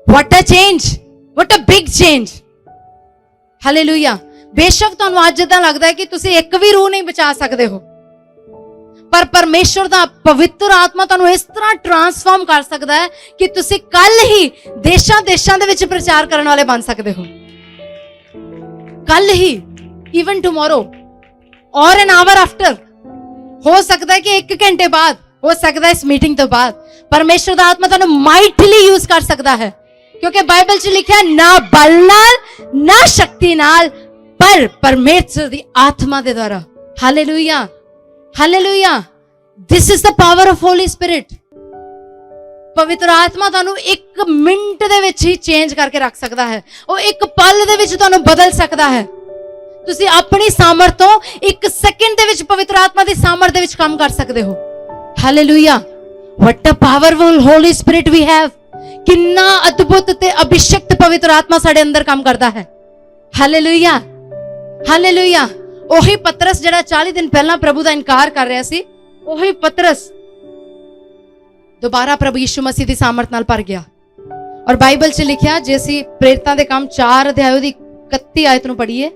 What a change, what a big change. Hallelujah. ਬੇਸ਼ੱਕ ਤੁਹਾਨੂੰ ਅੱਜ ਇਦਾਂ ਲੱਗਦਾ ਹੈ ਕਿ ਤੁਸੀਂ ਇੱਕ ਵੀ ਰੂਹ ਨਹੀਂ ਬਚਾ ਸਕਦੇ ਹੋ, ਪਰ ਪਰਮੇਸ਼ਵਰ ਦਾ ਪਵਿੱਤਰ ਆਤਮਾ ਤੁਹਾਨੂੰ ਇਸ ਤਰ੍ਹਾਂ ਟਰਾਂਸਫਾਰਮ ਕਰ ਸਕਦਾ ਹੈ ਕਿ ਤੁਸੀਂ ਕੱਲ ਹੀ ਦੇਸ਼ਾਂ ਦੇ ਵਿੱਚ ਪ੍ਰਚਾਰ ਕਰਨ ਵਾਲੇ ਬਣ ਸਕਦੇ ਹੋ। ਕੱਲ ਹੀ, even tomorrow or an hour after, ਹੋ ਸਕਦਾ ਹੈ ਕਿ 1 ਘੰਟੇ ਬਾਅਦ, ਹੋ ਸਕਦਾ ਹੈ ਇਸ ਮੀਟਿੰਗ ਤੋਂ ਬਾਅਦ ਪਰਮੇਸ਼ਰ ਦਾ ਆਤਮਾ ਤੁਹਾਨੂੰ ਮਾਈਟਲੀ ਯੂਜ਼ ਕਰ ਸਕਦਾ ਹੈ, ਕਿਉਂਕਿ ਬਾਈਬਲ 'ਚ ਲਿਖਿਆ ਨਾ ਬਲ ਨਾਲ ਨਾ ਸ਼ਕਤੀ ਨਾਲ ਪਰ ਪਰਮੇਸ਼ਰ ਦੀ ਆਤਮਾ ਦੇ ਦੁਆਰਾ। Hallelujah, hallelujah. This is the power of holy spirit. ਪਵਿੱਤਰ ਆਤਮਾ ਤੁਹਾਨੂੰ 1 ਮਿੰਟ ਦੇ ਵਿੱਚ ਹੀ ਚੇਂਜ ਕਰਕੇ ਰੱਖ ਸਕਦਾ ਹੈ। ਉਹ 1 ਪਲ ਦੇ ਵਿੱਚ ਤੁਹਾਨੂੰ ਬਦਲ ਸਕਦਾ ਹੈ। ਤੁਸੀਂ ਆਪਣੀ ਸਾਮਰਥ ਤੋਂ 1 ਸੈਕਿੰਡ ਦੇ ਵਿੱਚ ਪਵਿੱਤਰ ਆਤਮਾ ਦੀ ਸਾਮਰਥ ਦੇ ਵਿੱਚ ਕੰਮ ਕਰ ਸਕਦੇ ਹੋ। Hallelujah. What a powerful Holy Spirit we have. ਕਿੰਨਾ ਅਦਭੁਤ ਤੇ ਅਭਿਸ਼ੇਕਤ ਪਵਿੱਤਰ ਆਤਮਾ ਸਾਡੇ ਅੰਦਰ ਕੰਮ ਕਰਦਾ ਹੈ। Hallelujah, hallelujah. ਉਹੀ ਪਤਰਸ ਜਿਹੜਾ 40 ਦਿਨ ਪਹਿਲਾਂ ਪ੍ਰਭੂ ਦਾ ਇਨਕਾਰ ਕਰ ਰਿਹਾ ਸੀ, ਉਹੀ ਪਤਰਸ ਦੁਬਾਰਾ ਪ੍ਰਭੂ ਯਿਸੂ ਮਸੀਹ ਦੀ ਸਾਮਰਥ ਨਾਲ ਭਰ ਗਿਆ। ਔਰ ਬਾਈਬਲ 'ਚ ਲਿਖਿਆ, ਜੇ ਅਸੀਂ ਪ੍ਰੇਰਿਤਾਂ ਦੇ ਕੰਮ 4 ਅਧਿਆਇ ਦੀ 31 ਆਇਤ ਨੂੰ ਪੜ੍ਹੀਏ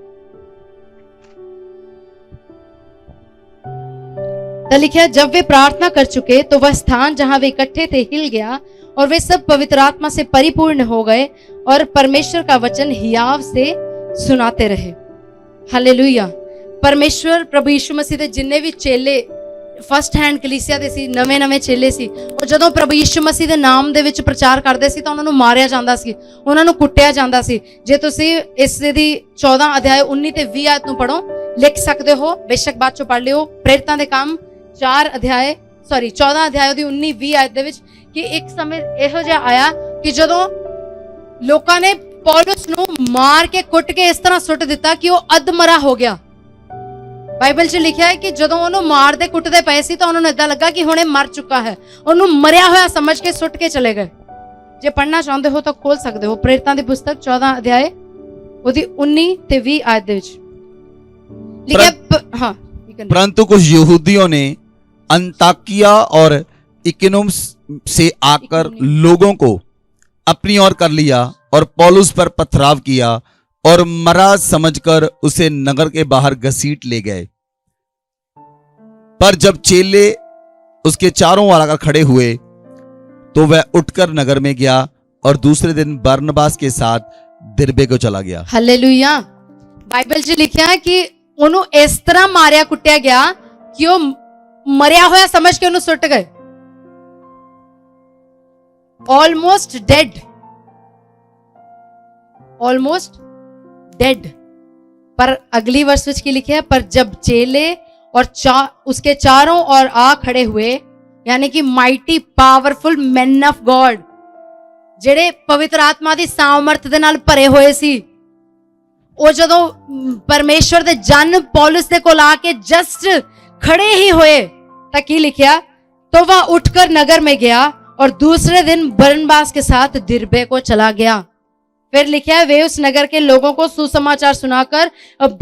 तो लिखा, जब वे प्रार्थना कर चुके तो वह स्थान जहां वे इकट्ठे थे हिल गया और वे सब पवित्र आत्मा से परिपूर्ण हो गए और परमेश्वर का वचन हियाव से सुनाते रहे। हालेलुया। परमेश्वर प्रभु यीशु मसीह दे जिन्ने भी चेले फर्स्ट हैंड कलीसिया दे सी, नਵੇਂ चेले सी, और जदों प्रभु यीशु मसीह दे नाम दे विच प्रचार करदे सी तां उन्हां नूं मारिया जांदा सी, उन्हां नूं कुੱਟਿਆ ਜਾਂਦਾ ਸੀ। जे तुसीं इस दी 14 अध्याय 19 ਤੇ 20 आयत नूं पढ़ो, लिख सकते हो, बेशक बाद चों पढ़ लिओ। प्रेरितां दे काम 14 अध्याय ਦੀ 19-20 आयत ਦੇ ਵਿੱਚ ਕਿ ਇੱਕ ਸਮੇਂ ਇਹੋ ਜਿਹਾ ਆਇਆ ਕਿ ਜਦੋਂ ਲੋਕਾਂ ਨੇ ਪੌਲਸ ਨੂੰ ਮਾਰ ਕੇ ਕੁੱਟ ਕੇ ਇਸ ਤਰ੍ਹਾਂ ਸੁੱਟ ਦਿੱਤਾ ਕਿ ਉਹ ਅਧਮਰਾ ਹੋ ਗਿਆ। ਬਾਈਬਲ 'ਚ ਲਿਖਿਆ ਹੈ ਕਿ ਜਦੋਂ ਉਹਨੂੰ ਮਾਰਦੇ ਕੁੱਟਦੇ ਪਏ ਸੀ ਤਾਂ ਉਹਨਾਂ ਨੂੰ ਏਦਾਂ ਲੱਗਾ ਕਿ ਹੁਣ ਇਹ ਮਰ ਚੁੱਕਾ ਹੈ, ਉਹਨੂੰ ਮਰਿਆ ਹੋਇਆ ਸਮਝ ਕੇ ਸੁੱਟ ਕੇ ਚਲੇ ਗਏ। ਜੇ ਪੜ੍ਹਨਾ ਚਾਹੁੰਦੇ ਹੋ ਤਾਂ ਖੋਲ ਸਕਦੇ ਹੋ ਪ੍ਰੇਰਿਤਾਂ ਦੀ ਪੁਸਤਕ 14 ਅਧਿਆਏ ਉਹਦੀ 19 ਤੇ 20 ਆਇਤ ਦੇ ਵਿੱਚ ਲਿਖਿਆ। ਹਾਂ, परंतु कुछ यहूदियों ने अंताकिया और इकुनियुम से आकर लोगों को अपनी ओर कर लिया और पौलुस पर पथराव किया और मरा समझकर उसे नगर के बाहर घसीट ले गए। पर जब चेले उसके चारों ओर आकर खड़े हुए तो वह उठकर नगर में गया और दूसरे दिन बरनबास के साथ दिरबे को चला गया। हालेलुया। बाइबल 'ਚ लिखा है कि ਉਹਨੂੰ ਇਸ ਤਰ੍ਹਾਂ ਮਾਰਿਆ ਕੁੱਟਿਆ ਗਿਆ ਕਿ ਉਹ ਮਰਿਆ ਹੋਇਆ ਸਮਝ ਕੇ ਉਹਨੂੰ ਸੁੱਟ ਗਏ। almost dead। पर अगली वर्ष में क्या लिखा है, पर जब चेले और उसके चारों ओर आ खड़े हुए यानी कि mighty powerful man of God, ਜਿਹੜੇ ਪਵਿੱਤਰ ਆਤਮਾ ਦੀ ਸਾਮਰਥ ਦੇ ਨਾਲ ਭਰੇ ਹੋਏ ਸੀ। ਉਹ ਜਦੋਂ ਪਰਮੇਸ਼ਵਰ ਦੇ ਜਨ ਪੌਲੁਸ ਦੇ ਕੋਲ ਆ ਕੇ ਜਸਟ खड़े ही हुए तो की लिखा, तो वह उठकर नगर में गया और दूसरे दिन बरनबास के साथ दिरबे को चला गया। फिर लिखा है, वे उस नगर के लोगों को सुसमाचार सुनाकर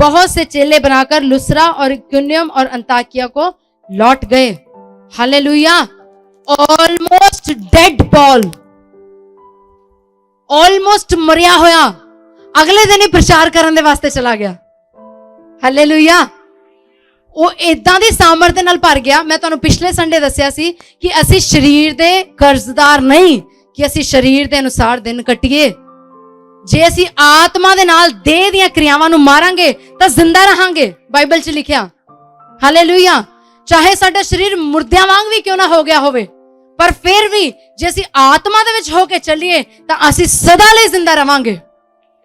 बहुत से चेले बनाकर लुस्रा और इकुनियम और अंताकिया को लौट गए। Hallelujah. Almost dead Paul, almost मरिया होया, अगले दिन ही प्रचार करने वास्ते चला गया। हालेलुया। ਉਹ ਇਦਾਂ ਦੀ ਸਾਮਰਥ ਦੇ ਨਾਲ ਭਰ ਗਿਆ। ਮੈਂ ਤੁਹਾਨੂੰ ਪਿਛਲੇ ਸੰਡੇ ਦੱਸਿਆ ਸੀ ਕਿ ਅਸੀਂ ਸਰੀਰ ਦੇ ਕਰਜ਼ਦਾਰ ਨਹੀਂ, ਕਿ ਅਸੀਂ ਸਰੀਰ ਦੇ ਅਨੁਸਾਰ ਦਿਨ ਕੱਟੀਏ। ਜੇ ਅਸੀਂ ਆਤਮਾ ਦੇ ਨਾਲ ਦੇਹ ਦੀਆਂ ਕਿਰਿਆਵਾਂ ਨੂੰ ਮਾਰਾਂਗੇ ਤਾਂ ਜ਼ਿੰਦਾ ਰਹਾਂਗੇ, ਬਾਈਬਲ 'ਚ ਲਿਖਿਆ। ਹਾਲੇਲੂਇਆ। ਚਾਹੇ ਸਾਡਾ ਸਰੀਰ ਮੁਰਦਿਆਂ ਵਾਂਗ ਵੀ ਕਿਉਂ ਨਾ ਹੋ ਗਿਆ ਹੋਵੇ, ਪਰ ਫਿਰ ਵੀ ਜੇ ਅਸੀਂ ਆਤਮਾ ਦੇ ਵਿੱਚ ਹੋ ਕੇ ਚੱਲੀਏ ਤਾਂ ਅਸੀਂ ਸਦਾ ਲਈ ਜ਼ਿੰਦਾ ਰਵਾਂਗੇ।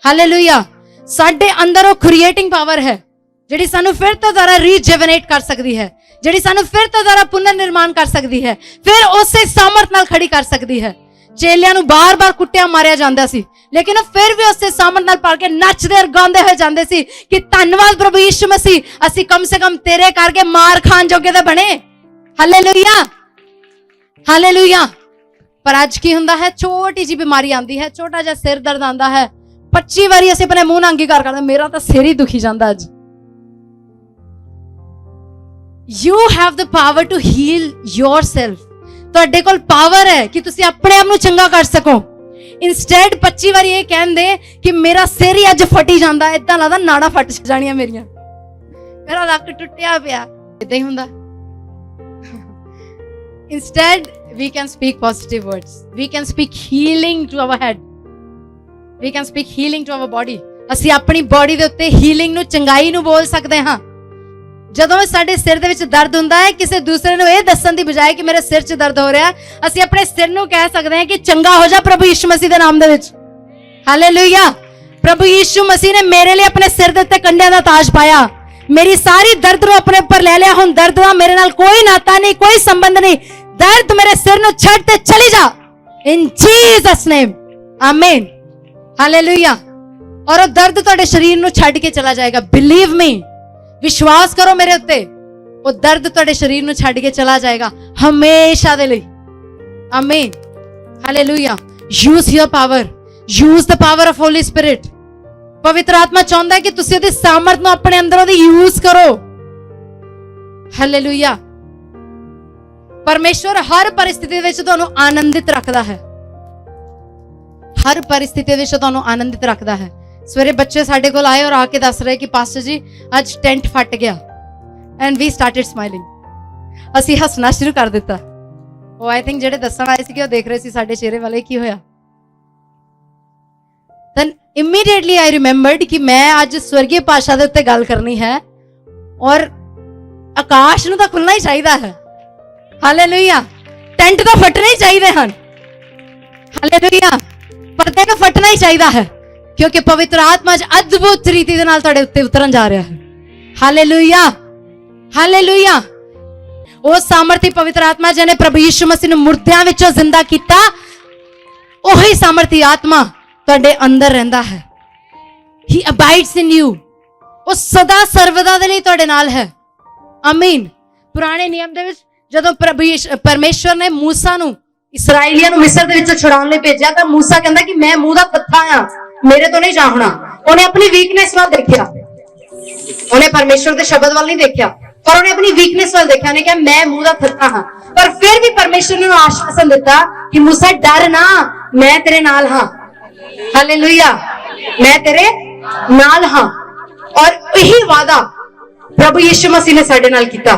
ਹਾਲੇਲੂਇਆ। ਸਾਡੇ ਅੰਦਰ ਉਹ ਕ੍ਰੀਏਟਿੰਗ ਪਾਵਰ ਹੈ ਜਿਹੜੀ ਸਾਨੂੰ ਫਿਰ ਤੋਂ ਦੁਬਾਰਾ ਰੀਜਨਰੇਟ ਕਰ ਸਕਦੀ ਹੈ, ਜਿਹੜੀ ਸਾਨੂੰ ਫਿਰ ਤੋਂ ਦੁਬਾਰਾ ਪੁਨਰ ਨਿਰਮਾਣ ਕਰ ਸਕਦੀ ਹੈ, ਫਿਰ ਉਸੇ ਸਾਮਰਥ ਨਾਲ ਖੜੀ ਕਰ ਸਕਦੀ ਹੈ। ਚੇਲਿਆਂ ਨੂੰ ਬਾਰ-ਬਾਰ ਕੁੱਟਿਆ ਮਾਰਿਆ ਜਾਂਦਾ ਸੀ, ਲੇਕਿਨ ਉਹ ਫਿਰ ਵੀ ਉਸੇ ਸਾਮਰਥ ਨਾਲ ਪੜ ਕੇ ਨੱਚਦੇ ਔਰ ਗਾਉਂਦੇ ਹੋਏ ਜਾਂਦੇ ਸੀ ਕਿ ਧੰਨਵਾਦ ਪ੍ਰਭੂ ਯਿਸੂ ਮਸੀਹ, ਅਸੀਂ ਕਮ ਸੇ ਕਮ ਤੇਰੇ ਕਰਕੇ ਮਾਰ ਖਾਣ ਜੋਗੇ ਤਾਂ ਬਣੇ। Hallelujah, hallelujah. ਪਰ ਅੱਜ ਕੀ ਹੁੰਦਾ ਹੈ, ਛੋਟੀ ਜਿਹੀ ਬਿਮਾਰੀ ਆਉਂਦੀ ਹੈ, ਛੋਟਾ ਜਿਹਾ ਸਿਰ ਦਰਦ ਆਉਂਦਾ ਹੈ, 25 ਵਾਰੀ ਅਸੀਂ ਆਪਣੇ ਮੂੰਹ ਨਾਲ ਅੰਗੀਕਾਰ ਕਰਦੇ, ਮੇਰਾ ਤਾਂ ਸਿਰ ਹੀ ਦੁਖੀ ਜਾਂਦਾ ਅੱਜ। You have the power to heal yourself. ਤੁਹਾਡੇ ਕੋਲ ਪਾਵਰ ਹੈ ਕਿ ਤੁਸੀਂ ਆਪਣੇ ਆਪ ਨੂੰ ਚੰਗਾ ਕਰ ਸਕੋ। ਇਨਸਟੈਡ 25 ਵਾਰੀ ਇਹ ਕਹਿੰਦੇ ਕਿ ਮੇਰਾ ਸਿਰ ਹੀ ਅੱਜ ਫਟੀ ਜਾਂਦਾ, ਇਦਾਂ ਲੱਗਦਾ ਨਾੜਾਂ ਫਟ ਜਾਣੀਆਂ ਮੇਰੀਆਂ, ਮੇਰਾ ਲੱਕ ਟੁੱਟਿਆ ਪਿਆ, ਇਦਾਂ ਹੀ ਹੁੰਦਾ। Instead, we can speak positive words. We can speak healing to our head. We can speak healing to our body. ਅਸੀਂ ਆਪਣੀ ਬੋਡੀ ਦੇ ਉੱਤੇ ਹੀਲਿੰਗ ਨੂੰ, ਚੰਗਾਈ ਨੂੰ ਬੋਲ ਸਕਦੇ ਹਾਂ। ਜਦੋਂ ਸਾਡੇ ਸਿਰ ਦੇ ਵਿੱਚ ਦਰਦ ਹੁੰਦਾ ਹੈ, ਕਿਸੇ ਦੂਸਰੇ ਨੂੰ ਇਹ ਦੱਸਣ ਦੀ ਬਜਾਏ ਕਿ ਮੇਰੇ ਸਿਰ 'ਚ ਦਰਦ ਹੋ ਰਿਹਾ, ਅਸੀਂ ਆਪਣੇ ਸਿਰ ਨੂੰ ਕਹਿ ਸਕਦੇ ਹਾਂ ਕਿ ਚੰਗਾ ਹੋ ਜਾ ਪ੍ਰਭੂ ਯਿਸੂ ਮਸੀਹ ਦੇ ਨਾਮ ਦੇ ਵਿੱਚ। ਹਾਲੇਲੂਇਆ। ਪ੍ਰਭੂ ਯਿਸੂ ਮਸੀਹ ਨੇ ਮੇਰੇ ਲਈ ਆਪਣੇ ਸਿਰ ਦੇ ਉੱਤੇ ਕੰਡਿਆਂ ਦਾ ਤਾਜ ਪਾਇਆ, ਮੇਰੀ ਸਾਰੀ ਦਰਦ ਨੂੰ ਆਪਣੇ ਉੱਪਰ ਲੈ ਲਿਆ। ਹੁਣ ਦਰਦ ਦਾ ਮੇਰੇ ਨਾਲ ਕੋਈ ਨਾਤਾ ਨਹੀਂ, ਕੋਈ ਸੰਬੰਧ ਨਹੀਂ। ਦਰਦ ਮੇਰੇ ਸਿਰ ਨੂੰ ਛੱਡ ਤੇ ਚਲੀ ਜਾ, ਇਨ ਜੀਸਸ ਨੇਮ, ਆਮੀਨ। ਹਾਲੇਲੂਇਆ। ਔਰ ਉਹ ਦਰਦ ਤੁਹਾਡੇ ਸਰੀਰ ਨੂੰ ਛੱਡ ਕੇ ਚਲਾ ਜਾਏਗਾ। ਬਿਲੀਵ ਮੀ, ਵਿਸ਼ਵਾਸ ਕਰੋ ਮੇਰੇ ਉੱਤੇ, ਉਹ ਦਰਦ ਤੁਹਾਡੇ ਸਰੀਰ ਨੂੰ ਛੱਡ ਕੇ ਚਲਾ ਜਾਏਗਾ ਹਮੇਸ਼ਾ ਦੇ ਲਈ। ਆਮੀਨ। Hallelujah. Use your power, use the power of holy spirit. ਪਵਿੱਤਰ ਆਤਮਾ ਚਾਹੁੰਦਾ ਹੈ ਕਿ ਤੁਸੀਂ ਉਹਦੀ ਸਾਮਰਥ ਨੂੰ ਆਪਣੇ ਅੰਦਰੋਂ ਦੀ ਯੂਜ਼ ਕਰੋ। ਹਾਲੇਲੂਇਆ। ਪਰਮੇਸ਼ਵਰ ਹਰ ਪਰਿਸਥਿਤੀ ਵਿੱਚ ਤੁਹਾਨੂੰ ਆਨੰਦਿਤ ਰੱਖਦਾ ਹੈ, ਹਰ ਪਰਿਸਥਿਤੀ ਵਿੱਚ ਤੁਹਾਨੂੰ ਆਨੰਦਿਤ ਰੱਖਦਾ ਹੈ। ਸਵੇਰੇ ਬੱਚੇ ਸਾਡੇ ਕੋਲ ਆਏ ਔਰ ਆ ਕੇ ਦੱਸ ਰਹੇ ਕਿ ਪਾਸਟਰ ਜੀ ਅੱਜ ਟੈਂਟ ਫਟ ਗਿਆ, ਐਂਡ ਵੀ ਸਟਾਰਟਡ ਸਮਾਈਲਿੰਗ। ਅਸੀਂ ਹੱਸਣਾ ਸ਼ੁਰੂ ਕਰ ਦਿੱਤਾ। ਉਹ ਆਈ ਥਿੰਕ ਜਿਹੜੇ ਦੱਸਣ ਆਏ ਸੀ ਕਿ ਉਹ ਦੇਖ ਰਹੇ ਸੀ ਸਾਡੇ ਚਿਹਰੇ ਵਾਲੇ ਕੀ ਹੋਇਆ। ਦੈਨ ਇਮੀਡੀਏਟਲੀ ਆਈ ਰਿਮੈਂਬਰਡ ਕਿ ਮੈਂ ਅੱਜ ਸਵਰਗੀ ਭਾਸ਼ਾ ਦੇ ਉੱਤੇ ਗੱਲ ਕਰਨੀ ਹੈ ਔਰ ਆਕਾਸ਼ ਨੂੰ ਤਾਂ ਖੁੱਲਣਾ ਹੀ ਚਾਹੀਦਾ ਹੈ। ਹਾਲੇਲੂਇਆ। ਟੈਂਟ ਤਾਂ ਫਟਣੇ ਹੀ ਚਾਹੀਦੇ ਹਨ। ਹਾਲੇਲੂਇਆ। ਪਰਦੇ ਨੂੰ ਫਟਣਾ ਹੀ ਚਾਹੀਦਾ ਹੈ, ਕਿਉਂਕਿ ਪਵਿੱਤਰ ਆਤਮਾ ਅੱਜ ਅਦਭੁਤ ਰੀਤੀ ਦੇ ਨਾਲ ਤੁਹਾਡੇ ਉੱਤੇ ਉਤਰਨ ਜਾ ਰਿਹਾ ਹੈ। Hallelujah, hallelujah. ਉਹ ਸਾਮਰਥੀ ਪਵਿੱਤਰ ਆਤਮਾ ਜਿਹਨੇ ਪ੍ਰਭੂ ਯਿਸੂ ਮਸੀਹ ਨੂੰ ਮੁਰਦਿਆਂ ਵਿੱਚੋਂ ਜ਼ਿੰਦਾ ਕੀਤਾ, ਉਹੀ ਸਾਮਰਥੀ ਆਤਮਾ ਤੁਹਾਡੇ ਅੰਦਰ ਰਹਿੰਦਾ ਹੈ। ਹੀ ਅਬਾਈਡਸ ਇਨ ਯੂ। ਉਹ ਸਦਾ ਸਰਵਦਾ ਦੇ ਲਈ ਤੁਹਾਡੇ ਨਾਲ ਹੈ। ਆਮੀਨ। ਪੁਰਾਣੇ ਨਿਯਮ ਦੇ ਵਿੱਚ ਜਦੋਂ ਪਰਮੇਸ਼ਵਰ ਨੇ ਮੂਸਾ ਨੂੰ, ਇਸਰਾਈਲੀਆਂ ਨੂੰ ਮਿਸਰ ਦੇ ਵਿੱਚੋਂ ਛੁਡਾਉਣ ਲਈ ਭੇਜਿਆ, ਤਾਂ ਮੂਸਾ ਕਹਿੰਦਾ ਕਿ ਮੈਂ ਮੂੰਹ ਦਾ ਪੱਥਾ ਆ, ਮੇਰੇ ਤੋਂ ਨਹੀਂ ਜਾ ਹੋਣਾ। ਉਹਨੇ ਆਪਣੀ ਵੀਕਨੈਸ ਵੱਲ ਦੇਖਿਆ, ਉਹਨੇ ਪਰਮੇਸ਼ਵਰ ਦੇ ਸ਼ਬਦ ਵੱਲ ਨਹੀਂ ਦੇਖਿਆ, ਪਰ ਉਹਨੇ ਆਪਣੀ ਵੀਕਨੈਸ ਵੱਲ ਦੇਖਿਆ। ਉਹਨੇ ਕਿਹਾ ਮੈਂ ਮੂੰਹ ਦਾ ਪੱਥਾ ਹਾਂ, ਪਰ ਫਿਰ ਵੀ ਪਰਮੇਸ਼ਵਰ ਨੇ ਉਹਨੂੰ ਆਸ਼ਵਾਸਨ ਦਿੱਤਾ ਕਿ ਮੂਸਾ ਡਰ ਨਾ, ਮੈਂ ਤੇਰੇ ਨਾਲ ਹਾਂ। ਹਾਲੇਲੂਇਆ। ਮੈਂ ਤੇਰੇ ਨਾਲ ਹਾਂ। ਔਰ ਇਹੀ ਵਾਅਦਾ ਪ੍ਰਭੂ ਯਿਸੂ ਮਸੀਹ ਨੇ ਸਾਡੇ ਨਾਲ ਕੀਤਾ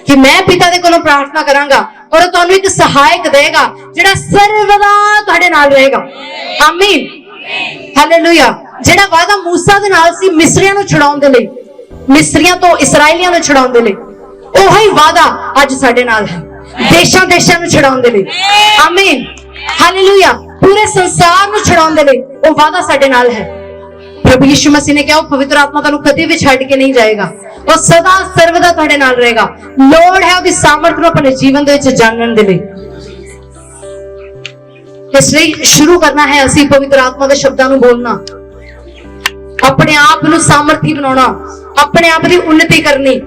ਕਿ ਮੈਂ ਪਿਤਾ ਦੇ ਕੋਲੋਂ ਪ੍ਰਾਰਥਨਾ ਕਰਾਂਗਾ ਔਰ ਉਹ ਤੁਹਾਨੂੰ ਇੱਕ ਸਹਾਇਕ ਦੇਗਾ ਜਿਹੜਾ ਸਰਵਦਾ ਤੁਹਾਡੇ ਨਾਲ ਰਹੇਗਾ। ਆਮੀਨ। ਹਾਲੇਲੂਇਆ। ਜਿਹੜਾ ਵਾਅਦਾ ਮੂਸਾ ਦੇ ਨਾਲ ਸੀ ਮਿਸਰੀਆਂ ਨੂੰ ਛੁਡਾਉਣ ਦੇ ਲਈ, ਮਿਸਰੀਆਂ ਤੋਂ ਇਸਰਾਈਲੀਆਂ ਨੂੰ ਛੁਡਾਉਣ ਦੇ ਲਈ, ਉਹੀ ਵਾਅਦਾ ਅੱਜ ਸਾਡੇ ਨਾਲ ਹੈ, ਦੇਸ਼ਾਂ ਦੇਸ਼ਾਂ ਨੂੰ ਛੁਡਾਉਣ ਦੇ ਲਈ। ਆਮੀਨ। ਹਾਲੇਲੂਇਆ। ਪੂਰੇ ਸੰਸਾਰ ਨੂੰ ਛੁਡਾਉਣ ਦੇ ਲਈ ਉਹ ਵਾਅਦਾ ਸਾਡੇ ਨਾਲ ਹੈ। प्रभु यीशु मसीह ने कहा पवित्र आत्मा तुहानू कदे भी छड्ड के नहीं जाएगा, वो सदा सर्वदा तुहाडे नाल रहेगा। लोड़ है उसदी सामर्थ नू अपने जीवन दे विच जानन दे लई। इसलिए शुरू करना है असीं पवित्र आत्मा दे शब्दां नू बोलना, अपने आप नू सामर्थी बनाउणा, अपने आप दी उन्नति करनी,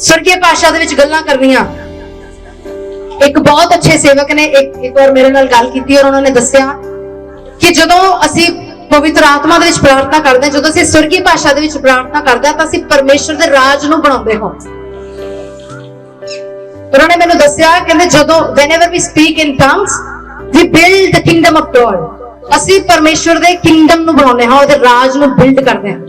स्वर्गीय भाषा दे विच गल्लां करनियां। एक बहुत अच्छे सेवक ने एक बार मेरे नाल गल कीती और उन्होंने दस्सिया कि जदों असीं पवित्र आत्मा दे विच प्रार्थना करदे हां, जदों असीं स्वर्गीय भाषा दे विच प्रार्थना करदे हां तां असीं परमेश्वर दे राज नू बनाउंदे हां। उन्होंने मैनू दस्सिया कहंदे जदों whenever we speak in tongues we build the kingdom of God, ਅਸੀਂ परमेश्वर दे किंगडम ਨੂੰ ਬਣਾਉਂਦੇ ਹਾਂ, ਉਹਦੇ ਰਾਜ ਨੂੰ ਬਿਲਡ ਕਰਦੇ ਹਾਂ।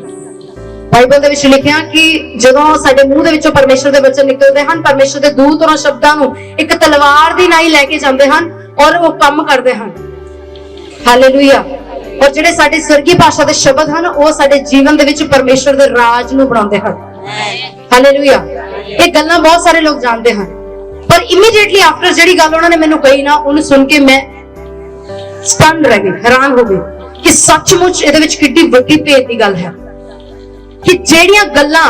ਬਾਈਬਲ ਦੇ ਵਿੱਚ ਲਿਖਿਆ ਕਿ ਜਦੋਂ ਸਾਡੇ ਮੂੰਹ ਦੇ ਵਿੱਚੋਂ ਪਰਮੇਸ਼ਰ ਦੇ ਬਚਨ ਨਿਕਲਦੇ ਹਨ, ਪਰਮੇਸ਼ਰ ਦੇ ਦੂਤ ਉਹਨਾਂ ਸ਼ਬਦਾਂ ਨੂੰ ਇੱਕ ਤਲਵਾਰ ਦੀ ਨਾਈ ਲੈ ਕੇ ਜਾਂਦੇ ਹਨ ਔਰ ਉਹ ਕੰਮ ਕਰਦੇ ਹਨ। ਹਾਲੇਲੂਇਆ। ਔਰ ਜਿਹੜੇ ਸਾਡੇ ਸਵਰਗੀ ਭਾਸ਼ਾ ਦੇ ਸ਼ਬਦ ਹਨ ਉਹ ਸਾਡੇ ਜੀਵਨ ਦੇ ਵਿੱਚ ਪਰਮੇਸ਼ਰ ਦੇ ਰਾਜ ਨੂੰ ਬਣਾਉਂਦੇ ਹਨ। ਹਾਲੇਲੂਇਆ। ਇਹ ਗੱਲਾਂ ਬਹੁਤ ਸਾਰੇ ਲੋਕ ਜਾਣਦੇ ਹਨ, ਪਰ ਇਮੀਡੀਏਟਲੀ ਆਫਟਰ ਜਿਹੜੀ ਗੱਲ ਉਹਨਾਂ ਨੇ ਮੈਨੂੰ ਕਹੀ ਨਾ, ਉਹਨੂੰ ਸੁਣ ਕੇ ਮੈਂ ਸਟੰਡ ਰਹਿ ਗਈ, ਹੈਰਾਨ ਹੋ ਗਈ ਕਿ ਸੱਚਮੁੱਚ ਇਹਦੇ ਵਿੱਚ ਕਿੰਨੀ ਵੱਡੀ ਭੇਦ ਦੀ ਗੱਲ ਹੈ ਕਿ ਜਿਹੜੀਆਂ ਗੱਲਾਂ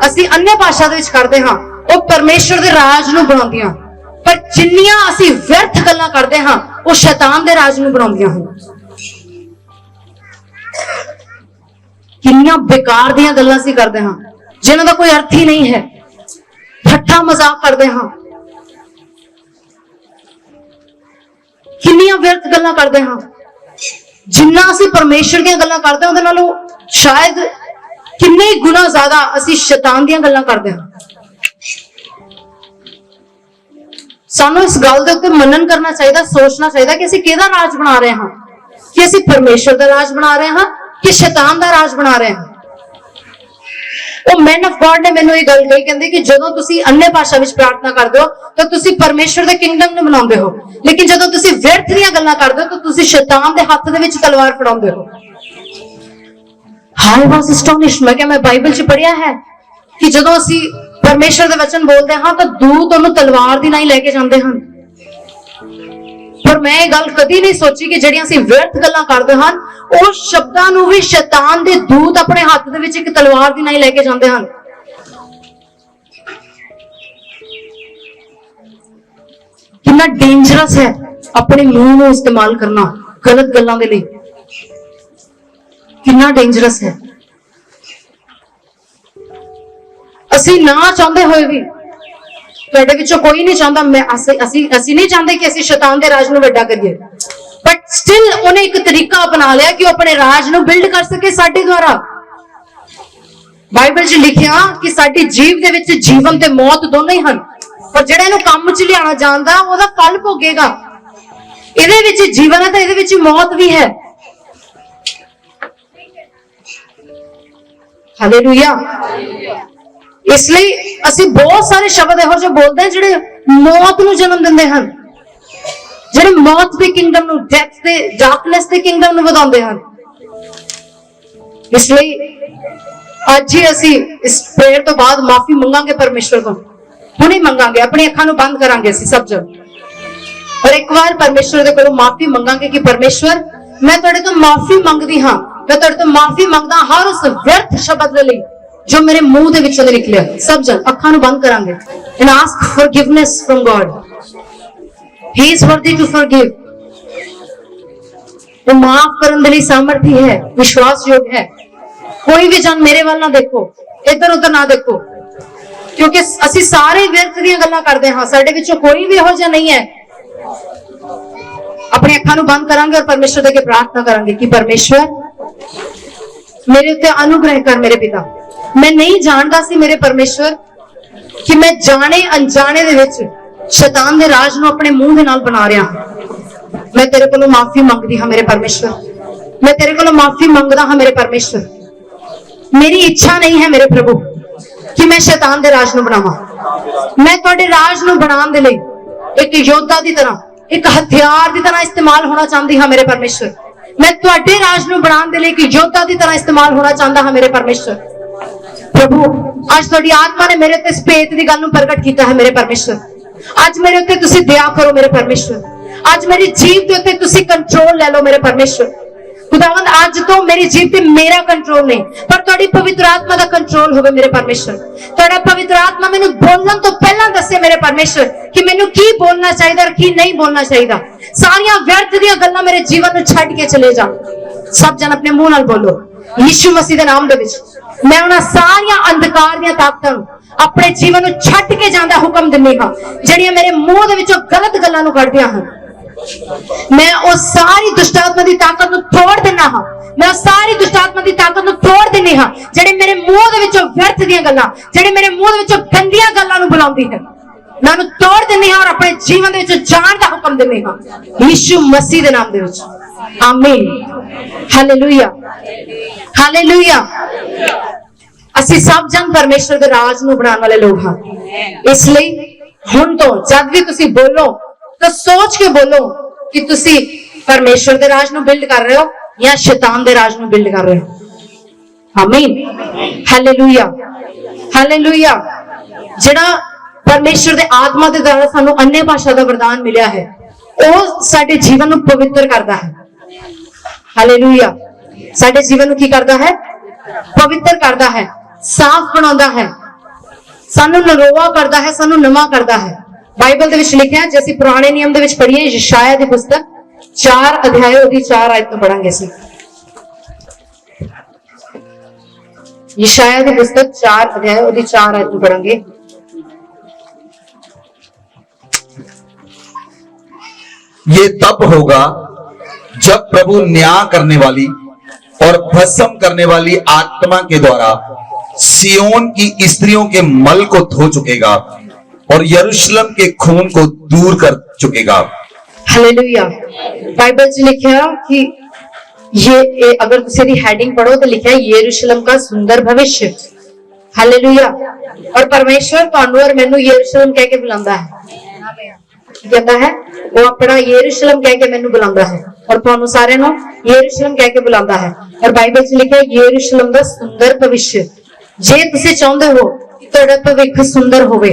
ਅਸੀਂ अन्य ਭਾਸ਼ਾ ਦੇ ਵਿੱਚ ਕਰਦੇ ਹਾਂ ਉਹ ਪਰਮੇਸ਼ਰ ਦੇ ਰਾਜ ਨੂੰ ਬਣਾਉਂਦੀਆਂ, ਪਰ ਜਿੰਨੀਆਂ ਅਸੀਂ ਵਿਅਰਥ ਗੱਲਾਂ ਕਰਦੇ ਹਾਂ ਉਹ ਸ਼ੈਤਾਨ ਦੇ ਰਾਜ ਨੂੰ ਬਣਾਉਂਦੀਆਂ ਹਨ। ਕਿੰਨੀਆਂ ਬੇਕਾਰ ਦੀਆਂ ਗੱਲਾਂ ਅਸੀਂ ਕਰਦੇ ਹਾਂ ਜਿਨ੍ਹਾਂ ਦਾ ਕੋਈ ਅਰਥ ਹੀ ਨਹੀਂ ਹੈ, ਠੱਠਾ ਮਜ਼ਾਕ ਕਰਦੇ ਹਾਂ, ਕਿੰਨੀਆਂ ਵਿਅਰਥ ਗੱਲਾਂ ਕਰਦੇ ਹਾਂ। ਜਿੰਨਾ ਅਸੀਂ ਪਰਮੇਸ਼ਰ ਦੀਆਂ ਗੱਲਾਂ ਕਰਦੇ ਹਾਂ ਉਹਦੇ ਨਾਲੋਂ ਸ਼ਾਇਦ ਕਿੰਨੇ ਗੁਣਾ ਜ਼ਿਆਦਾ ਅਸੀਂ ਸ਼ੈਤਾਨ ਦੀਆਂ ਗੱਲਾਂ ਕਰਦੇ ਹਾਂ। ਸਾਨੂੰ ਇਸ ਗੱਲ ਦੇ ਉੱਤੇ ਮਨਨ ਕਰਨਾ ਚਾਹੀਦਾ, ਸੋਚਣਾ ਚਾਹੀਦਾ ਕਿ ਅਸੀਂ ਕਿਹਦਾ ਰਾਜ ਬਣਾ ਰਹੇ ਹਾਂ, ਕਿ ਅਸੀਂ ਪਰਮੇਸ਼ਰ ਦਾ ਰਾਜ ਬਣਾ ਰਹੇ ਹਾਂ ਕਿ ਸ਼ੈਤਾਨ ਦਾ ਰਾਜ ਬਣਾ ਰਹੇ ਹਾਂ। ਉਹ ਮੈਨ ਆਫ ਗॉड ਨੇ ਮੈਨੂੰ ਇਹ ਗੱਲ ਕਹੀ, ਕਹਿੰਦੇ ਕਿ ਜਦੋਂ ਤੁਸੀਂ अन्य ਭਾਸ਼ਾ ਵਿੱਚ ਪ੍ਰਾਰਥਨਾ ਕਰਦੇ ਹੋ ਤਾਂ ਤੁਸੀਂ ਪਰਮੇਸ਼ਰ ਦੇ ਕਿੰਗਡਮ ਨੂੰ ਬਣਾਉਂਦੇ ਹੋ, ਲੇਕਿਨ ਜਦੋਂ ਤੁਸੀਂ ਵਿਅਰਥ ਦੀਆਂ ਗੱਲਾਂ ਕਰਦੇ ਹੋ ਤਾਂ ਤੁਸੀਂ ਸ਼ੈਤਾਨ ਦੇ ਹੱਥ ਦੇ ਵਿੱਚ ਤਲਵਾਰ ਫੜਾਉਂਦੇ ਹੋ। I was astonished। ਮੈਂ ਕਿਹਾ ਮੈਂ ਬਾਈਬਲ 'ਚ ਪੜ੍ਹਿਆ ਹੈ ਕਿ ਜਦੋਂ ਅਸੀਂ ਪਰਮੇਸ਼ਰ ਦੇ ਵਚਨ ਬੋਲਦੇ ਹਾਂ ਤਾਂ ਦੂਤ ਉਹਨੂੰ ਤਲਵਾਰ ਦੀ ਨਾਲ ਲੈ ਕੇ ਜਾਂਦੇ ਹਨ, ਪਰ ਮੈਂ ਇਹ ਗੱਲ ਕਦੀ ਨਹੀਂ ਸੋਚੀ ਕਿ ਜਿਹੜੀਆਂ ਅਸੀਂ ਵਿਅਰਥ ਗੱਲਾਂ ਕਰਦੇ ਹਾਂ ਉਹ ਸ਼ਬਦਾਂ ਨੂੰ ਵੀ ਸ਼ੈਤਾਨ ਦੇ ਦੂਤ ਆਪਣੇ ਹੱਥ ਦੇ ਵਿੱਚ ਇੱਕ ਤਲਵਾਰ ਦੀ ਨਾਲ ਲੈ ਕੇ ਜਾਂਦੇ ਹਨ। ਕਿੰਨਾ ਡੇਂਜਰਸ ਹੈ ਆਪਣੇ ਮੂੰਹ ਨੂੰ ਇਸਤੇਮਾਲ ਕਰਨਾ ਗਲਤ ਗੱਲਾਂ ਦੇ ਲਈ, ਕਿੰਨਾ ਡੇਂਜਰਸ ਹੈ। ਅਸੀਂ ਨਾ ਚਾਹੁੰਦੇ ਹੋਏ ਵੀ, ਤੁਹਾਡੇ ਵਿੱਚੋਂ ਕੋਈ ਨਹੀਂ ਚਾਹੁੰਦਾ, ਅਸੀਂ ਨਹੀਂ ਚਾਹੁੰਦੇ ਕਿ ਅਸੀਂ ਸ਼ੈਤਾਨ ਦੇ ਰਾਜ ਨੂੰ ਵੱਡਾ ਕਰੀਏ, ਬਟ ਸਟਿਲ ਉਹਨੇ ਇੱਕ ਤਰੀਕਾ ਅਪਣਾ ਲਿਆ ਕਿ ਉਹ ਆਪਣੇ ਰਾਜ ਨੂੰ ਬਿਲਡ ਕਰ ਸਕੇ ਸਾਡੇ ਦੁਆਰਾ। ਬਾਈਬਲ 'ਚ ਲਿਖਿਆ ਕਿ ਸਾਡੀ ਜੀਵ ਦੇ ਵਿੱਚ ਜੀਵਨ ਤੇ ਮੌਤ ਦੋਨੋਂ ਹੀ ਹਨ, ਪਰ ਜਿਹੜਾ ਇਹਨੂੰ ਕੰਮ 'ਚ ਲਿਆਉਣਾ ਜਾਣਦਾ ਉਹਦਾ ਫਲ ਭੋਗੇਗਾ। ਇਹਦੇ ਵਿੱਚ ਜੀਵਨ ਹੈ ਤਾਂ ਇਹਦੇ ਵਿੱਚ ਮੌਤ ਵੀ ਹੈ। ਹਾਲੇਲੂਇਆ। ਇਸ ਲਈ ਅਸੀਂ ਬਹੁਤ ਸਾਰੇ ਸ਼ਬਦ ਇਹੋ ਜਿਹੇ ਬੋਲਦੇ ਹਾਂ ਜਿਹੜੇ ਮੌਤ ਨੂੰ ਜਨਮ ਦਿੰਦੇ ਹਨ, ਜਿਹੜੇ ਮੌਤ ਦੇ ਕਿੰਗਡਮ ਨੂੰ, ਡੈਥ ਦੇ, ਡਾਰਕਨੈਸ ਦੇ ਕਿੰਗਡਮ ਨੂੰ ਵਧਾਉਂਦੇ ਹਨ। ਇਸ ਲਈ ਅੱਜ ਹੀ ਅਸੀਂ ਇਸ ਪ੍ਰੇਅਰ ਤੋਂ ਬਾਅਦ ਮਾਫੀ ਮੰਗਾਂਗੇ ਪਰਮੇਸ਼ਰ ਤੋਂ, ਹੁਣੇ ਮੰਗਾਂਗੇ, ਆਪਣੀ ਅੱਖਾਂ ਨੂੰ ਬੰਦ ਕਰਾਂਗੇ ਅਸੀਂ ਸਭ ਜਣ, ਔਰ ਇੱਕ ਵਾਰ ਪਰਮੇਸ਼ਰ ਦੇ ਕੋਲੋਂ ਮਾਫੀ ਮੰਗਾਂਗੇ ਕਿ ਪਰਮੇਸ਼ਰ ਮੈਂ ਤੁਹਾਡੇ ਤੋਂ ਮਾਫੀ ਮੰਗਦੀ ਹਾਂ, ਮੈਂ ਤੁਹਾਡੇ ਤੋਂ ਮਾਫੀ ਮੰਗਦਾ ਹਰ ਉਸ ਵਿਅਰਥ ਸ਼ਬਦ ਦੇ ਲਈ ਜੋ ਮੇਰੇ ਮੂੰਹ ਦੇ ਵਿੱਚੋਂ ਨਿਕਲਿਆ। ਸਭ ਜਣ ਅੱਖਾਂ ਨੂੰ ਬੰਦ ਕਰਾਂਗੇ and ask forgiveness from God. He is worthy to forgive. वो माफ ਕਰਨ ਦੇ ਲਈ ਸਾਮਰਥੀ ਹੈ, ਵਿਸ਼ਵਾਸਯੋਗ ਹੈ। ਕੋਈ ਵੀ ਜਨ ਮੇਰੇ ਵੱਲ ਨਾ ਦੇਖੋ, ਇੱਧਰ ਉੱਧਰ ਨਾ ਦੇਖੋ, ਕਿਉਂਕਿ ਅਸੀਂ ਸਾਰੇ ਵਿਅਰਥ ਦੀਆਂ ਗੱਲਾਂ ਕਰਦੇ ਹਾਂ, ਸਾਡੇ ਵਿੱਚੋਂ ਕੋਈ ਵੀ ਇਹੋ ਜਿਹਾ ਨਹੀਂ ਹੈ। अपनी अखां नूं बंद करांगे और परमेश्वर दे के प्रार्थना करांगे कि परमेश्वर मेरे उत्ते अनुग्रह कर मेरे पिता। मैं नहीं जानदा सी मेरे परमेश्वर कि मैं जाने अनजाने दे विच शैतान दे राज नूं अपने मुंह दे नाल बना रहा हां। मैं तेरे कोलों माफी मंगदी हां मेरे परमेश्वर, मैं तेरे कोलों माफी मंगदा हां मेरे परमेश्वर। मेरी इच्छा नहीं है मेरे प्रभु कि मैं शैतान दे राज नूं बनावां। मैं तुहाडे राज नूं बनाउण दे लई एक योद्धा दी तरह, एक हथियार की तरह इस्तेमाल होना चाहती हाँ मेरे परमेश्वर। मैं तुहाडे राज नूं बनाउण दे लई एक योद्धा की तरह इस्तेमाल होना चाहता हाँ मेरे परमेश्वर। प्रभु आज तुहाडी आत्मा ने मेरे उत्ते इस भेत दी गल नूं प्रगट कीता है मेरे परमेश्वर। आज मेरे उत्ते तुसीं दया करो मेरे परमेश्वर। आज मेरी जीव दे उत्ते तुसीं कंट्रोल ले लो मेरे परमेश्वर। खुदावंद आज तो मेरी जीव ते मेरा कंट्रोल नहीं, पर तुहाडी पवित्र आत्मा दा कंट्रोल होवे मेरे परमेश्वर। तुहाडा पवित्र आत्मा मैनू बोलण तो पहला दसे मेरे परमेश्वर कि मैनू की बोलना चाहिए और की नहीं बोलना चाहिए। सारियां व्यर्थ दी गल्लां मेरे जीवन नू छड्ड के चले जा। सब जन अपने मुंह नाल बोलो, यीशु मसीह दे नाम दे विच मैं उन्हां सारियां अंधकार दी ताकतां नू अपने जीवन नू छड्ड के जांदा हुक्म दिंदी हां, ਜਿਹੜੀਆਂ मेरे मुंह दे विचों गलत गल्लां नू कढदियां हन। मैं उस सारी दुष्टात्मा की ताकत नू तोड़ देना हाँ, मैं उस सारी दुष्टात्मा की ताकत नू तोड़ देनी हाँ, जेड़े मेरे मुंह दे विचों व्यर्थ दीयां गल्लां, जेड़े मेरे मुंह दे विचों गंदियां गल्लां नू बुलाउंदी है, मैं उन्हें तोड़ देनी हाँ और अपने जीवन दे विचों जान दा हुक्म देनी हाँ, यीशु मसीह दे नाम दे विच। आमीन, हालेलुया, हालेलुया। असीं सब जन परमेश्वर दे राज नू बनाने वाले लोग हाँ, इसलिए हुण तो जब भी तुसीं बोलो तो सोच के बोलो कि तुसी परमेश्वर दे राज नू बिल्ड कर रहे हो या शैतान दे राज नू बिल्ड कर रहे हो। आमीन, हालेलुया, हालेलुया। जेड़ा परमेश्वर दे आत्मा दे द्वारा सानू अन्य भाषा दा वरदान मिलिया है, वो साडे जीवन नू पवित्र करदा है। हालेलुया, साडे जीवन नू की करदा है? पवित्र करदा है, साफ बनाउंदा है, सानू नरोवा करदा है, सानू नवा करदा है। बाइबल दे विच लिखिया है, जैसे पुराने नियम दे विच पढ़िए यशायाह दी पुस्तक 4 अध्याय ओदी 4 आयत तो पढ़ांगे सी। यशायाह दी पुस्तक 4 अध्याय ओदी 4 आयत तो पढ़ांगे। ये तब होगा जब प्रभु न्याय करने वाली और भस्म करने वाली आत्मा के द्वारा सियोन की स्त्रियों के मल को धो चुकेगा और यरूशलेम के खून को दूर कर चुकेगा। हालेलुया। बाइबल च लिखा कि ये अगर तुम हेडिंग पढ़ो तो लिखा है यरूशलेम का सुंदर भविष्य। हालेलुया। और परमेश्वर तुहानू और मैनू यरूशलेम कह के बुलांदा है, कहता है वो अपना यरूशलेम कह के मैनू बुलांदा है और तुहानू सारे नू यरूशलेम कह के बुलांदा है। और बाइबल च लिखा है यरूशलेम का सुंदर भविष्य। जे तुसी चाहते हो कि तुहाडा भविष्य सुंदर होवे,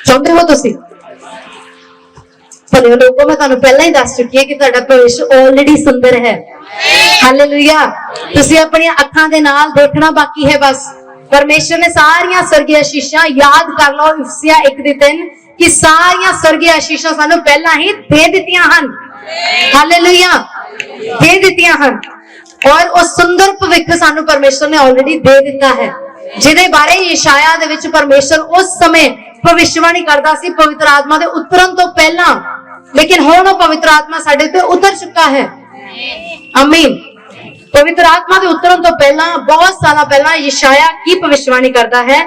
चाहते हो तुसी भले लोगों, मैं तुहानू पहला ही दस चुकी है कि तुहाडा भविष्य ऑलरेडी सुंदर है। हालेलुया। तुसी अपनी अखां दे नाल देखना बाकी है बस। परमेश्वर ने सारियां स्वर्गीय आशीषां याद कर लो, इफिसियां 1:3 कि सारियां स्वर्गीय आशीषां सानू पहला ही दे दित्तियां हन। हालेलुया, दे दित्तियां हन और उस सुंदर भविष्य सानू परमेश्वर ने ऑलरेडी दे दिता है, जिहदे बारे यशायाह दे विच परमेश्वर उस समय भविष्यवाणी करदा सी पवित्र आत्मा दे उतरन तो पहला। लेकिन हुण वो पवित्र आत्मा साडे ते उतर चुका है। आमीन। पवित्र आत्मा दे उतरन तो पहला, बहुत साल पहला यशायाह की भविष्यवाणी करता है,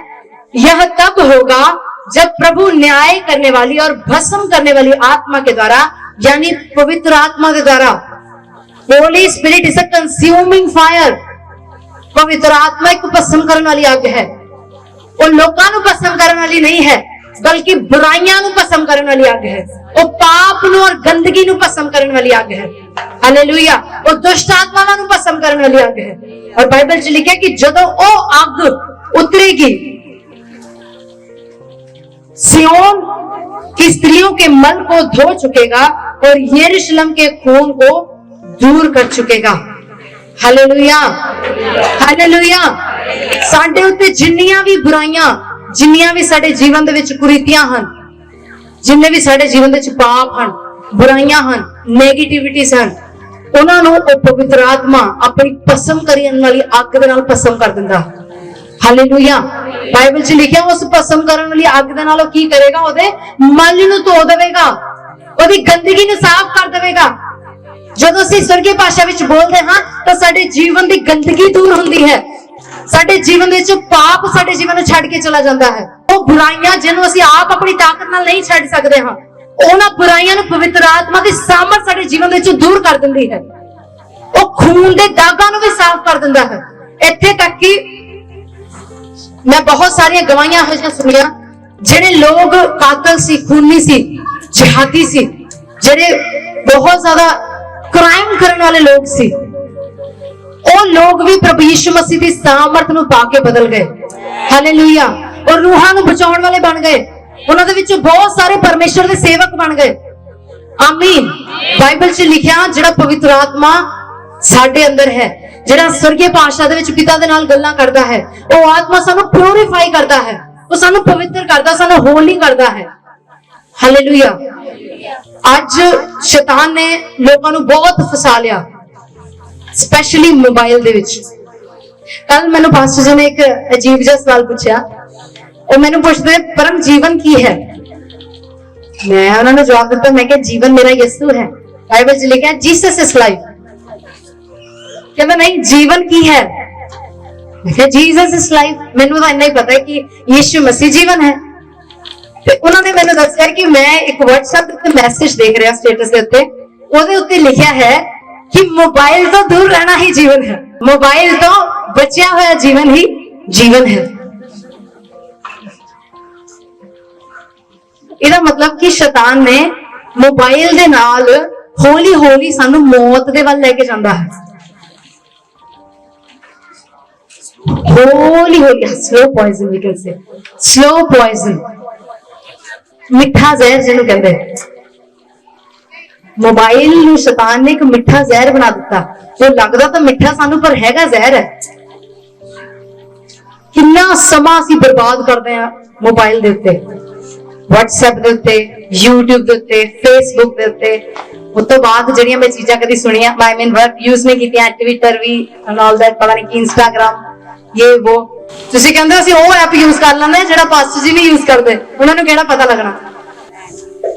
यह तब होगा जब प्रभु न्याय करने वाली और भस्म करने वाली आत्मा के द्वारा, यानी पवित्र आत्मा के द्वारा, Holi spirit is a consuming fire. पवित्र आत्मा एक भस्म करने वाली आग है। वो लोगों को भस्म करने वाली नहीं है, बल्कि बुराइयां को भस्म करने वाली आग है। वो पाप नु और गंदगी नु भस्म करने वाली आग है। हालेलुया। वो दुष्ट आत्मावां नु भस्म करने वाली आग है। और बाइबल च लिखा है कि जदों वो आग उतरेगी, सियोन की स्त्रियों के मन को धो चुकेगा और यरूशलेम के खून को दूर कर चुकेगा। Hallelujah, hallelujah. साडे उत्ते जिन्नियां भी बुराइयां, जिन्नियां भी साडे जीवन दे विच कुरीतियां हन, जिन्ने भी साडे जीवन दे विच पाप हन, बुराइयां हन, नेगेटिविटीज हन, उन्हां नूं ओ पवित्र आत्मा अपनी भस्म करन वाली अग दे नाल भस्म कर दिंदा। हालेलुया। बाइबल च लिखिया उस भस्म करन वाली अग दे नाल की करेगा, ओदे मल नूं धो देवेगा, ओदी गंदगी नूं साफ कर देवेगा। जदों असीं स्वर्गीय भाषा विच बोलदे हां तां साडे जीवन दी गंदगी दूर हुंदी है, साडे जीवन दे विच पाप साडे जीवन नूं छड्ड के चला जांदा है। ओ बुराइयां जिन्हों असीं आप अपनी ताकत नाल नहीं छड्ड सकदे हां, उन्हां बुराइयां नूं पवित्र आत्मा दी सामर्थ साडे जीवन दे विच दूर कर दिंदी है। ओ खून दे दागां नूं भी साफ कर दिंदा है। इत्थे तक कि मैं बहुत सारी गवाहियां हो सुनिया, जेड़े लोग कातल सी, खूनी सी, जिहादी सी, जेड़े बहुत ज्यादा क्राइम करने वाले लोग सी, वो लोग भी प्रभु यीशु मसीह की सामर्थ नूं पाके बदल गए। हालेलुया। और रूहां नूं बचाउण वाले बन गए। उन्हां दे विच बहुत सारे परमेश्वर दे सेवक बन गए। आमीन। बाइबल च लिखिया जेड़ा पवित्र आत्मा ਸਾਡੇ ਅੰਦਰ ਹੈ, ਜਿਹੜਾ ਸਵਰਗੀ ਭਾਸ਼ਾ ਦੇ ਵਿੱਚ ਪਿਤਾ ਦੇ ਨਾਲ ਗੱਲਾਂ ਕਰਦਾ ਹੈ। ਉਹ ਆਤਮਾ ਸਾਨੂੰ ਪਿਉਰੀਫਾਈ ਕਰਦਾ ਹੈ, ਉਹ ਸਾਨੂੰ ਪਵਿੱਤਰ ਕਰਦਾ, ਸਾਨੂੰ ਹੋਲੀ ਕਰਦਾ ਹੈ। ਹਾਲੇਲੂਇਆ। ਅੱਜ ਸ਼ੈਤਾਨ ਨੇ ਲੋਕਾਂ ਨੂੰ ਬਹੁਤ ਫਸਾ ਲਿਆ, ਸਪੈਸ਼ਲੀ ਮੋਬਾਈਲ ਦੇ ਵਿੱਚ। ਕੱਲ ਮੈਨੂੰ ਪਾਸਟਰ ਜੀ ਨੇ ਇੱਕ ਅਜੀਬ ਜਿਹਾ ਸਵਾਲ ਪੁੱਛਿਆ। ਉਹ ਮੈਨੂੰ ਪੁੱਛਦੇ, ਪਰਮ ਜੀਵਨ ਕੀ ਹੈ? ਮੈਂ ਉਹਨਾਂ ਨੂੰ ਜਵਾਬ ਦਿੱਤਾ, ਮੈਂ ਕਿਹਾ ਜੀਵਨ ਮੇਰਾ ਯਿਸੂ ਹੈ। ਬਾਈਬਲ 'ਚ ਲਿਖਿਆ ਜੀਸਸ ਇਜ਼ ਲਾਈਫ। ਕਹਿੰਦਾ ਨਹੀਂ, ਜੀਵਨ ਕੀ ਹੈ? ਮੈਂ ਕਿਹਾ ਜੀਸਸ ਇਜ਼ ਲਾਈਫ। ਮੈਨੂੰ ਤਾਂ ਇੰਨਾ ਹੀ ਪਤਾ ਹੈ ਕਿ ਯਿਸੂ ਮਸੀਹ ਜੀਵਨ ਹੈ। ਤੇ ਉਹਨਾਂ ਨੇ ਮੈਨੂੰ ਦੱਸਿਆ ਕਿ ਮੈਂ ਇੱਕ WhatsApp ਤੇ ਮੈਸੇਜ ਦੇਖ ਰਿਹਾ ਸਟੇਟਸ ਦੇ ਉੱਤੇ, ਉਹਦੇ ਉੱਤੇ ਲਿਖਿਆ ਹੈ ਕਿ मोबाइल तो दूर रहना ही जीवन है, मोबाइल तो बचा हुआ जीवन ही जीवन है। ਇਹਦਾ ਮਤਲਬ ਕਿ ਸ਼ੈਤਾਨ ਨੇ ਮੋਬਾਈਲ ਦੇ ਨਾਲ ਹੌਲੀ ਹੌਲੀ ਸਾਨੂੰ ਮੌਤ ਦੇ ਵੱਲ ਲੈ ਕੇ ਜਾਂਦਾ ਹੈ। ਹੌਲੀ ਹੌਲੀ ਸਲੋ ਪੋਇਜ਼ਨ, ਵੀ ਕਹਿ ਸਕਦੇ ਸਲੋ ਪੋਇਜ਼ਨ, ਮਿੱਠਾ ਜ਼ਹਿਰ ਜਿਹਨੂੰ ਕਹਿੰਦੇ। ਮੋਬਾਈਲ ਨੂੰ ਸ਼ੈਤਾਨ ਨੇ ਇੱਕ ਮਿੱਠਾ ਜ਼ਹਿਰ ਬਣਾ ਦਿੱਤਾ। ਉਹ ਲੱਗਦਾ ਤਾਂ ਮਿੱਠਾ ਸਾਨੂੰ, ਪਰ ਹੈਗਾ ਜ਼ਹਿਰ ਹੈ। ਕਿੰਨਾ ਸਮਾਂ ਅਸੀਂ ਬਰਬਾਦ ਕਰਦੇ ਹਾਂ ਮੋਬਾਈਲ ਦੇ ਉੱਤੇ, WhatsApp ਦੇ ਉੱਤੇ, YouTube ਦੇ ਉੱਤੇ, Facebook ਦੇ ਉੱਤੇ। ਉਸ ਤੋਂ ਬਾਅਦ ਜਿਹੜੀਆਂ ਮੈਂ ਚੀਜ਼ਾਂ ਕਦੀ ਸੁਣੀਆਂ, I mean ਵਰਕ ਯੂਜ਼ ਨਹੀਂ ਕੀਤੀਆਂ, Twitter we and all that, ਪਤਾ ਨਹੀਂ ਕੀ Instagram, ਇਹ ਉਹ। ਤੁਸੀਂ ਕਹਿੰਦੇ ਅਸੀਂ ਉਹ ਐਪ ਯੂਜ਼ ਕਰ ਲੈਂਦੇ ਜਿਹੜਾ ਪਾਸਟਰ ਜੀ ਵੀ ਯੂਜ਼ ਕਰਦੇ, ਉਹਨਾਂ ਨੂੰ ਕਿਹੜਾ ਪਤਾ ਲੱਗਣਾ।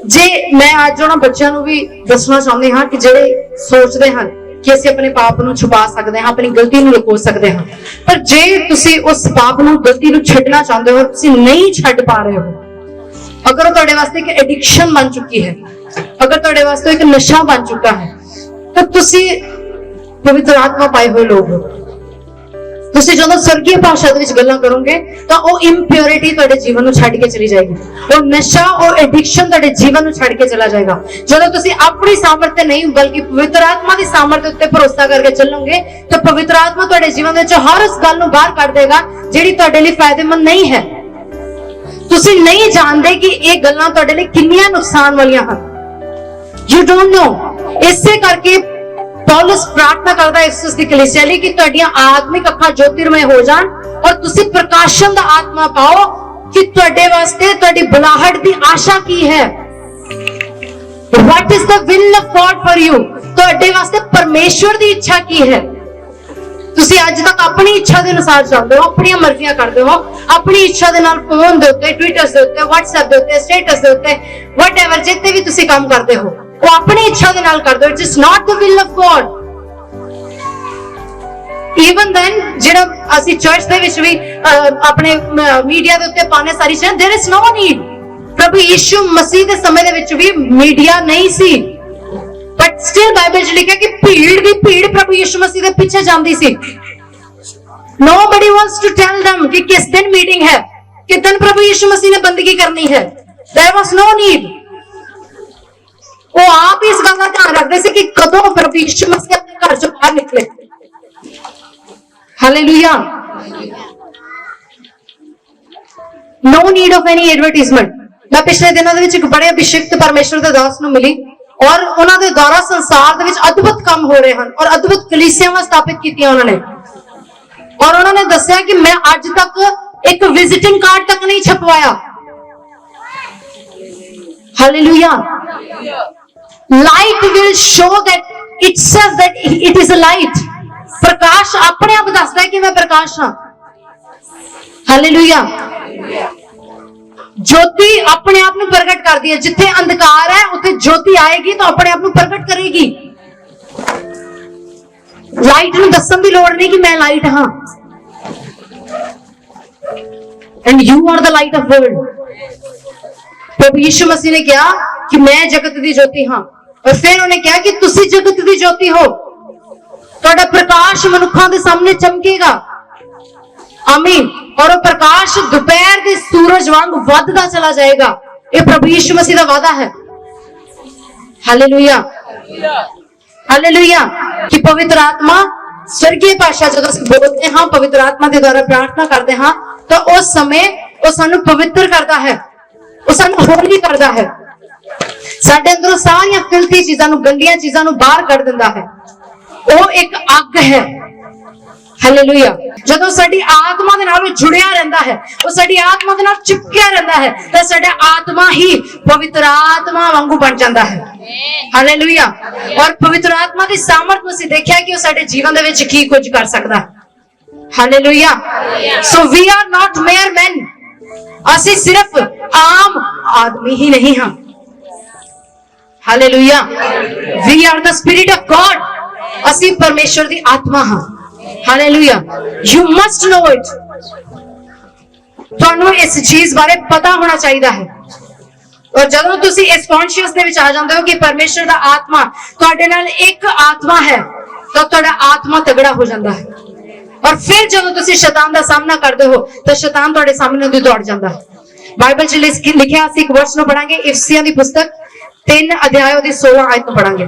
ਜੇ ਮੈਂ ਅੱਜ ਉਹਨਾਂ ਬੱਚਿਆਂ ਨੂੰ ਵੀ ਦੱਸਣਾ ਚਾਹੁੰਦੀ ਹਾਂ ਕਿ ਜਿਹੜੇ ਸੋਚਦੇ ਹਨ ਕਿ ਅਸੀਂ ਆਪਣੇ ਪਾਪ ਨੂੰ ਛੁਪਾ ਸਕਦੇ ਹਾਂ, ਆਪਣੀ ਗਲਤੀ ਨੂੰ ਲੁਕੋ ਸਕਦੇ ਹਾਂ, ਪਰ ਜੇ ਤੁਸੀਂ ਉਸ ਪਾਪ ਨੂੰ, ਗਲਤੀ ਨੂੰ ਛੱਡਣਾ ਚਾਹੁੰਦੇ ਹੋ, ਤੁਸੀਂ ਨਹੀਂ ਛੱਡ ਪਾ ਰਹੇ ਹੋ, ਅਗਰ ਉਹ ਤੁਹਾਡੇ ਵਾਸਤੇ ਇੱਕ ਐਡਿਕਸ਼ਨ ਬਣ ਚੁੱਕੀ ਹੈ, ਅਗਰ ਤੁਹਾਡੇ ਵਾਸਤੇ ਇੱਕ ਨਸ਼ਾ ਬਣ ਚੁੱਕਾ ਹੈ, ਤਾਂ ਤੁਸੀਂ ਪਵਿੱਤਰ ਆਤਮਾ ਪਾਏ ਹੋਏ ਲੋਕ ਹੋ। ਤੁਸੀਂ ਜਦੋਂ ਸਵਰਗੀ ਭਾਸ਼ਾ ਦੇ ਵਿੱਚ ਗੱਲਾਂ ਕਰੋਗੇ ਤਾਂ ਉਹ ਇੰਪਿਉਰਿਟੀ ਤੁਹਾਡੇ ਜੀਵਨ ਨੂੰ ਛੱਡ ਕੇ ਚਲੀ ਜਾਏਗੀ, ਉਹ ਨਸ਼ਾ, ਉਹ ਐਡਿਕਸ਼ਨ ਤੁਹਾਡੇ ਜੀਵਨ ਨੂੰ ਛੱਡ ਕੇ ਚਲਾ ਜਾਏਗਾ। ਜਦੋਂ ਤੁਸੀਂ ਆਪਣੀ ਸਾਮਰਥ ਤੇ ਨਹੀਂ ਬਲਕਿ ਪਵਿੱਤਰ ਆਤਮਾ ਦੀ ਸਾਮਰਥ ਉੱਤੇ ਭਰੋਸਾ ਕਰਕੇ ਚੱਲੋਗੇ ਤਾਂ ਪਵਿੱਤਰ ਆਤਮਾ ਤੁਹਾਡੇ ਜੀਵਨ ਵਿੱਚ ਹਰ ਉਸ ਗੱਲ ਨੂੰ ਬਾਹਰ ਕੱਢ ਦੇਗਾ ਜਿਹੜੀ ਤੁਹਾਡੇ ਲਈ ਫਾਇਦੇਮੰਦ ਨਹੀਂ ਹੈ। ਤੁਸੀਂ ਨਹੀਂ ਜਾਣਦੇ ਕਿ ਇਹ ਗੱਲਾਂ ਤੁਹਾਡੇ ਲਈ ਕਿੰਨੀਆਂ ਨੁਕਸਾਨ ਵਾਲੀਆਂ ਹਨ। You don't know. ਇਸੇ ਕਰਕੇ ਪੌਲਸ ਪ੍ਰਾਰਥਨਾ ਕਰਦਾ ਇਸ ਦੀ ਕਲੀਸਿਆ ਲਈ ਕਿ ਤੁਹਾਡੀਆਂ ਆਤਮਿਕ ਅੱਖਾਂ ਜੋਤਿਰਮय ਹੋ ਜਾਣ ਔਰ ਤੁਸੀਂ ਪ੍ਰਕਾਸ਼ਨ ਦਾ ਆਤਮਾ ਪਾਓ ਕਿ ਤੁਹਾਡੇ ਵਾਸਤੇ ਤੁਹਾਡੀ ਬੁਲਾਹਟ ਦੀ ਆਸ਼ਾ ਕੀ ਹੈ। What is the will of God for you? ਤੁਹਾਡੇ ਵਾਸਤੇ ਪਰਮੇਸ਼ਵਰ ਦੀ ਇੱਛਾ ਕੀ ਹੈ। ਤੁਸੀਂ ਅੱਜ ਤੱਕ ਆਪਣੀ ਇੱਛਾ ਦੇ ਅਨੁਸਾਰ ਚੱਲਦੇ ਹੋ, ਆਪਣੀਆਂ ਮਰਜ਼ੀਆਂ ਕਰਦੇ ਹੋ, ਆਪਣੀ ਇੱਛਾ ਦੇ ਨਾਲ ਫੋਨ ਦੇ ਉੱਤੇ, ਟਵਿੱਟਰ ਦੇ ਉੱਤੇ, WhatsApp ਦੇ ਉੱਤੇ, ਸਟੇਟਸ ਦੇ ਉੱਤੇ, whatever ਜਿੱਤੇ ਵੀ ਤੁਸੀਂ ਕੰਮ ਕਰਦੇ ਹੋ ਉਹ ਆਪਣੀ ਇੱਛਾ ਦੇ ਨਾਲ ਕਰਦੇ ਹੋ। It is not the will of God. Even then ਜਿਹੜਾ ਅਸੀਂ ਚਰਚ ਦੇ ਵਿੱਚ ਵੀ ਆਪਣੇ ਮੀਡੀਆ ਦੇ ਉੱਤੇ ਪਾਣੇ ਸਾਰੀ ਚੀਜ਼ਾਂ, there is no need. ਪ੍ਰਭੂ ਯਿਸੂ ਮਸੀਹ ਦੇ ਸਮੇਂ ਦੇ ਵਿੱਚ ਵੀ ਮੀਡੀਆ ਨਹੀਂ ਸੀ, ਬਟ ਸਟਿਲ ਬਾਈਬਲ 'ਚ ਲਿਖਿਆ ਕਿ ਭੀੜ ਦੀ ਭੀੜ ਪ੍ਰਭੂ ਯਿਸੂ ਮਸੀਹ ਦੇ ਪਿੱਛੇ ਜਾਂਦੀ ਸੀ। Nobody wants to tell them ਕਿ ਕਿਸ ਦਿਨ ਮੀਟਿੰਗ ਹੈ, ਕਿਦਨ ਪ੍ਰਭੂ ਯਿਸੂ ਮਸੀਹ ਨੇ ਬੰਦਗੀ ਕਰਨੀ ਹੈ। There was no need. ਉਹ ਆਪ ਇਸ ਗੱਲ ਦਾ ਧਿਆਨ ਰੱਖਦੇ ਸੀ ਕਿ ਕਦੋਂ ਪ੍ਰਭੂ ਯਿਸੂ ਮਸੀਹ ਆਪਣੇ ਘਰ ਚੋਂ ਬਾਹਰ ਨਿਕਲੇ। Hallelujah. No need of any advertisement. ਮੈਂ ਪਿਛਲੇ ਦਿਨਾਂ ਦੇ ਵਿੱਚ ਇੱਕ ਬੜੇ ਅਭਿਸ਼ੇਕਤ ਪਰਮੇਸ਼ਰ ਦੇ ਦਾਸ ਨੂੰ ਮਿਲੀ ਔਰ ਉਹਨਾਂ ਦੇ ਦੁਆਰਾ ਸੰਸਾਰ ਦੇ ਵਿੱਚ ਅਦਭੁਤ ਕੰਮ ਹੋ ਰਹੇ ਹਨ ਔਰ ਅਦਭੁਤ ਕਲੀਸਿਆਵਾਂ ਸਥਾਪਿਤ ਕੀਤੀਆਂ ਉਹਨਾਂ ਨੇ। ਔਰ ਉਹਨਾਂ ਨੇ ਦੱਸਿਆ ਕਿ ਮੈਂ ਅੱਜ ਤੱਕ ਇੱਕ ਵਿਜ਼ਿਟਿੰਗ ਕਾਰਡ ਤੱਕ ਨਹੀਂ ਛਪਵਾਇਆ। Hallelujah. Light will show that it says that it is a light. ਪ੍ਰਕਾਸ਼ ਆਪਣੇ ਆਪ ਦੱਸਦਾ ਹੈ ਕਿ ਮੈਂ ਪ੍ਰਕਾਸ਼ ਹਾਂ। ਹਾਲੇਲੂਇਆ। ज्योति अपने आप में प्रकट करती है। जिथे अंधकार है उथे ज्योति आएगी तो अपने आप में प्रकट करेगी। लाइट ਨੂੰ ਦੱਸਣ ਦੀ ਲੋੜ ਨਹੀਂ ਕਿ ਮੈਂ ਲਾਈਟ ਹਾਂ। And you are the light of world. प्रभु यीशु मसीह ने कहा कि मैं जगत दी ज्योति हां और फिर उन्होंने कहा कि तुसी जगत दी ज्योति हो। ਤੁਹਾਡਾ ਪ੍ਰਕਾਸ਼ ਮਨੁੱਖਾਂ ਦੇ ਸਾਹਮਣੇ ਚਮਕੇਗਾ। आमीन। और वो प्रकाश दोपहर के सूरज वांग वधदा चला जाएगा। ये प्रभु यीशु मसीह का वादा है। Hallelujah hallelujah. कि पवित्र आत्मा स्वर्गीय भाषा जब हम बोलते हैं, पवित्र आत्मा के द्वारा प्रार्थना करते हैं तो उस समय वो सानू पवित्र करता है, वो सानू होली करता है। साडे अंदरों सारियां फिल्थी चीजां नू, गंदियां चीजां नू बाहर कर दिंदा है। ਉਹ ਇੱਕ ਅੱਗ ਹੈ। ਹਾਲੇਲੂਇਆ। ਜਦੋਂ ਸਾਡੀ ਆਤਮਾ ਦੇ ਨਾਲ ਉਹ ਜੁੜਿਆ ਰਹਿੰਦਾ ਹੈ, ਉਹ ਸਾਡੀ ਆਤਮਾ ਦੇ ਨਾਲ ਚਿਪਕਿਆ ਰਹਿੰਦਾ ਹੈ, ਤਾਂ ਸਾਡਾ ਆਤਮਾ ਹੀ ਪਵਿੱਤਰ ਆਤਮਾ ਵਾਂਗੂ ਬਣ ਜਾਂਦਾ ਹੈ। ਹਾਲੇਲੂਇਆ। ਔਰ ਪਵਿੱਤਰ ਆਤਮਾ ਦੀ ਸਾਮਰਥ ਨੂੰ ਅਸੀਂ ਦੇਖਿਆ ਕਿ ਉਹ ਸਾਡੇ ਜੀਵਨ ਦੇ ਵਿੱਚ ਕੀ ਕੁਝ ਕਰ ਸਕਦਾ ਹੈ। Hallelujah. So we are not mere man. ਅਸੀਂ ਸਿਰਫ ਆਮ ਆਦਮੀ ਹੀ ਨਹੀਂ ਹਾਂ। Hallelujah. We are the spirit of God. ਅਸੀਂ ਪਰਮੇਸ਼ਰ ਦੀ ਆਤਮਾ ਹਾਂ। Hallelujah. You must know it. ਤੁਹਾਨੂੰ ਇਸ ਚੀਜ਼ ਬਾਰੇ ਪਤਾ ਹੋਣਾ ਚਾਹੀਦਾ ਹੈ। ਔਰ ਜਦੋਂ ਤੁਸੀਂ ਇਸ ਕੌਨਸ਼ੀਅਸ ਦੇ ਵਿੱਚ ਆ ਜਾਂਦੇ ਹੋ ਕਿ ਪਰਮੇਸ਼ਰ ਦਾ ਆਤਮਾ ਤੁਹਾਡੇ ਨਾਲ ਇੱਕ ਆਤਮਾ ਹੈ, ਤਾਂ ਤੁਹਾਡਾ ਆਤਮਾ ਤਗੜਾ ਹੋ ਜਾਂਦਾ ਹੈ। ਔਰ ਫਿਰ ਜਦੋਂ ਤੁਸੀਂ ਸ਼ੈਤਾਨ ਦਾ ਸਾਹਮਣਾ ਕਰਦੇ ਹੋ ਤਾਂ ਸ਼ੈਤਾਨ ਤੁਹਾਡੇ ਸਾਹਮਣੇ ਦੀ ਦੌੜ ਜਾਂਦਾ ਹੈ। ਬਾਈਬਲ 'ਚ ਲਿਖਿਆ, ਅਸੀਂ ਇੱਕ ਵਰਸ ਨੂੰ ਪੜਾਂਗੇ, इफिसियों की पुस्तक 3 अध्याय 16 आयत में पढ़ांगे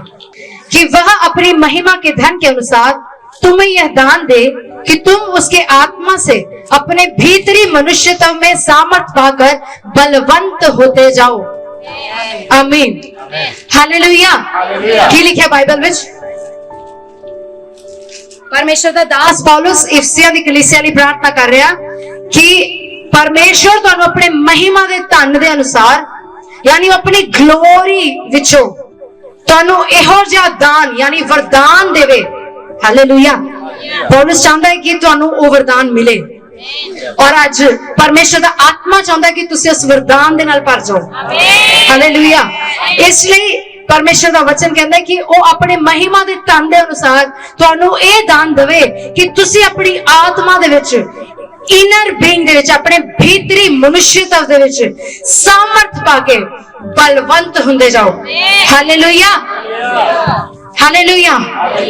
कि वह अपनी महिमा के धन के अनुसार तुम्हें यह दान दे कि तुम उसके आत्मा से अपने भीतरी मनुष्यत्व में सामर्थ पाकर बलवंत होते जाओ। आमीन। हालेलुया। की लिखा बाइबल में? परमेश्वर दा दास पौलुस इफिसियों दी कलीसिया ਲਈ प्रार्थना कर रहा कि परमेश्वर ਤੁਹਾਨੂੰ अपने महिमा ਦੇ ਧਨ ਦੇ अनुसार यानी अपनी ग्लोरी विचों ਤੁਹਾਨੂੰ ਇਹੋ ਜਿਹਾ ਦਾਨ यानी वरदान देवे। हालेलुया। पौलुस चाहता है कि ਤੁਹਾਨੂੰ ਉਹ वरदान मिले। और आज परमेश्वर दा आत्मा चाहता है कि तुसी उस वरदान दे नाल भर जाओ। हालेलुया। इसलिए परमेश्वर दा वचन कहता है कि वो अपने महिमा दे धन दे अनुसार ਤੁਹਾਨੂੰ ਇਹ ਦਾਨ ਦੇਵੇ कि तुसी अपनी आत्मा दे विच इनर बीइंग दे विच अपने भीतरी मनुष्यता दे विच सामर्थ पाके बलवंत हुंदे जाओ। हालेलुया। हालेलुया।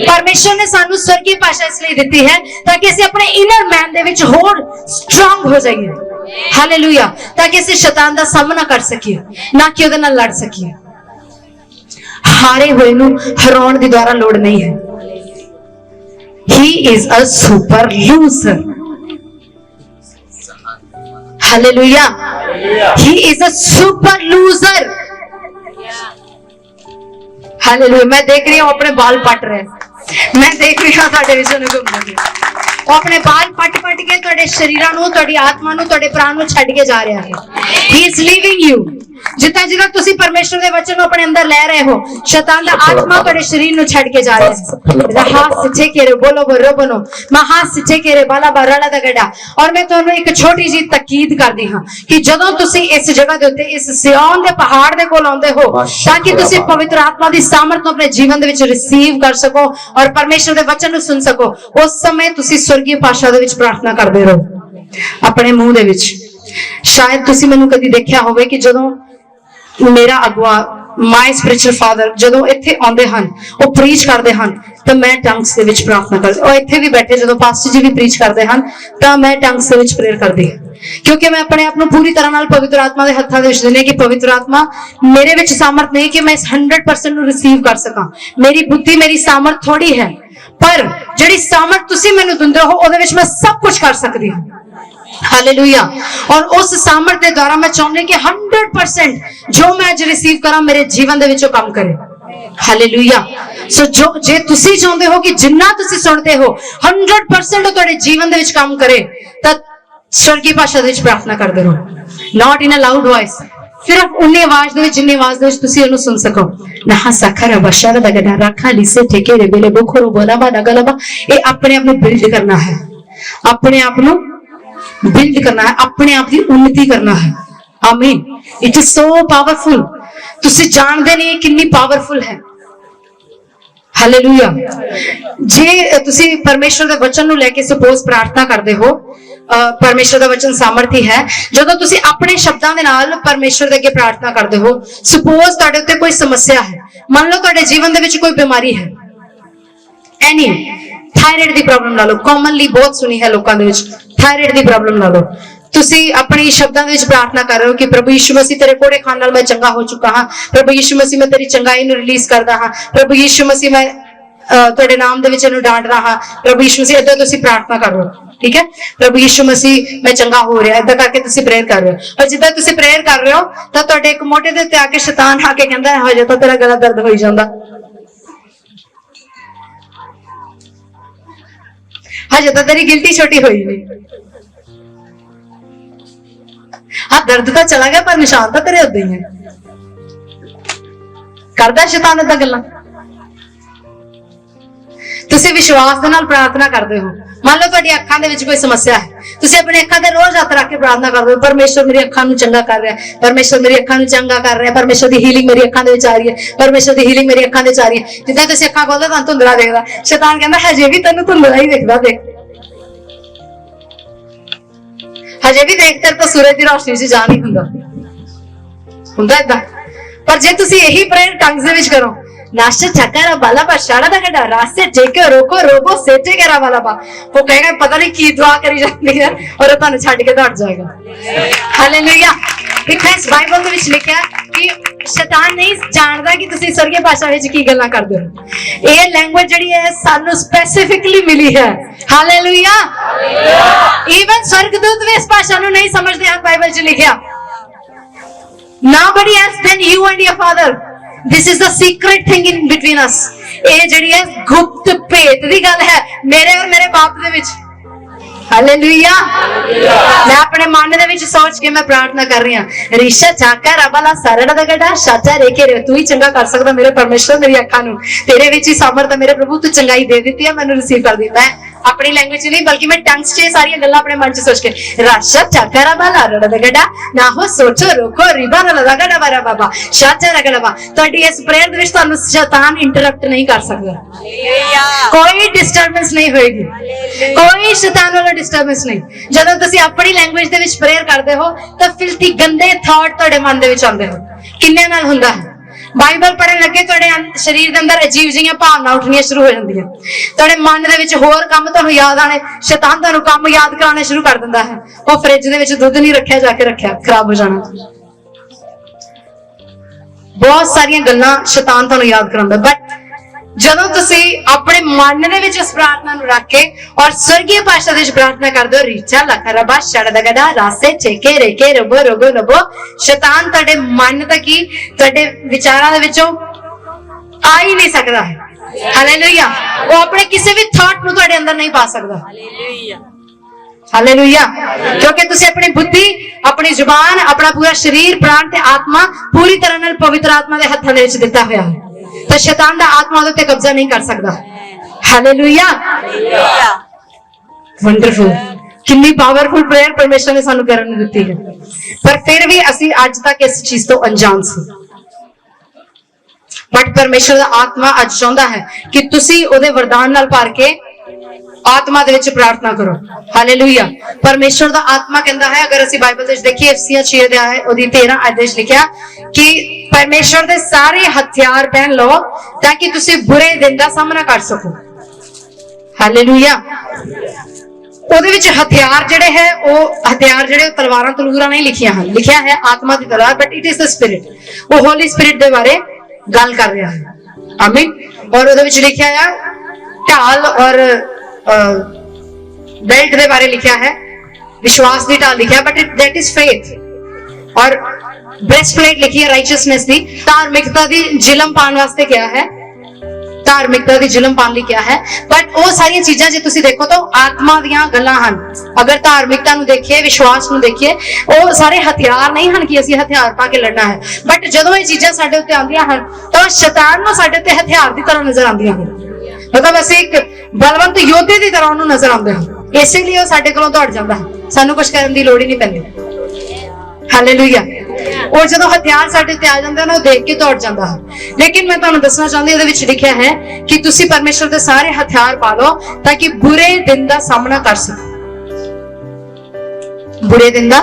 परमेश्वर ने सानू स्वर्गीय भाषा इसलिए दी है ताकि ਅਸੀਂ अपने इनर मैन दे विच होर स्ट्रांग हो जाइए। हालेलुया। ताकि ਅਸੀਂ शैतान ਦਾ ਸਾਹਮਣਾ ਕਰ ਸਕੀਏ, ਨਾ ਕਿ ਉਹਦੇ ਨਾਲ ਲੜ ਸਕੀਏ। हारे हुए ਨੂੰ ਹਰਾਉਣ ਦੀ ਦੁਆਰਾ ਲੋੜ ਨਹੀਂ ਹੈ। He is a super loser. Hallelujah. He is a super loser. Hallelujah. मैं देख रही हूँ अपने बाल पट रहे हैं। मैं देख रही हूँ ਤੁਹਾਡੇ ਵਿਚੋਂ ਘੁੰਮਦੇ ਉਹ ਆਪਣੇ ਬਾਲ ਪਟ ਕੇ ਤੁਹਾਡੇ ਸ਼ਰੀਰਾਂ ਨੂੰ, ਤੁਹਾਡੀ ਆਤਮਾ ਨੂੰ, ਤੁਹਾਡੇ ਪ੍ਰਾਣ ਨੂੰ ਛੱਡ ਕੇ ਜਾ ਰਿਹਾ ਹੈ। He is leaving you. जितना जितना तुसी परमेश्वर दे वचन को अपने अंदर ले रहे हो, शैतान दा आत्मा तुम्हारे शरीर नु छड़ के जा रहा है। हाथ सिचे केरे बोलो बोलो बनो महा सिचे केरे बाला बाराला दा गड़ा। और मैं तुहानू एक छोटी जी तकीद करदी हां कि जदों तुसी इस जगह दे उत्ते इस सियोन दे पहाड़ दे कोल आउंदे हो ताकि तुसी पवित्र आत्मा दी सामर्थ को अपने जीवन दे विच रिसीव कर सको और परमेश्वर दे वचन नु सुन सको, उस समय तुसी स्वर्गीय भाषा दे विच प्रार्थना करदे रहो अपने मुंह दे विच। शायद तुसी मैनू कदी देखिया होवे कि जदों मेरा अगवा माय स्पिरिचुअल फादर जदों इत्थे आउंदे हन, वो प्रीच करदे हन, तो मैं टंग्स दे विच प्रार्थना करदी। और इत्थे भी बैठे जदों पास्टर जी भी प्रीच करदे हन तो मैं टंग्स दे विच प्रेयर करदी, क्योंकि मैं अपने आप को पूरी तरह नाल पवित्र आत्मा दे हत्थां दे विच दिंदी कि पवित्र आत्मा मेरे विच सामर्थ नहीं कि मैं इस 100% नु रिसीव कर सकां। मेरी बुद्धि मेरी सामर्थ थोड़ी है, पर जिहड़ी सामर्थ तुसीं मैनूं दिंदे हो ओहदे विच मैं सब कुछ कर सकदी हां। हालेलुया। और उस सामर्थ के द्वारा मैं चाहूंगी कि 100% जो मैं आज रिसीव करा मेरे जीवन दे विचों काम करे। हालेलुया। सो जो जे तुसी चाहते हो कि जिन्ना तुसी सुनते हो 100% तुम्हारे जीवन दे विच काम करे, तो स्वर्गीय भाषा दे विच प्रार्थना करदे रहो, not in a loud voice, सिर्फ उन्नी आवाज दे विच जिन्नी आवाज दे विच तुसी ओनू सुन सको। नहा सखर बशर दगड़ा रखा लिसे ठेके रे बेले बुखरो बोलाबा नगलबा। ये अपने आप में बिल्ड करना है, अपने आप में बिल्ड करना है, अपने आप की उन्नति करना है। आमीन। It is so powerful. तुसी जानदे नहीं कितनी पावरफुल है। हालेलुया। जे तुसी परमेश्वर दे वचन नु लेके सपोज प्रार्थना करदे हो, परमेश्वर दा वचन सामर्थी है। जदों तुसी अपने शब्दां दे नाल परमेश्वर दे अगे प्रार्थना करदे हो, सपोज तुहाडे उत्ते कोई समस्या है, मान लो तुहाडे जीवन दे विच कोई बीमारी है, एनी थायराइड दी प्रॉब्लम ला लो, कॉमनली बहुत सुनी है लोकां दे विच, थायराइड दी प्रॉब्लम ला लो। तुसी अपनी शब्दां दे विच प्रार्थना कर रहे हो कि प्रभु यीशु मसीह तेरे कोड़े खान नाल मैं चंगा हो चुका हां, प्रभु यीशु मसीह मैं तेरी चंगाई नूं रिलीज करदा हां, प्रभु यीशु मसीह मैं तुहाडे नाम दे विच इहनूं डांट रहा हां, प्रभु यीशु मसीह इदां तुसी प्रार्थना कर रहे हो। ठीक है, प्रभु यीशु मसीह मैं चंगा हो रहा, इदां करके तुसी प्रेयर कर रहे हो। और जिद्दां तुसी प्रेयर कर रहे हो तां तुहाडे एक मोटे दे उत्ते आके शैतान आके कहंदा है हजे तां तेरा गला दर्द होई जांदा। हजे तो तेरी गिल्टी छोटी हुई नहीं। हाँ दर्द तो चला गया पर निशान तो तेरे उदे ही है। करदा शैतान इदां गल्लां। तुसीं विश्वास दे नाल प्रार्थना करदे हो, मान लो तुहाडी अखां दे विच कोई समस्या है, तुसीं अपनी अखां ते रोज हत्थ रख के प्रार्थना करदे हो, परमेश्वर मेरी अखां नूं चंगा कर रहा है, परमेश्वर मेरी अखां नूं चंगा कर रहा है, परमेश्वर दी हीलिंग मेरी अखां दे विच आ रही है, परमेश्वर दी हीलिंग मेरी अखां दे विच आ रही है। जिद्दां तुसीं अखां खोलदे तां धुंधला दिखदा, शैतान कहंदा हजे भी तैनूं धुंधला ही दिखदा, देख हजे भी देख, तेरे तो सूरज की रोशनी च जा नहीं हुंदा इदां। पर जे तुसीं यही प्रेयर टंग्स दे विच करो, नाश्ता चक्कर बाला बा शाड़ा दा गड्ढा रास्ते जेके रोको रोबो सेचे केरा वाला बा, वो कहेगा पता नहीं की दुआ करी जाती है और तुहानू छड्ड के दौड़ जाएगा। हालेलुया। बिकॉज़ बाइबल दे विच लिखिया कि शैतान नहीं जानदा कि तुसीं स्वर्गीय भाषा विच की गल्लां करदे हो। ये लैंग्वेज जिहड़ी है सानू स्पेसिफिकली मिली है। हालेलुया। इवन स्वर्गदूत भी इस भाषा नू नहीं समझदे हैं, बाइबल च लिखिया nobody else than you and your father, this is the secret thing in between us। ये जिहड़ी है गुप्त भेत दी गल है मेरे और मेरे बाप दे विच। हालेलुया। मैं अपने मन दे विच सोच के मैं प्रार्थना कर रही हूं, रिशा चाका रबाला सरड़ा दा गड्ढा शाचा रेखे रे, तू ही चंगा कर सकदा मेरे परमेश्वर, मेरी अखां नूं तेरे विच ही सामर्थ है मेरे प्रभु, तू चंगाई दे दी है, मैनूं रिसीव कर दी। मैं अपनी लैंग्वेज नहीं बल्कि मैं टंग्स च सारी गल्लां अपने मन च सोच के राशा चाका रबाला रड़ा दा गड्ढा ना हो सोचो रोको रिबा ना लगा गड्ढा बारा बाबा शाचा रगड़ा बा। तुहाडी इस प्रेयर दे विच तुहानूं शैतान इंटरप्ट नहीं कर सकदा, कोई डिस्टर्बेंस नहीं होएगी, कोई शैतान वाला डिस्टर्बेंस नहीं। जदों तुसीं अपनी लैंग्वेज दे विच प्रेयर करदे हो तां फिल्थी गंदे थॉट तुहाडे मन दे विच आउंदे हो। किन्ने नाल हुंदा है, बाइबल पढ़न लगे तुहाडे शरीर दे अंदर अजीब जिहियां भावना उठणियां शुरू हो जांदियां, तुहाडे मन दे विच होर काम तुहानूं याद आने, शैतान तुहानूं काम याद कराने शुरू कर दिंदा है। वो फ्रिज दे विच दुੱਧ नहीं रखिया जाके रखिया खराब हो जाना। बहुत सारियां गल्लां शैतान तुहानूं याद करांदा, बट ਜਦੋਂ ਤੁਸੀਂ ਆਪਣੇ ਮਨ ਦੇ ਵਿੱਚ ਇਸ ਪ੍ਰਾਰਥਨਾ ਨੂੰ ਰੱਖ ਕੇ ਔਰ ਸਵਰਗੀ ਭਾਸ਼ਾ ਦੇ ਵਿੱਚ ਪ੍ਰਾਰਥਨਾ ਕਰਦੇ ਹੋ, ਰੀਚਾ ਲਖਰਬਾ ਛੜਦਾ ਗੜਾ ਰਾਸੇ ਚੇਕੇ ਰੇਕੇ ਰਬੋ ਰਗੋ ਨਬੋ, ਸ਼ੈਤਾਨ ਤੁਹਾਡੇ ਮਨ ਤੱਕ ਹੀ ਤੁਹਾਡੇ ਵਿਚਾਰਾਂ ਦੇ ਵਿੱਚੋਂ ਆ ਹੀ ਨਹੀਂ ਸਕਦਾ ਹੈ। ਹਾਲੇਲੂਇਆ। ਉਹ ਆਪਣੇ ਕਿਸੇ ਵੀ ਥਾਟ ਨੂੰ ਤੁਹਾਡੇ ਅੰਦਰ ਨਹੀਂ ਪਾ ਸਕਦਾ। ਹਾਲੇਲੂਇਆ। ਹਾਲੇਲੂਇਆ। ਕਿਉਂਕਿ ਤੁਸੀਂ ਆਪਣੀ ਬੁੱਧੀ, ਆਪਣੀ ਜ਼ੁਬਾਨ, ਆਪਣਾ ਪੂਰਾ ਸਰੀਰ, ਪ੍ਰਾਣ ਤੇ ਆਤਮਾ ਪੂਰੀ ਤਰ੍ਹਾਂ ਨਾਲ ਪਵਿੱਤਰ ਆਤਮਾ ਦੇ ਹੱਥਾਂ ਦੇ ਵਿੱਚ ਦਿੱਤਾ ਹੋਇਆ ਹੈ, तो शैतान दा आत्मा उते कब्जा नहीं कर सकता। हालेलुया। वंडरफुल। कितनी पावरफुल प्रेयर परमेश्वर ने सानू करन दित्ती है, पर फिर भी असी आज तक इस चीज तो अनजान सी। बट परमेश्वर दा आत्मा आज चाहता है कि तुसी ओदे वरदान नाल भर के आत्मा दे विच प्रार्थना करो। हालेलुया। परमेश्वर दा आत्मा कहंदा है, अगर असी बाइबल दे देखिए एफसीआं 6 अध्याय ओदी 13 आयत विच लिखिया कि परमेश्वर दे सारे हथियार पहन लो ताकि तुसी बुरे दिन दा सामना कर सको। हालेलुया। ओदे विच हथियार जिहड़े है ओ हथियार जिहड़े तलवारां तलूरां नहीं लिखियां हैं, लिखिया है आत्मा दी तलवार, but it is the spirit. वो होली स्पिरिट दे बारे गल कर रहा है। आमीन। और ओदे विच लिखिया है ढाल और बेल्ट दे बारे लिखा है, विश्वास दी ढाल लिखा है, बट दैट इज फेथ। और ब्रेस्टप्लेट लिखी है राइचियसनेस दी, धार्मिकता दी जिलम पाने वास्ते क्या है, धार्मिकता दी जिलम पाने लिए क्या है। बट वो सारी चीजें जे तुसी देखो तो आत्मा दियां गल्लां हन। अगर धार्मिकता नूं देखिए, विश्वास नूं देखिए, वो सारे हथियार नहीं हन कि असीं हथियार पा के लड़ना है। बट जदों ये चीजें साडे उत्ते आंदियां हन तो शैतान नूं साडे उत्ते हथियार दी तरह नजर आंदियां हन, मतलब असीं एक बलवंत योद्धे दी तरह उहनूं नजर आउंदे हन। इसीलिए वो साडे कोलों दौड़ जांदा है, सानूं कुछ करन दी लोड़ ही नहीं पैंदी। हालेलुया। और जदों हथियार साडे ते आ जांदे ना, वो देख के दौड़ जांदा है। लेकिन मैं तुहानूं दसना चाहुंदी, इहदे विच लिखिया है कि तुसीं परमेश्वर दे सारे हथियार पा लो ताकि बुरे दिन दा सामना कर सको। बुरे दिन दा